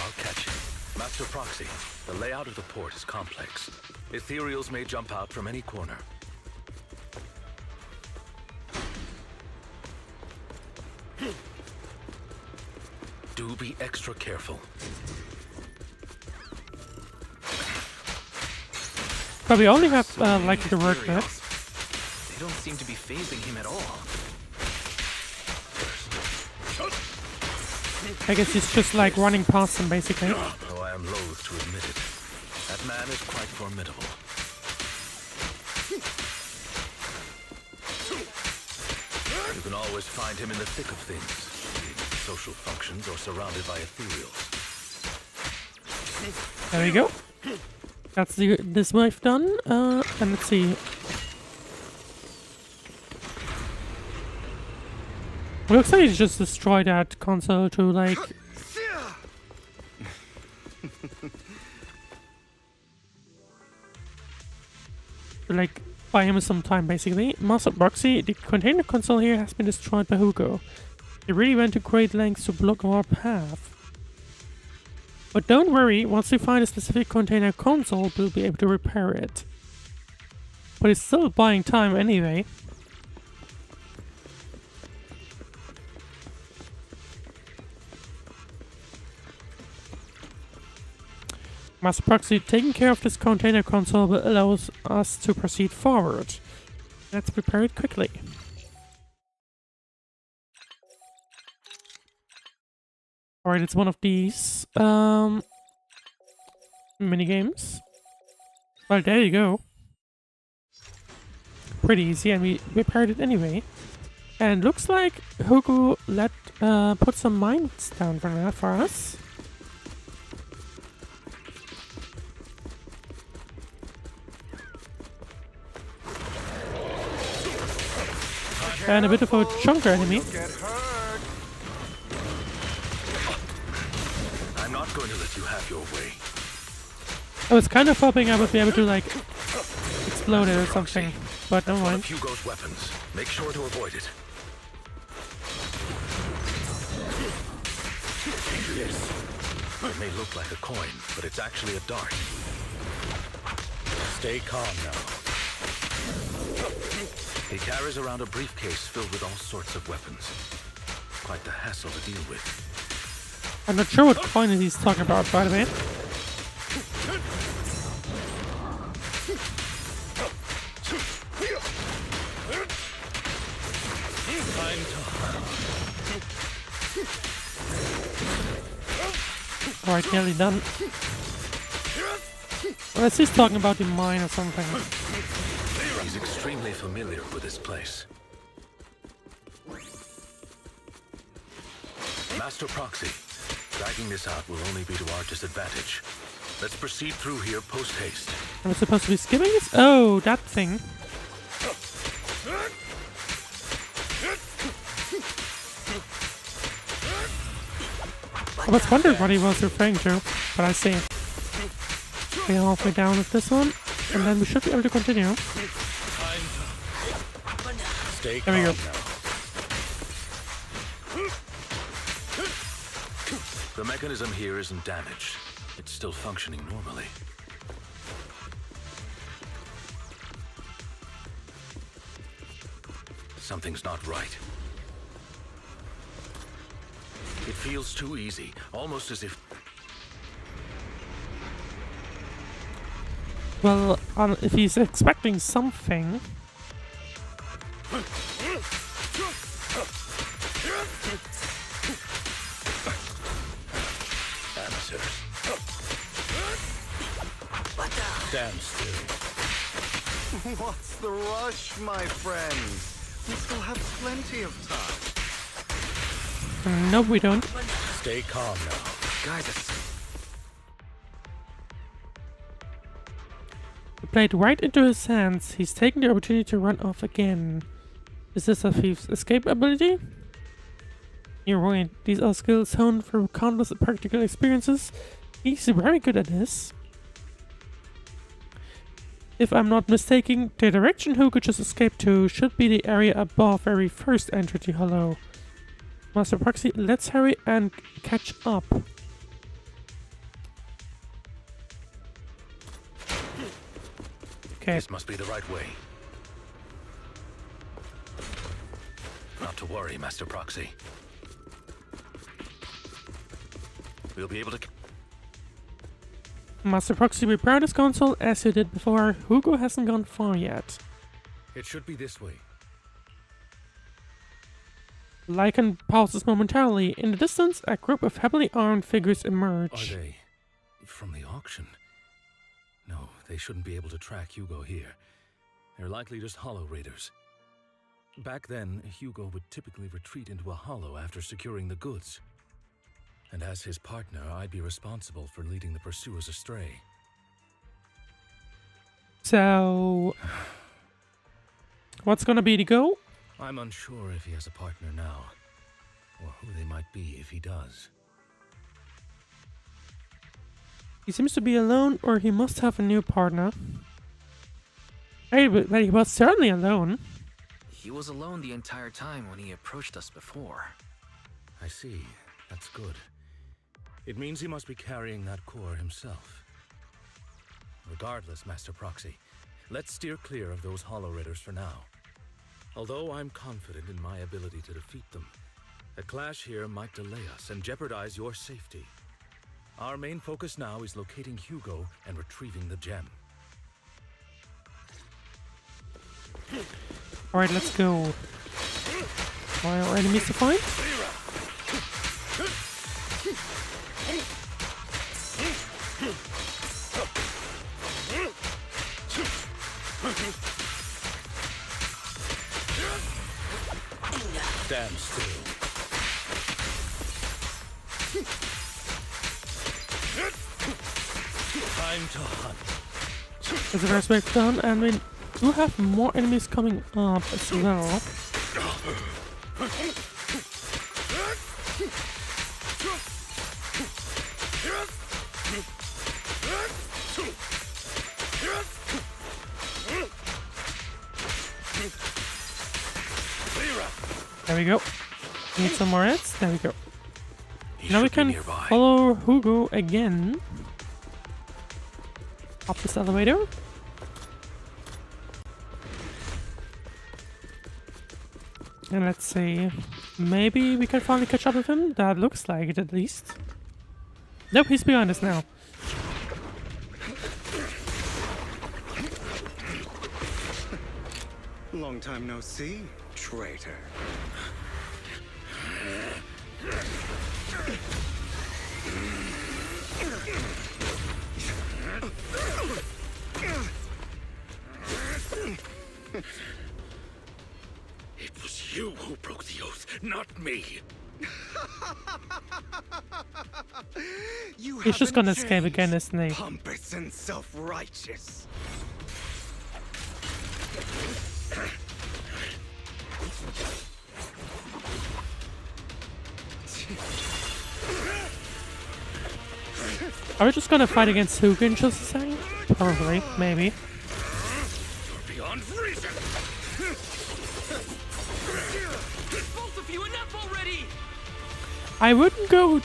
Speaker 6: I'll catch him. Master Proxy, the layout of the port is complex. Ethereals may jump out from any corner. Do be extra careful.
Speaker 1: But we only have like the work there.
Speaker 3: They don't seem to be phasing him at all.
Speaker 1: I guess he's just like running past them basically.
Speaker 6: Though I am loath to admit it, that man is quite formidable. You can always find him in the thick of things, being social functions or surrounded by ethereals.
Speaker 1: There we go. That's this wave done. And let's see. Looks like he just destroyed that console to like... like buy him some time basically. Master Proxy, the container console here has been destroyed by Hugo. He really went to great lengths to block our path. But don't worry, once we find a specific container console, we'll be able to repair it. But it's still buying time anyway. Master Proxy, taking care of this container console will allow us to proceed forward. Let's prepare it quickly. Alright, it's one of these minigames. Well, there you go. Pretty easy, and we repaired it anyway. And looks like Hugo put some mines down for us. And a bit of a chunker enemy.
Speaker 6: I'm not going to let you have your way.
Speaker 1: I was kind of hoping I would be able to like explode it or something, but never mind.
Speaker 6: Hugo's weapons. Make sure to avoid it. It may look like a coin, but it's actually a dart. Stay calm now. He carries around a briefcase filled with all sorts of weapons. Quite the hassle to deal with.
Speaker 1: I'm not sure what coin he's talking about, by the way. Alright, nearly done. Unless he's talking about the mine or something.
Speaker 6: He's extremely familiar with this place. Master Proxy, dragging this out will only be to our disadvantage. Let's proceed through here post-haste.
Speaker 1: Am I supposed to be skipping this? Oh, that thing. I was wondering what he was referring to, but I see. We're halfway down with this one, and then we should be able to continue.
Speaker 6: Stay
Speaker 1: There we go.
Speaker 6: calm now. The mechanism here isn't damaged. It's still functioning normally. Something's not right. It feels too easy, almost as if...
Speaker 1: Well, if he's expecting something...
Speaker 6: Amateurs. Stand still.
Speaker 2: What's the rush, my friends? We still have plenty of time.
Speaker 1: No, we don't.
Speaker 6: Stay calm now.
Speaker 3: Guys, it's...
Speaker 1: It played right into his hands. He's taking the opportunity to run off again. Is this a thief's escape ability? You're right. These are skills honed from countless practical experiences. He's very good at this. If I'm not mistaken, the direction Hugo just escaped to should be the area above where we first entered the hollow. Master Proxy, let's hurry and catch up. Okay.
Speaker 6: This must be the right way. Not to worry, Master Proxy. We'll be able to...
Speaker 1: Master Proxy, repair this console as you did before. Hugo hasn't gone far yet.
Speaker 6: It should be this way.
Speaker 1: Lycan pauses momentarily. In the distance, a group of heavily armed figures emerge.
Speaker 6: Are they from the auction? No, they shouldn't be able to track Hugo here. They're likely just hollow raiders. Back then, Hugo would typically retreat into a hollow after securing the goods. And as his partner, I'd be responsible for leading the pursuers astray.
Speaker 1: So... what's gonna be the goal?
Speaker 6: I'm unsure if he has a partner now, or who they might be if he does.
Speaker 1: He seems to be alone, or he must have a new partner. Hey, but he was certainly alone.
Speaker 3: He was alone the entire time when he approached us before.
Speaker 6: I see. That's good. It means he must be carrying that core himself. Regardless, Master Proxy, let's steer clear of those hollow raiders for now. Although I'm confident in my ability to defeat them, a clash here might delay us and jeopardize your safety. Our main focus now is locating Hugo and retrieving the gem.
Speaker 1: Alright, let's go. Are our enemies to find?
Speaker 6: Stand still. Time to hunt.
Speaker 1: That's the first wave done, and we do have more enemies coming up as well. There we go. Need some more hits. There we go. Now we can follow Hugo again. Up this elevator. And let's see. Maybe we can finally catch up with him. That looks like it, at least. Nope, he's behind us now.
Speaker 2: Long time no see, traitor.
Speaker 6: not me.
Speaker 1: He's just gonna escape again, isn't he?
Speaker 2: Pompous and self-righteous.
Speaker 1: Are we just gonna fight against Hugo in just a second? Probably, maybe.
Speaker 6: Beyond reason.
Speaker 3: Both of you, enough already!
Speaker 1: I wouldn't go.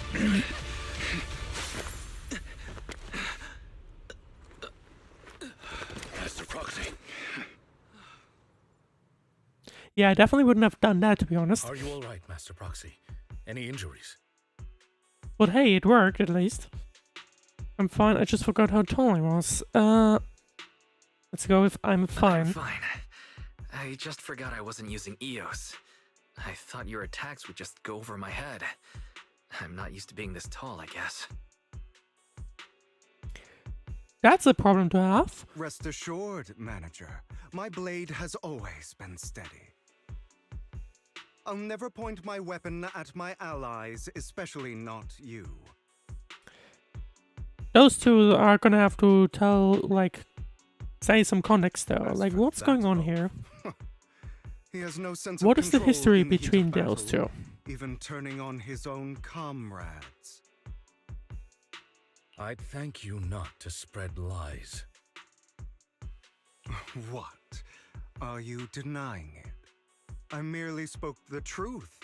Speaker 6: Master Proxy.
Speaker 1: Yeah, I definitely wouldn't have done that, to be honest.
Speaker 6: Are you all right, Master Proxy? Any injuries?
Speaker 1: But hey, it worked at least. I'm fine. I just forgot how tall I was. Let's go with I'm fine.
Speaker 3: I'm fine. I just forgot I wasn't using EOS. I thought your attacks would just go over my head. I'm not used to being this tall, I guess.
Speaker 1: That's a problem to have.
Speaker 2: Rest assured, manager. My blade has always been steady. I'll never point my weapon at my allies, especially not you.
Speaker 1: Those two are gonna have to tell, like, say some context though. Like, what's going on here?
Speaker 2: He has no sense
Speaker 1: What
Speaker 2: of
Speaker 1: is the
Speaker 2: control
Speaker 1: history
Speaker 2: in the heat of
Speaker 1: between those
Speaker 2: battle,
Speaker 1: two?
Speaker 2: even turning on his own comrades.
Speaker 6: I'd thank you not to spread lies.
Speaker 2: What? Are you denying it? I merely spoke the truth,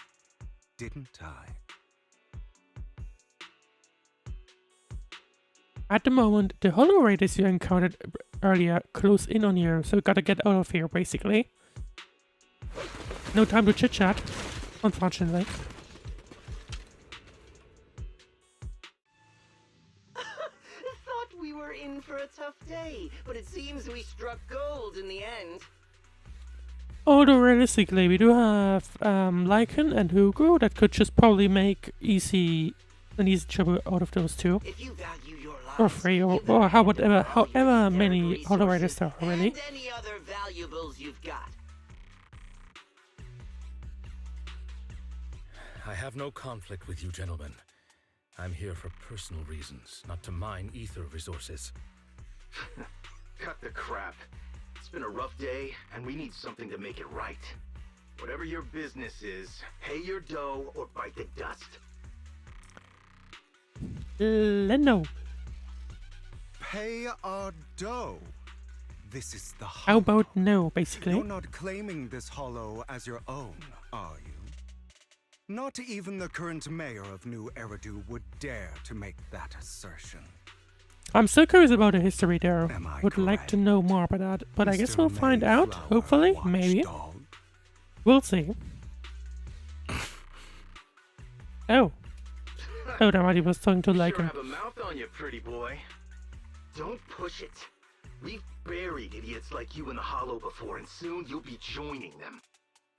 Speaker 2: didn't I?
Speaker 1: At the moment, the Hollow Raiders you encountered earlier close in on you, so we gotta get out of here, basically. No time to chit-chat, unfortunately.
Speaker 14: Thought we were in for a tough day, but it seems we struck gold in the end.
Speaker 1: Although realistically, we do have Lycan and Hugo that could just probably make an easy job out of those two.
Speaker 14: If you value your lives,
Speaker 1: Or three, or however many Hollow Raiders there are, really.
Speaker 14: and any other valuables you've got.
Speaker 6: I have no conflict with you, gentlemen. I'm here for personal reasons, not to mine ether resources.
Speaker 11: Cut the crap. It's been a rough day, and we need something to make it right. Whatever your business is, pay your dough or bite the dust.
Speaker 1: No.
Speaker 2: Pay our dough. This is the
Speaker 1: How
Speaker 2: hollow.
Speaker 1: about no, basically?
Speaker 2: You're not claiming this hollow as your own, are you? Not even the current mayor of New Eridu would dare to make that assertion.
Speaker 1: I'm still curious about the history there.
Speaker 2: Am I
Speaker 1: Would like to know more about that, but I guess
Speaker 2: Mr.
Speaker 1: we'll find out,
Speaker 2: Mayflower
Speaker 1: hopefully, maybe.
Speaker 2: Watchdog?
Speaker 1: We'll see. Oh. Oh, that might was talking to
Speaker 11: Sure
Speaker 1: Lycan.
Speaker 11: have a mouth on you, pretty boy. Don't push it. We've buried idiots like you in the Hollow before, and soon you'll be joining them.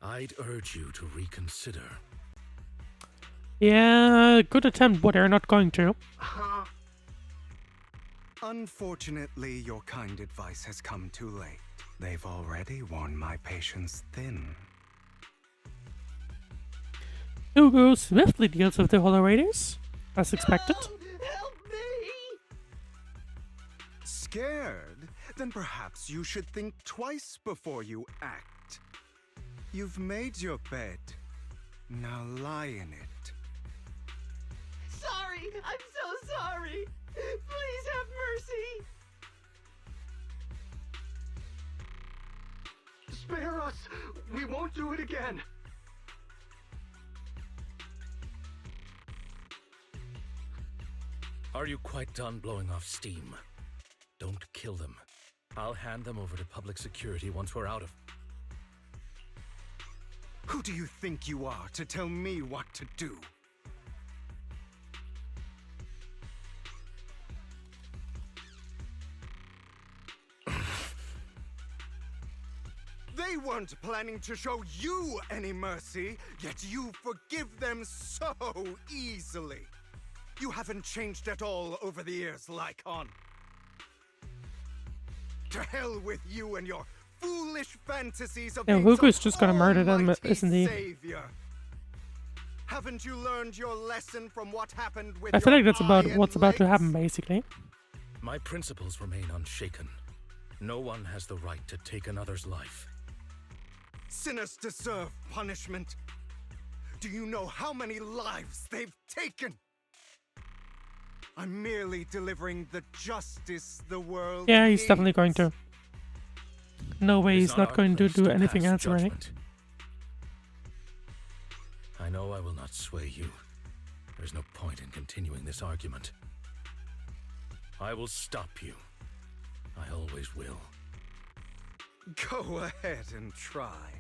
Speaker 6: I'd urge you to reconsider.
Speaker 1: Yeah, good attempt, but they're not going to.
Speaker 11: Huh?
Speaker 2: Unfortunately, your kind advice has come too late. They've already worn my patience thin.
Speaker 1: Hugo swiftly deals with the Hollow Raiders, as expected.
Speaker 14: Help me!
Speaker 2: Scared? Then perhaps you should think twice before you act. You've made your bed. Now lie in it.
Speaker 14: Sorry! I'm so sorry! Please have mercy!
Speaker 11: Spare us! We won't do it again!
Speaker 6: Are you quite done blowing off steam? Don't kill them. I'll hand them over to public security once we're out of...
Speaker 2: Who do you think you are to tell me what to do? They weren't planning to show you any mercy, yet you forgive them so easily. You haven't changed at all over the years, Lycon. To hell with you and your foolish fantasies of
Speaker 1: Yeah,
Speaker 2: being
Speaker 1: Hugo's
Speaker 2: some
Speaker 1: just gonna murder them,
Speaker 2: almighty
Speaker 1: isn't he?
Speaker 2: Savior. Haven't you learned your lesson from what happened with
Speaker 1: I feel
Speaker 2: your
Speaker 1: like that's about
Speaker 2: eye and
Speaker 1: what's about to
Speaker 2: legs?
Speaker 1: happen, basically.
Speaker 6: My principles remain unshaken. No one has the right to take another's life.
Speaker 2: Sinners deserve punishment. Do you know how many lives they've taken? I'm merely delivering the justice the world
Speaker 1: Yeah, he's
Speaker 2: needs.
Speaker 1: definitely going to. No way,
Speaker 6: It's
Speaker 1: he's not
Speaker 6: our
Speaker 1: going to
Speaker 6: place
Speaker 1: do anything
Speaker 6: pass
Speaker 1: else, really.
Speaker 6: judgment. I know I will not sway you. There's no point in continuing this argument. I will stop you. I always will.
Speaker 2: Go ahead and try.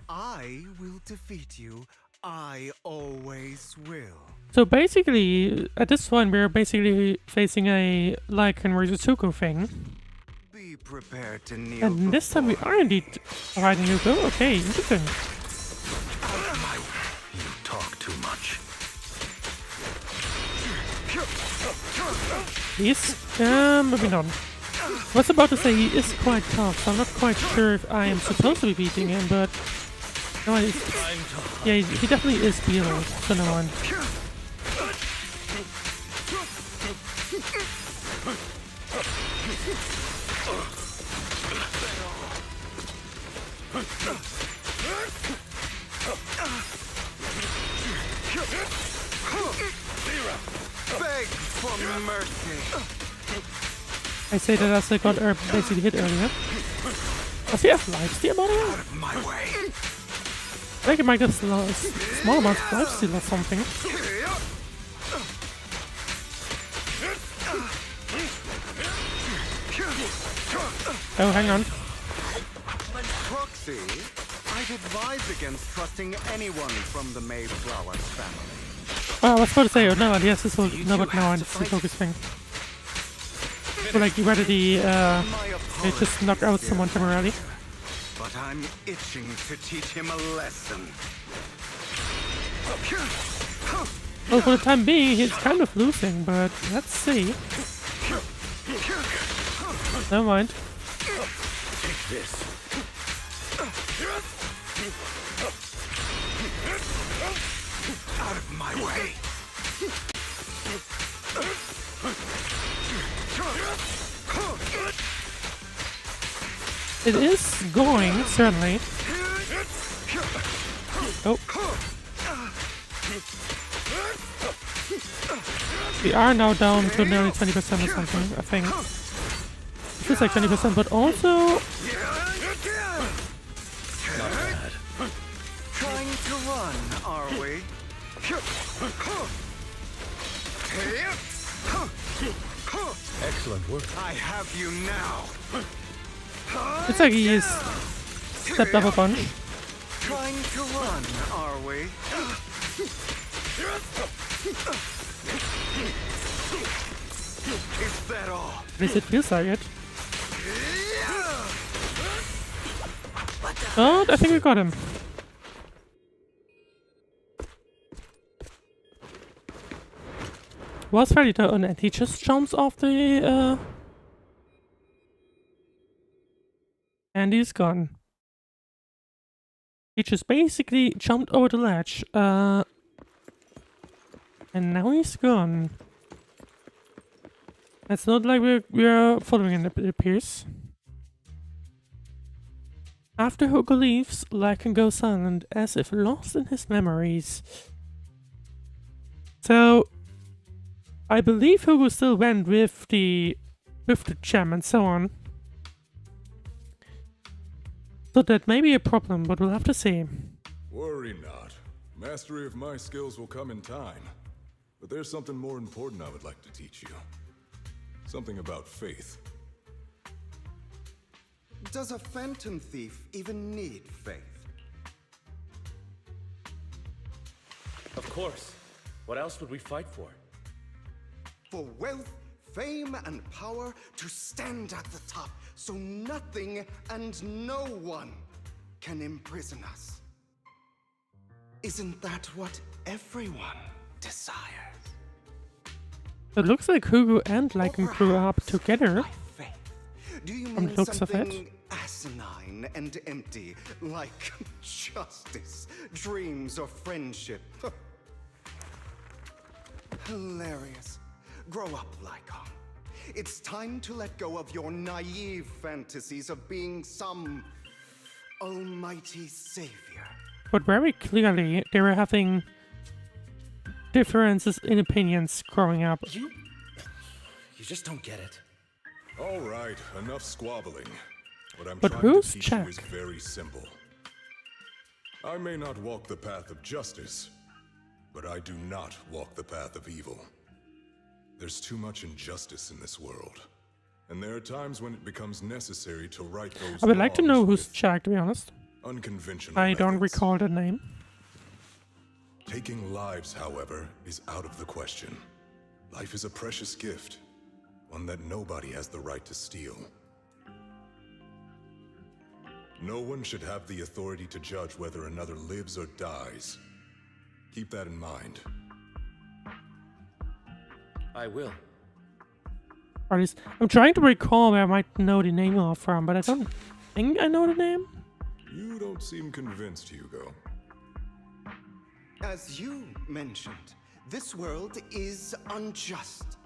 Speaker 2: I will defeat you. I always will.
Speaker 1: So basically, at this point, we're basically facing a Lycan versus Zuko thing.
Speaker 2: Be prepared to kneel.
Speaker 1: And this time we are indeed fighting Zuko. Okay, interesting.
Speaker 6: You talk too much.
Speaker 1: He's, moving on. I was about to say he is quite tough, so I'm not quite sure if I am supposed to be beating him, but... No, yeah, he definitely is beatable, so no one.
Speaker 2: Beg for mercy.
Speaker 1: I say that as I got basically hit earlier. Does he have lifesteal, by the way?
Speaker 2: Out of my way.
Speaker 1: I think it might get small amounts of lifesteal or something. Oh, hang on.
Speaker 2: Proxy, I'd advise against trusting anyone from the Mayflower family.
Speaker 1: Oh, I was about to say, oh no, yes, this will, no, but now it's the focus thing. So like, you ready they just knock out someone temporarily.
Speaker 2: But I'm itching to teach him a lesson.
Speaker 1: Well, for the time being, he's kind of losing, but let's see. Never mind.
Speaker 6: Take this.
Speaker 2: Out of my way.
Speaker 1: It is going, certainly. Oh. We are now down to nearly 20% or something, I think. It feels like 20%, but also...
Speaker 2: Trying to run, are we?
Speaker 6: Excellent work.
Speaker 2: I have you now.
Speaker 1: It's like he is stepped up a bunch.
Speaker 2: Trying to run, are we? Is that all?
Speaker 1: At least it feels like it. But I think we got him. Was fairly done, and he just jumps off the and he's gone. He just basically jumped over the ledge, and now he's gone. It's not like we're following him, it appears. After Hugo leaves, Lycan goes silent, as if lost in his memories. So, I believe Hugo still went with the gem and so on. So that may be a problem, but we'll have to see.
Speaker 15: Worry not. Mastery of my skills will come in time. But there's something more important I would like to teach you. Something about faith.
Speaker 2: Does a phantom thief even need faith?
Speaker 6: Of course. What else would we fight for?
Speaker 2: For wealth, fame, and power to stand at the top, so nothing and no one can imprison us. Isn't that what everyone desires?
Speaker 1: It looks like Hugo and Lycan grew up together.
Speaker 2: Do you
Speaker 1: From
Speaker 2: mean
Speaker 1: looks of it.
Speaker 2: something asinine and empty, like justice, dreams, or friendship. Hilarious. Grow up, Lycon. It's time to let go of your naive fantasies of being some almighty savior.
Speaker 1: But very clearly, they were having differences in opinions growing up.
Speaker 6: You just don't get it.
Speaker 15: All right, enough squabbling. What I'm
Speaker 1: But
Speaker 15: trying
Speaker 1: who's
Speaker 15: to teach
Speaker 1: Jack?
Speaker 15: you is very simple. I may not walk the path of justice, but I do not walk the path of evil. There's too much injustice in this world, and there are times when it becomes necessary to right those
Speaker 1: I would like to know
Speaker 15: wrongs
Speaker 1: who's
Speaker 15: with
Speaker 1: Jack, to be honest.
Speaker 15: unconventional
Speaker 1: I don't
Speaker 15: methods.
Speaker 1: recall the name.
Speaker 15: Taking lives, however, is out of the question. Life is a precious gift, one that nobody has the right to steal. No one should have the authority to judge whether another lives or dies. Keep that in mind.
Speaker 3: I will.
Speaker 1: Or at least, I'm trying to recall where I might know the name of from, but I don't think I know the name.
Speaker 15: You don't seem convinced, Hugo.
Speaker 2: As you mentioned, this world is unjust.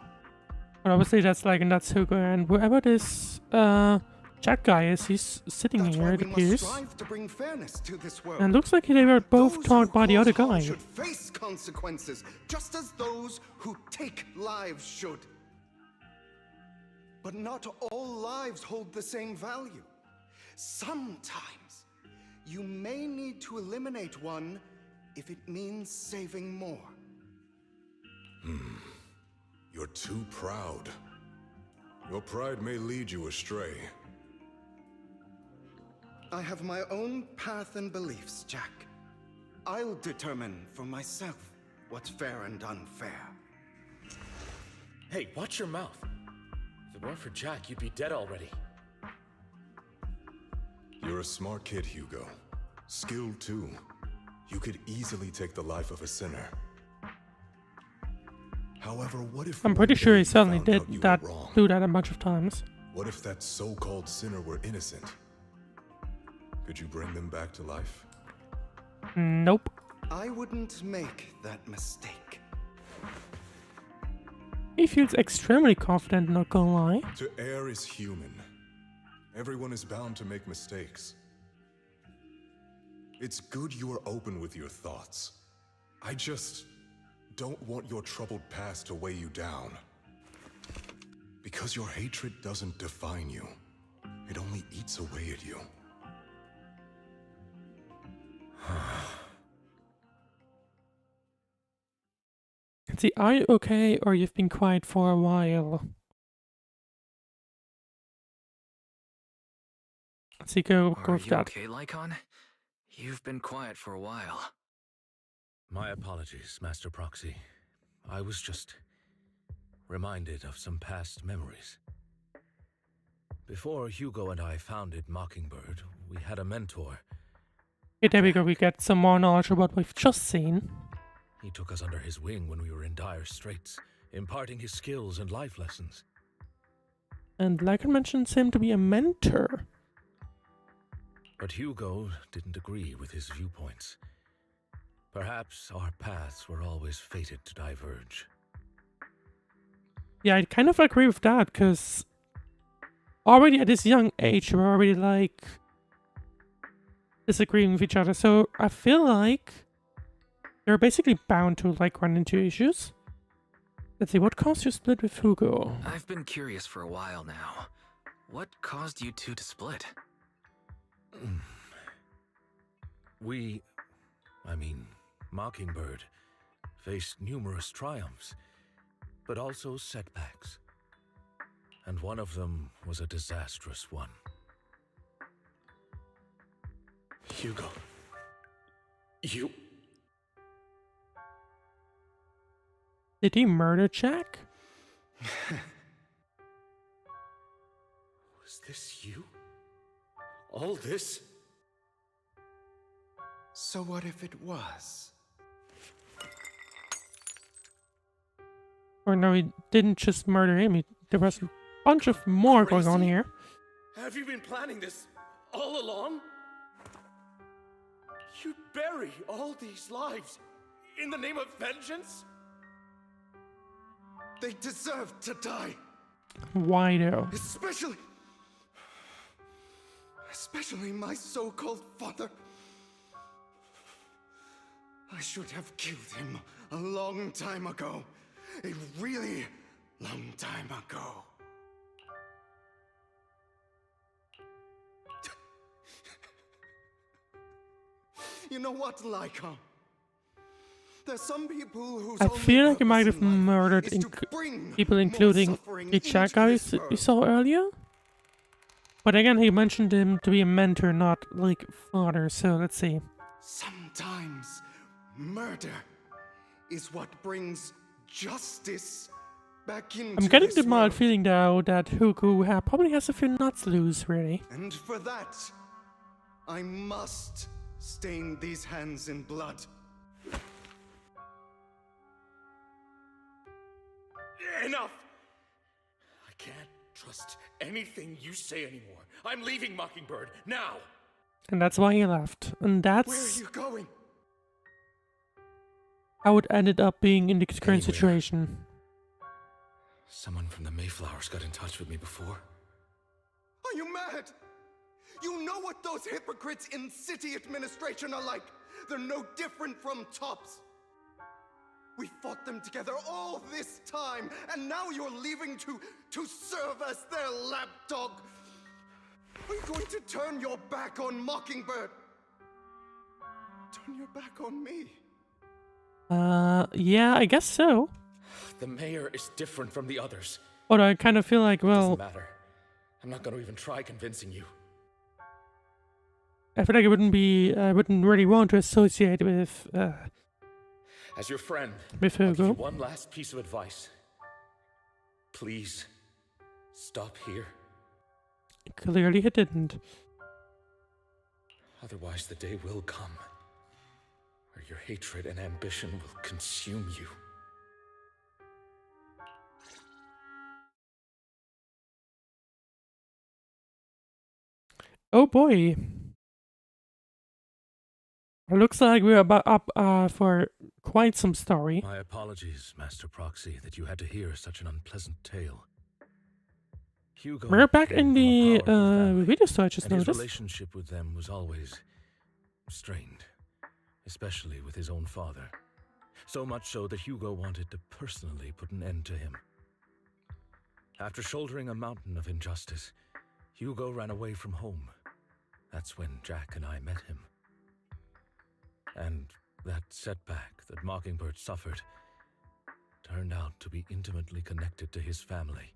Speaker 1: But obviously that's like, and that's Hugo, and whoever this Jack guy is, he's sitting
Speaker 2: That's
Speaker 1: here,
Speaker 2: why
Speaker 1: it
Speaker 2: we must
Speaker 1: appears.
Speaker 2: strive to bring fairness to this world.
Speaker 1: And looks like they were both
Speaker 2: Those
Speaker 1: taught
Speaker 2: who
Speaker 1: by the other
Speaker 2: cause harm
Speaker 1: guy.
Speaker 2: should face consequences, just as those who take lives should. But not all lives hold the same value. Sometimes you may need to eliminate one if it means saving more.
Speaker 15: You're too proud. Your pride may lead you astray.
Speaker 2: I have my own path and beliefs, Jack. I'll determine for myself what's fair and unfair.
Speaker 3: Hey, watch your mouth. If it weren't for Jack, you'd be dead already.
Speaker 15: You're a smart kid, Hugo. Skilled too. You could easily take the life of a sinner. However, what if
Speaker 1: I'm
Speaker 15: one
Speaker 1: pretty sure
Speaker 15: day
Speaker 1: he
Speaker 15: you
Speaker 1: certainly
Speaker 15: found
Speaker 1: did
Speaker 15: out you were
Speaker 1: that,
Speaker 15: wrong?
Speaker 1: do that a bunch of times.
Speaker 15: What if that so-called sinner were innocent? Could you bring them back to life?
Speaker 1: Nope.
Speaker 2: I wouldn't make that mistake.
Speaker 1: He feels extremely confident, not gonna lie.
Speaker 15: To err is human. Everyone is bound to make mistakes. It's good you are open with your thoughts. I just don't want your troubled past to weigh you down. Because your hatred doesn't define you. It only eats away at you.
Speaker 1: Let's see, are you okay or you've been quiet for a while? Let's see, go
Speaker 3: Are
Speaker 1: with
Speaker 3: you
Speaker 1: that.
Speaker 3: okay, Lycon? You've been quiet for a while.
Speaker 6: My apologies, Master Proxy. I was just reminded of some past memories. Before Hugo and I founded Mockingbird, we had a mentor.
Speaker 1: Okay, there we go, we get some more knowledge about what we've just seen.
Speaker 6: He took us under his wing when we were in dire straits, imparting his skills and life lessons.
Speaker 1: And Lycan mentions him to be a mentor.
Speaker 6: But Hugo didn't agree with his viewpoints. Perhaps our paths were always fated to diverge.
Speaker 1: Yeah, I kind of agree with that, because already at this young age, we're already like disagreeing with each other. So I feel like they're basically bound to like run into issues. Let's see, what caused you split with Hugo?
Speaker 3: I've been curious for a while now. What caused you two to split?
Speaker 6: Mockingbird faced numerous triumphs, but also setbacks. And one of them was a disastrous one.
Speaker 3: Hugo. You...
Speaker 1: Did he murder Jack?
Speaker 3: Was this you? All this?
Speaker 2: So what if it was?
Speaker 1: Or no, he didn't just murder him. There was a bunch of more going on here.
Speaker 3: Have you been planning this
Speaker 6: All along? You bury all these lives in the name of vengeance?
Speaker 2: They deserve to die.
Speaker 1: Why though?
Speaker 2: Especially my so-called father. I should have killed him a long time ago. A really long time ago. You know what, Lycon? There's some people whose
Speaker 1: I
Speaker 2: only
Speaker 1: feel like he might
Speaker 2: purpose
Speaker 1: have
Speaker 2: in life
Speaker 1: murdered
Speaker 2: is to bring
Speaker 1: people,
Speaker 2: more
Speaker 1: including
Speaker 2: suffering
Speaker 1: the chat
Speaker 2: into
Speaker 1: guy
Speaker 2: this
Speaker 1: we
Speaker 2: world.
Speaker 1: saw earlier. But again, he mentioned him to be a mentor, not like father. So let's see.
Speaker 2: Sometimes murder is what brings justice back into
Speaker 1: I'm getting
Speaker 2: this
Speaker 1: the mild
Speaker 2: world.
Speaker 1: feeling though that Hugo probably has a few nuts loose, really.
Speaker 2: And for that, I must stain these hands in blood.
Speaker 6: Enough! I can't trust anything you say anymore. I'm leaving Mockingbird, now!
Speaker 1: And that's why he left. And
Speaker 2: Where are
Speaker 1: that's
Speaker 2: you going?
Speaker 1: how it ended up being in the current
Speaker 6: Anywhere.
Speaker 1: situation.
Speaker 6: Someone from the Mayflowers got in touch with me before.
Speaker 2: Are you mad? You know what those hypocrites in city administration are like. They're no different from tops. We fought them together all this time, and now you're leaving to serve as their lapdog. Are you going to turn your back on Mockingbird? Turn your back on me?
Speaker 1: Yeah, I guess so.
Speaker 6: The mayor is different from the others.
Speaker 1: But I kind of feel like, well,
Speaker 6: Doesn't matter. I'm not going to even try convincing you.
Speaker 1: I feel like I wouldn't really want to associate with,
Speaker 6: As your friend,
Speaker 1: with
Speaker 6: I'll give you
Speaker 1: Hugo.
Speaker 6: one last piece of advice. Please, stop here.
Speaker 1: Clearly he didn't.
Speaker 6: Otherwise, the day will come where your hatred and ambition will consume you.
Speaker 1: Oh boy. It looks like we're about up for quite some story.
Speaker 6: My apologies, Master Proxy, that you had to hear such an unpleasant tale. Hugo
Speaker 1: We're back
Speaker 6: came
Speaker 1: in
Speaker 6: from a
Speaker 1: the
Speaker 6: powerful family,
Speaker 1: video store, I just
Speaker 6: and his
Speaker 1: noticed.
Speaker 6: relationship with them was always strained, especially with his own father. So much so that Hugo wanted to personally put an end to him. After shouldering a mountain of injustice, Hugo ran away from home. That's when Jack and I met him. And that setback that Mockingbird suffered turned out to be intimately connected to his family.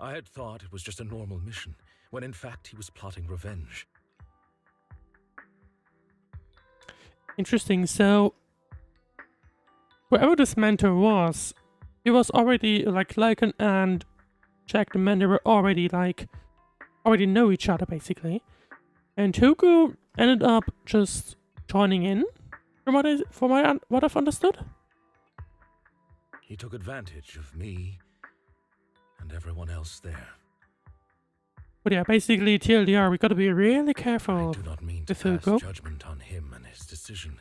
Speaker 6: I had thought it was just a normal mission, when in fact he was plotting revenge.
Speaker 1: Interesting. So, wherever this mentor was, he was already like Lycan and Jack the mentor were already know each other basically. And Hugo ended up just joining in, from what I've understood.
Speaker 6: He took advantage of me and everyone else there.
Speaker 1: But yeah, basically TLDR, we gotta be really careful
Speaker 6: I do not mean to
Speaker 1: with
Speaker 6: pass
Speaker 1: Hugo.
Speaker 6: judgment on him and his decision,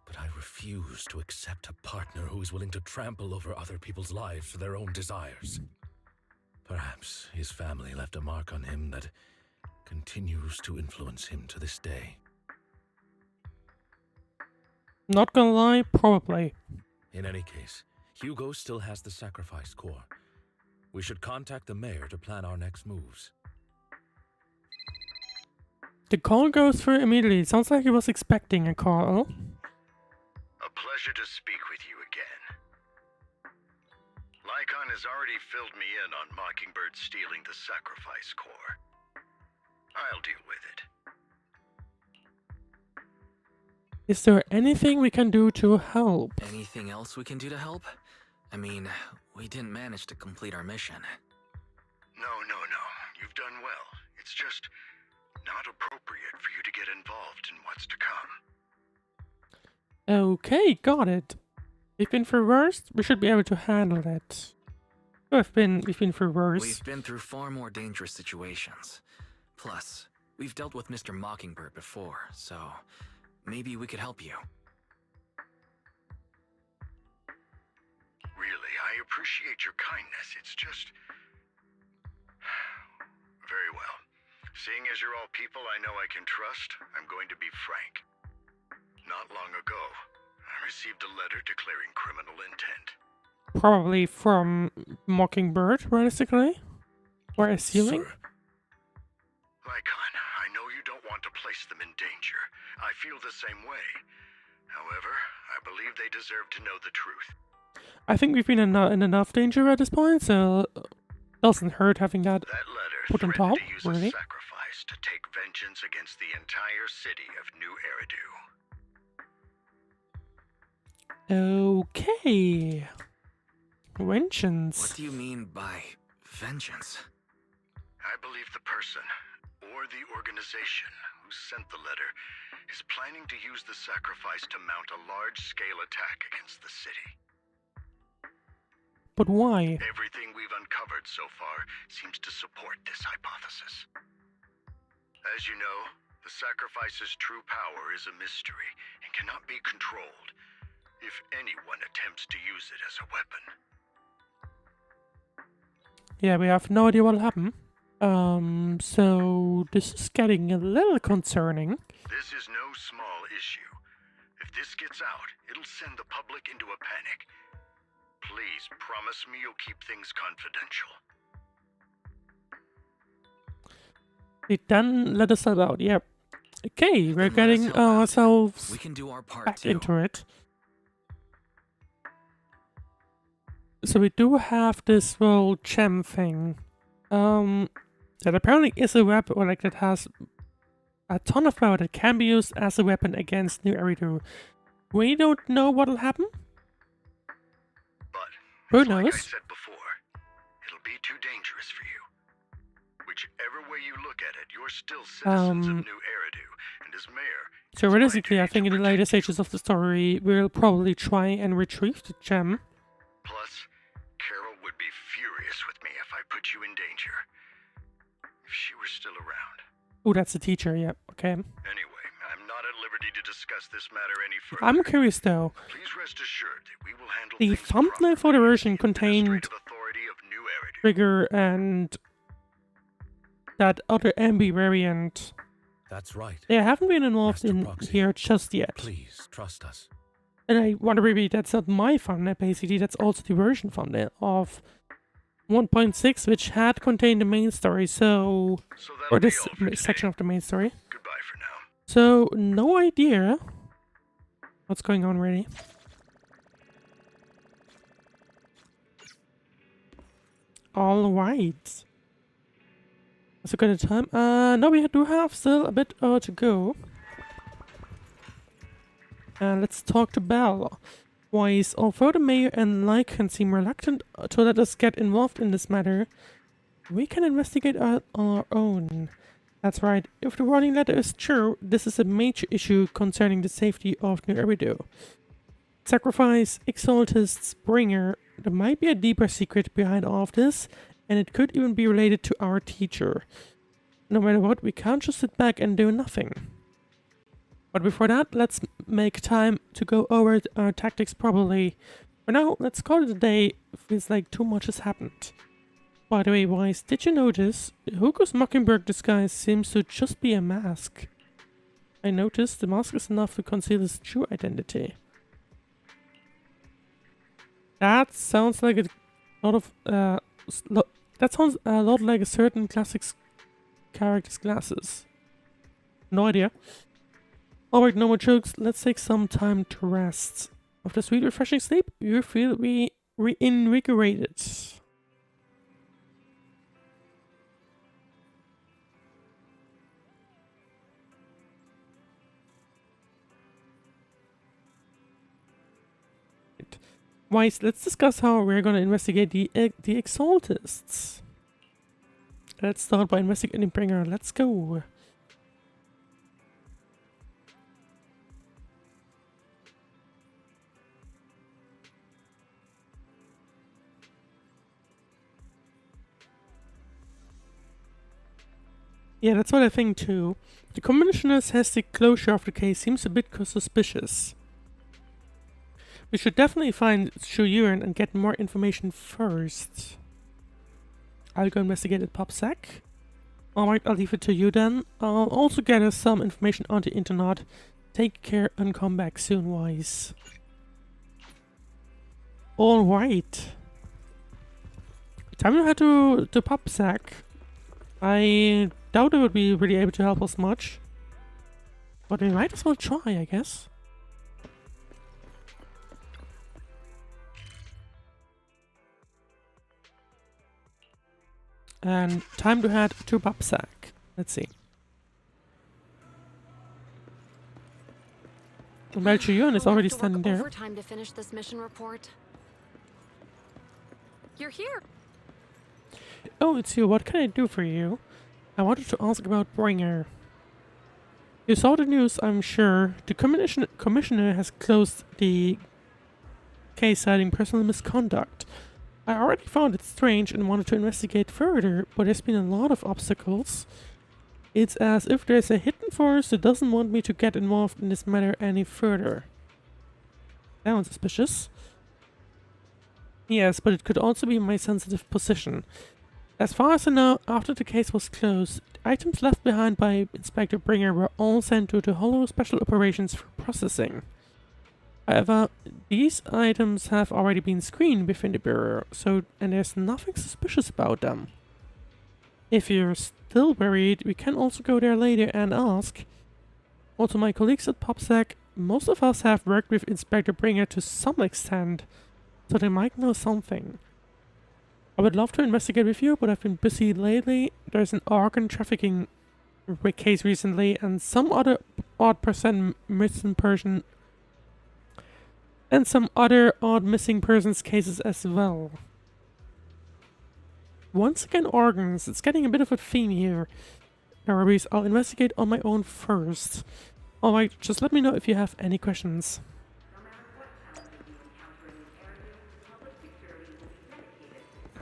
Speaker 6: but I refuse to accept a partner who is willing to trample over other people's lives for their own desires. Perhaps his family left a mark on him that continues to influence him to this day.
Speaker 1: Not gonna lie, probably.
Speaker 6: In any case, Hugo still has the sacrifice core. We should contact the mayor to plan our next moves.
Speaker 1: The call goes through immediately. It sounds like he was expecting a call.
Speaker 7: A pleasure to speak with you again. Lycon has already filled me in on Mockingbird stealing the sacrifice core. I'll deal with it.
Speaker 1: Is there anything we can do to help?
Speaker 3: Anything else we can do to help? I mean, we didn't manage to complete our mission.
Speaker 7: No. You've done well. It's just not appropriate for you to get involved in what's to come.
Speaker 1: Okay, got it. We've been through worse. We should be able to handle it. We've been through worse.
Speaker 3: We've been through far more dangerous situations. Plus, we've dealt with Mr. Mockingbird before, so maybe we could help you.
Speaker 7: Really, I appreciate your kindness. It's just... Very well. Seeing as you're all people I know I can trust, I'm going to be frank. Not long ago, I received a letter declaring criminal intent.
Speaker 1: Probably from Mockingbird, realistically? Or assuming?
Speaker 6: Sir,
Speaker 7: Lycon, I know you don't want to place them in danger. I feel the same way. However, I believe they deserve to know the truth.
Speaker 1: I think we've been in enough danger at this point, so doesn't hurt having that
Speaker 7: Letter
Speaker 1: put on top,
Speaker 7: threatened to use
Speaker 1: really.
Speaker 7: a sacrifice to take vengeance against the entire city of New Eridu.
Speaker 1: Okay. Vengeance.
Speaker 3: What do you mean by vengeance?
Speaker 7: I believe the person, or the organization, who sent the letter is planning to use the sacrifice to mount a large-scale attack against the city.
Speaker 1: But why?
Speaker 7: Everything we've uncovered so far seems to support this hypothesis. As you know, the sacrifice's true power is a mystery and cannot be controlled if anyone attempts to use it as a weapon.
Speaker 1: Yeah, we have no idea what'll happen. So this is getting a little concerning.
Speaker 7: This is no small issue. If this gets out, it'll send the public into a panic. Please promise me you'll keep things confidential.
Speaker 1: It then let us help out, yep. Okay, we're getting ourselves
Speaker 3: We can do our part
Speaker 1: back
Speaker 3: too.
Speaker 1: into it. So we do have this whole gem thing. That apparently is a weapon, or like that has a ton of power that can be used as a weapon against New Eridu. We don't know what'll happen. Who knows?
Speaker 7: Like I said before, it'll be too dangerous for you. Whichever way you look at it, you're still citizens of New Eridu, and as mayor...
Speaker 1: So realistically, I think in the later stages of the story, we'll probably try and retrieve the gem.
Speaker 7: Plus, Carol would be furious with me if I put you in danger. If she were still around.
Speaker 1: Oh, that's the teacher, yep, okay.
Speaker 7: Anyway, I'm not at liberty to discuss this matter any further.
Speaker 1: I'm curious though.
Speaker 7: Please rest assured that we will handle
Speaker 1: The
Speaker 7: things
Speaker 1: thumbnail for the version contained
Speaker 7: authority of New Eridu.
Speaker 1: Trigger and that other ambi variant.
Speaker 6: that's right.
Speaker 1: They haven't been involved
Speaker 6: Master
Speaker 1: in
Speaker 6: Proxy,
Speaker 1: here just yet.
Speaker 6: Please trust us.
Speaker 1: And I wonder maybe that's not my thumbnail, basically, that's also the version thumbnail of 1.6, which had contained the main story, so... or this section of the main story.
Speaker 7: Goodbye for now.
Speaker 1: So, no idea what's going on, really. Alright. That's a good time. No, we do have still a bit to go. Let's talk to Belle. Wise, although the mayor and Lycan seem reluctant to let us get involved in this matter, we can investigate on our own. That's right, if the warning letter is true, this is a major issue concerning the safety of New Eridu. Sacrifice, Exaltist's bringer, there might be a deeper secret behind all of this, and it could even be related to our teacher. No matter what, we can't just sit back and do nothing. But before that, let's make time to go over our tactics properly. For now, let's call it a day. Feels like too much has happened. By the way, Wise, did you notice? Hugo's Mockingbird disguise seems to just be a mask. I noticed the mask is enough to conceal his true identity. That sounds like a lot of that sounds a lot like a certain classic character's glasses. No idea. Alright, no more jokes. Let's take some time to rest. After sweet, refreshing sleep, you feel reinvigorated. Wise, let's discuss how we're going to investigate the Exaltists. Let's start by investigating Bringer. Let's go. Yeah, that's what I think too. The commissioner says the closure of the case seems a bit suspicious. We should definitely find Shu Yuan and get more information first. I'll go investigate at PopSec. Alright, I'll leave it to you then. I'll also gather some information on the internet. Take care and come back soon, Wise. Alright. Time to head to PopSec. I doubt it would be really able to help us much. But we might as well try, I guess. And time to head to PopSec. Let's see. Well, Chiyun is already standing there.
Speaker 10: Overtime to finish this mission report. You're here.
Speaker 1: Oh, it's you. What can I do for you? I wanted to ask about Bringer. You saw the news, I'm sure. The commissioner has closed the case citing personal misconduct. I already found it strange and wanted to investigate further, but there's been a lot of obstacles. It's as if there's a hidden force that doesn't want me to get involved in this matter any further. Sounds suspicious. Yes, but it could also be my sensitive position. As far as I know, after the case was closed, the items left behind by Inspector Bringer were all sent to the Hollow Special Operations for processing. However, these items have already been screened within the Bureau, and there's nothing suspicious about them. If you're still worried, we can also go there later and ask. Also, my colleagues at PopSec, most of us have worked with Inspector Bringer to some extent, so they might know something. I would love to investigate with you, but I've been busy lately. There's an organ trafficking case recently, and some other odd missing person, and some other odd missing persons cases as well. Once again, organs. It's getting a bit of a theme here. No worries, I'll investigate on my own first. Alright, just let me know if you have any questions.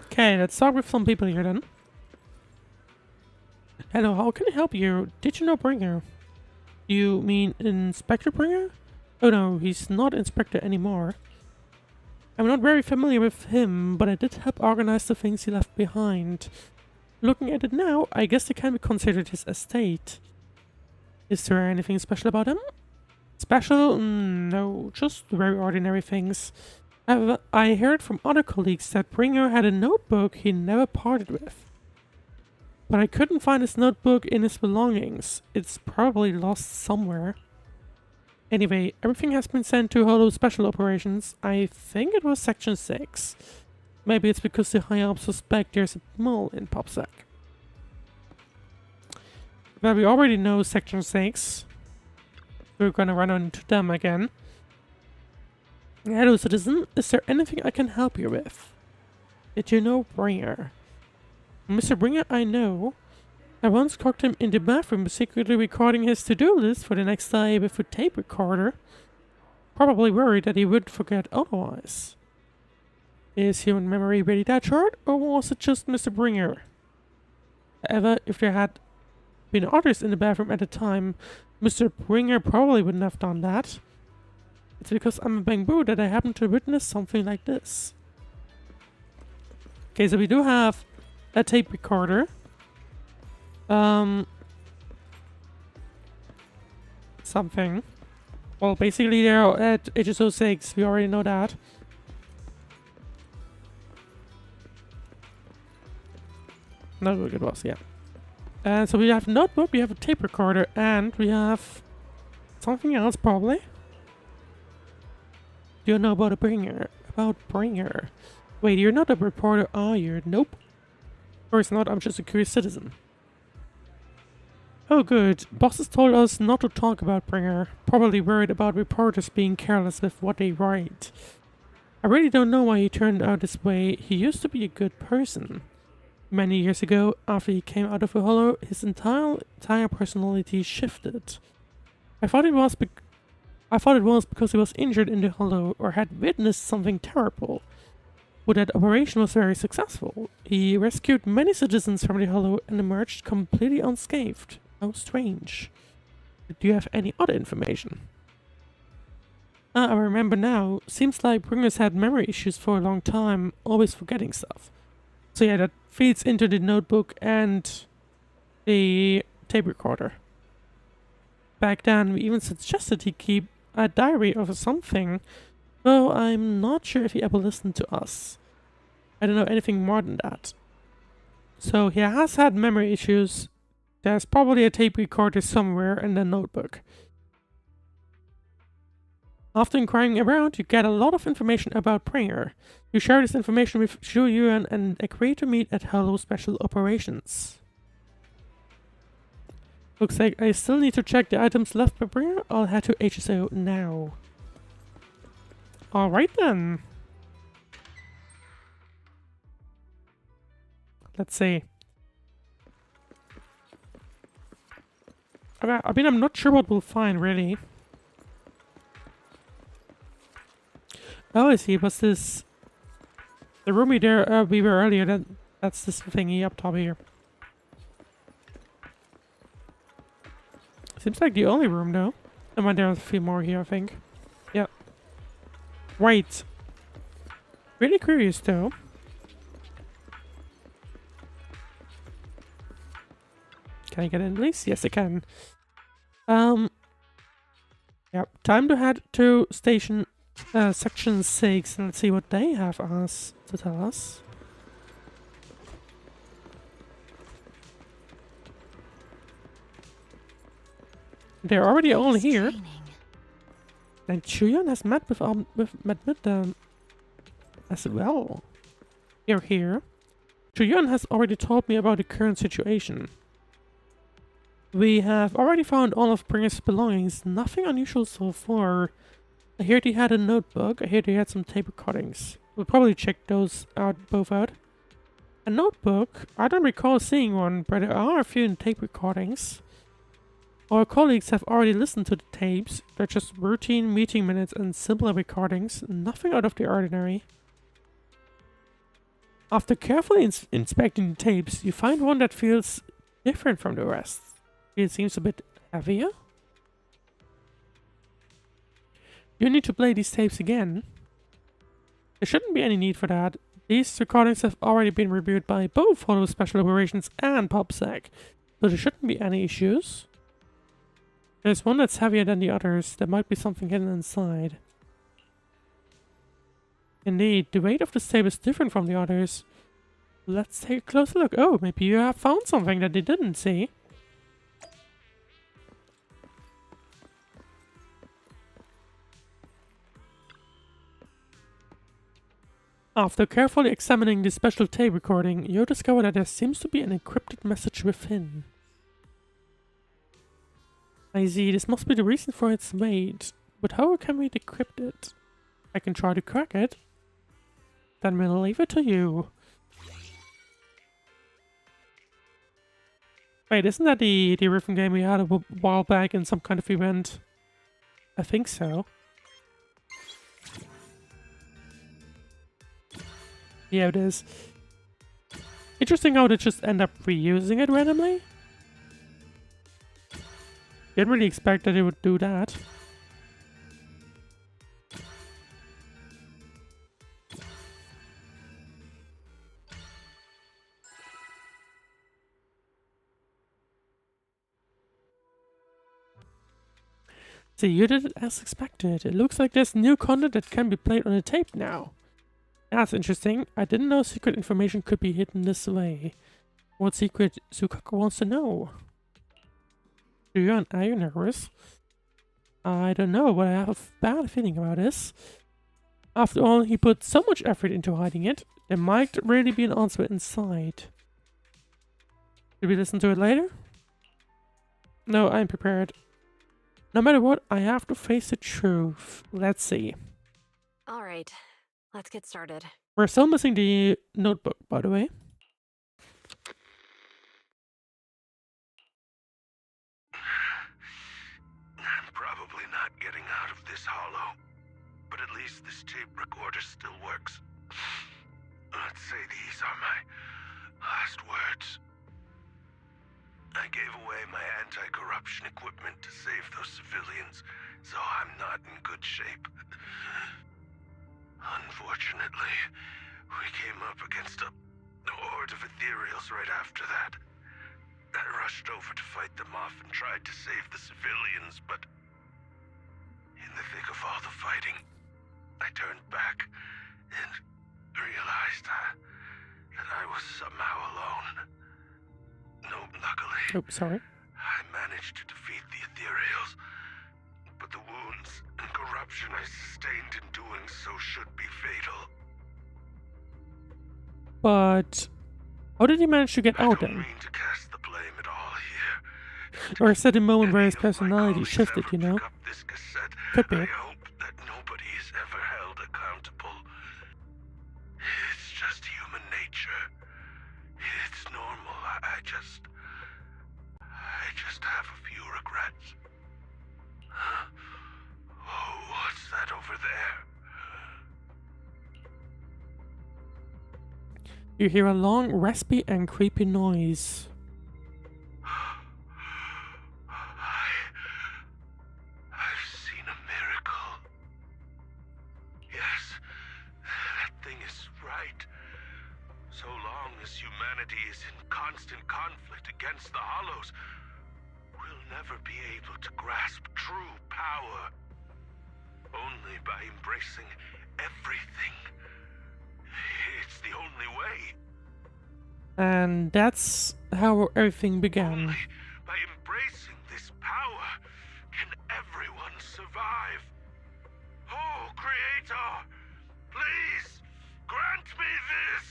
Speaker 1: Okay, let's start with some people here then. Hello, how can I help you? Did you know Bringer? You mean Inspector Bringer? Oh no, he's not Inspector anymore. I'm not very familiar with him, but I did help organize the things he left behind. Looking at it now, I guess they can be considered his estate. Is there anything special about him? Special? No, just very ordinary things. However, I heard from other colleagues that Bringer had a notebook he never parted with. But I couldn't find his notebook in his belongings. It's probably lost somewhere. Anyway, everything has been sent to Hollow Special Operations. I think it was Section 6. Maybe it's because the higher-ups suspect there's a mole in PopSec. Well, we already know Section 6. We're gonna run into them again. Hello, citizen. Is there anything I can help you with? Did you know Bringer? Mr. Bringer, I know. I once caught him in the bathroom secretly recording his to-do list for the next day with a tape recorder. Probably worried that he would forget otherwise. Is human memory really that short, or was it just Mr. Bringer? However, if there had been others in the bathroom at the time, Mr. Bringer probably wouldn't have done that. It's because I'm a bamboo that I happened to witness something like this. Okay, so we do have a tape recorder. Something. Well, basically they're at ages 06, we already know that. Notebook it was, yeah. And so we have a notebook, we have a tape recorder, and we have something else probably. Do you know about a Bringer? About Bringer? Wait, you're not a reporter, are you? Nope. Of course not, I'm just a curious citizen. Oh good, bosses told us not to talk about Bringer, probably worried about reporters being careless with what they write. I really don't know why he turned out this way. He used to be a good person. Many years ago, after he came out of the Hollow, his entire personality shifted. I thought it was because he was injured in the Hollow or had witnessed something terrible. that operation was very successful. He rescued many citizens from the Hollow and emerged completely unscathed. How strange. Do you have any other information? I remember now. Seems like Bringer's had memory issues for a long time, always forgetting stuff. So yeah, that feeds into the notebook and the tape recorder. Back then, we even suggested he keep a diary of something, though I'm not sure if he ever listened to us. I don't know anything more than that. So he has had memory issues. There's probably a tape recorder somewhere in the notebook. After inquiring around, you get a lot of information about Pringer. You share this information with Zhu Yuan and agree to meet at Hello Special Operations. Looks like I still need to check the items left by Pringer. I'll head to HSO now. Alright then. Let's see. I mean, I'm not sure what we'll find, really. Oh, I see. What's this? The room we were earlier. That's this thingy up top here. Seems like the only room, though. And there's a few more here, I think. Yep. Right. Really curious, though. Can I get in, please? Yes, I can. Yep. Time to head to station section 6 and let's see what they have to tell us. They're already all here. And Chuyan has met with them as well. You're here. Chuyan has already told me about the current situation. We have already found all of Pringer's belongings. Nothing unusual so far. I heard he had a notebook. I heard he had some tape recordings. We'll probably check those both out. A notebook? I don't recall seeing one, but there are a few tape recordings. Our colleagues have already listened to the tapes. They're just routine meeting minutes and simpler recordings. Nothing out of the ordinary. After carefully inspecting the tapes, you find one that feels different from the rest. It seems a bit heavier. You need to play these tapes again. There shouldn't be any need for that. These recordings have already been reviewed by both Hollow Special Operations and PopSec, so there shouldn't be any issues. There's one that's heavier than the others. There might be something hidden inside. Indeed, the weight of this tape is different from the others. Let's take a closer look. Oh, maybe you have found something that they didn't see. After carefully examining the special tape recording, you discover that there seems to be an encrypted message within. I see, this must be the reason for its weight. But how can we decrypt it? I can try to crack it. Then we'll leave it to you. Wait, isn't that the rhythm game we had a while back in some kind of event? I think so. Yeah, it is. Interesting how they just end up reusing it randomly. Didn't really expect that they would do that. See, you did it as expected. It looks like there's new content that can be played on a tape now. That's interesting. I didn't know secret information could be hidden this way. What secret Zukaku wants to know? Are you nervous? I don't know, but I have a bad feeling about this. After all, he put so much effort into hiding it. There might really be an answer inside. Should we listen to it later? No, I'm prepared. No matter what, I have to face the truth. Let's see.
Speaker 10: Alright, let's get started.
Speaker 1: We're still missing the notebook, by the way.
Speaker 7: I'm probably not getting out of this hollow, but at least this tape recorder still works. anti-corruption equipment to save those civilians, so I'm not in good shape. Unfortunately, we came up against a horde of ethereals right after that. I rushed over to fight them off and tried to save the civilians, but in the thick of all the fighting, I turned back and realized that I was somehow alone. No, luckily,
Speaker 1: Oh, sorry.
Speaker 7: I managed to defeat the ethereals, but the wounds and corruption I sustained in doing so should be fatal.
Speaker 1: But how did he manage to get out then?
Speaker 7: To cast the blame at all here.
Speaker 1: Or is that a moment where his personality shifted, you know?
Speaker 7: This cassette,
Speaker 1: Could be.
Speaker 7: I hope that nobody is ever held accountable. It's just human nature. It's normal. I just have a few regrets. Oh, what's that over there?
Speaker 1: You hear a long, raspy and creepy noise.
Speaker 7: I've seen a miracle. Yes, that thing is right. So long as humanity is in constant conflict against the Hollows, we'll never be able to grasp true power. Only by embracing everything. It's the only way.
Speaker 1: And that's how everything began.
Speaker 7: By embracing this power, can everyone survive? Oh, Creator, please grant me this.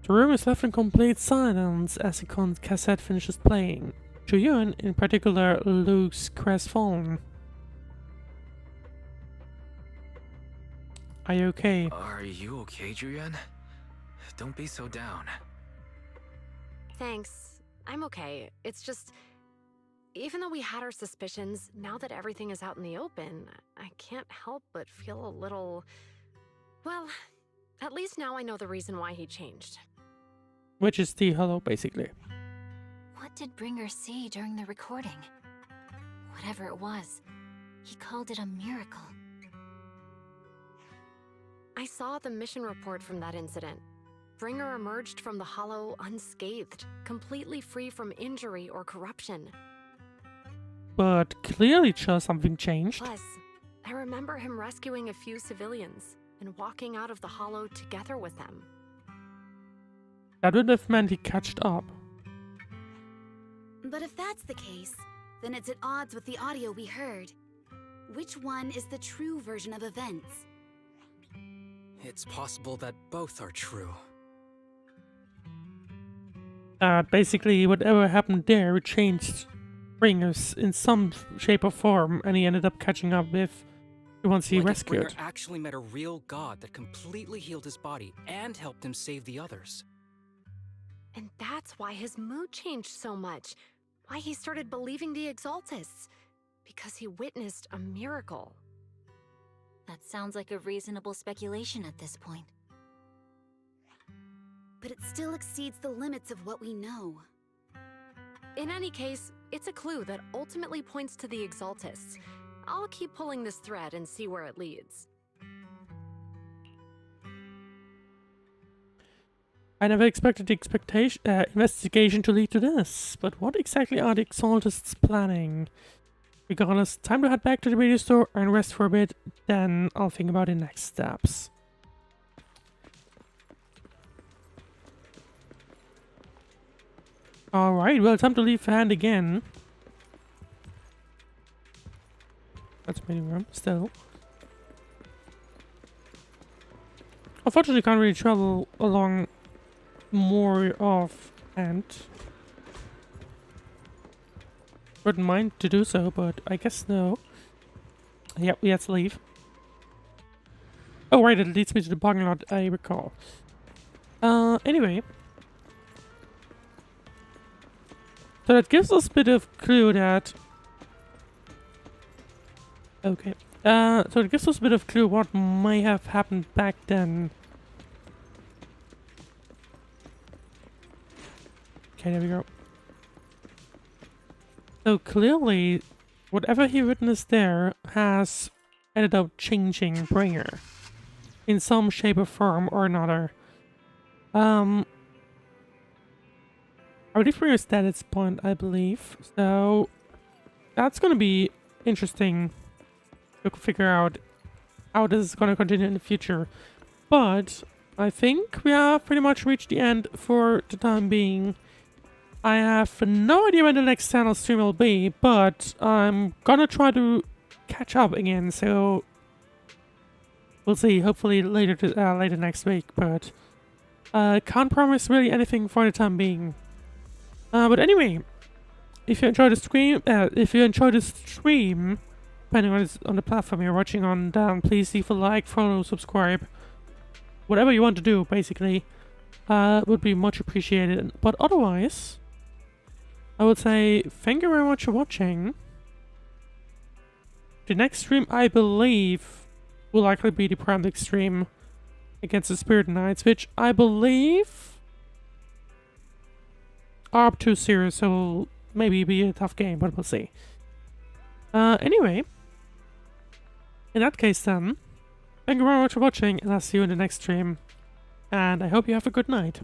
Speaker 1: The room is left in complete silence as the cassette finishes playing. Juyun, in particular, looks crestfallen. Are you okay?
Speaker 3: Are you okay, Julian? Don't be so down.
Speaker 10: Thanks. I'm okay. It's just, even though we had our suspicions, now that everything is out in the open, I can't help but feel a little... Well, at least now I know the reason why he changed.
Speaker 1: Which is the Hollow, basically.
Speaker 4: What did Bringer see during the recording? Whatever it was, he called it a miracle.
Speaker 10: I saw the mission report from that incident. Bringer emerged from the Hollow unscathed, completely free from injury or corruption.
Speaker 1: But clearly something changed.
Speaker 10: Plus, I remember him rescuing a few civilians and walking out of the Hollow together with them.
Speaker 1: That would have meant he catched up.
Speaker 16: But if that's the case, then it's at odds with the audio we heard. Which one is the true version of events?
Speaker 17: It's possible that both are true.
Speaker 1: Basically, whatever happened there changed Bringers in some shape or form, and he ended up catching up with the ones he rescued.
Speaker 17: Bringer actually met a real god that completely healed his body and helped him save the others.
Speaker 10: And that's why his mood changed so much. Why he started believing the Exaltists. Because he witnessed a miracle.
Speaker 4: That sounds like a reasonable speculation at this point.
Speaker 16: But it still exceeds the limits of what we know.
Speaker 10: In any case, it's a clue that ultimately points to the Exaltists. I'll keep pulling this thread and see where it leads.
Speaker 1: I never expected the investigation to lead to this, but what exactly are the Exaltists planning? Regardless, time to head back to the radio store and rest for a bit, then I'll think about the next steps. Alright, well, time to leave hand again. That's a meeting room, still. Unfortunately, can't really travel along more of hand. Wouldn't mind to do so, but I guess no. Yep, we have to leave. Oh right, it leads me to the parking lot, I recall. Anyway. So that gives us a bit of clue that... Okay. So it gives us a bit of clue what may have happened back then. Okay, there we go. So clearly, whatever he witnessed there has ended up changing Bringer in some shape or form or another. I believe Bringer's dead at this point, I believe. So that's gonna be interesting to figure out how this is gonna continue in the future. But I think we have pretty much reached the end for the time being. I have no idea when the next channel stream will be, but I'm gonna try to catch up again, so we'll see. Hopefully later next week, but can't promise really anything for the time being. But anyway, if you enjoyed the stream, depending on the platform you're watching on, then please leave a like, follow, subscribe, whatever you want to do, basically, would be much appreciated. But otherwise, I would say thank you very much for watching. The next stream, I believe, will likely be the Prime stream against the Spirit Knights, which I believe are up to series, so will maybe be a tough game, but we'll see. Anyway, in that case then, thank you very much for watching, and I'll see you in the next stream, and I hope you have a good night.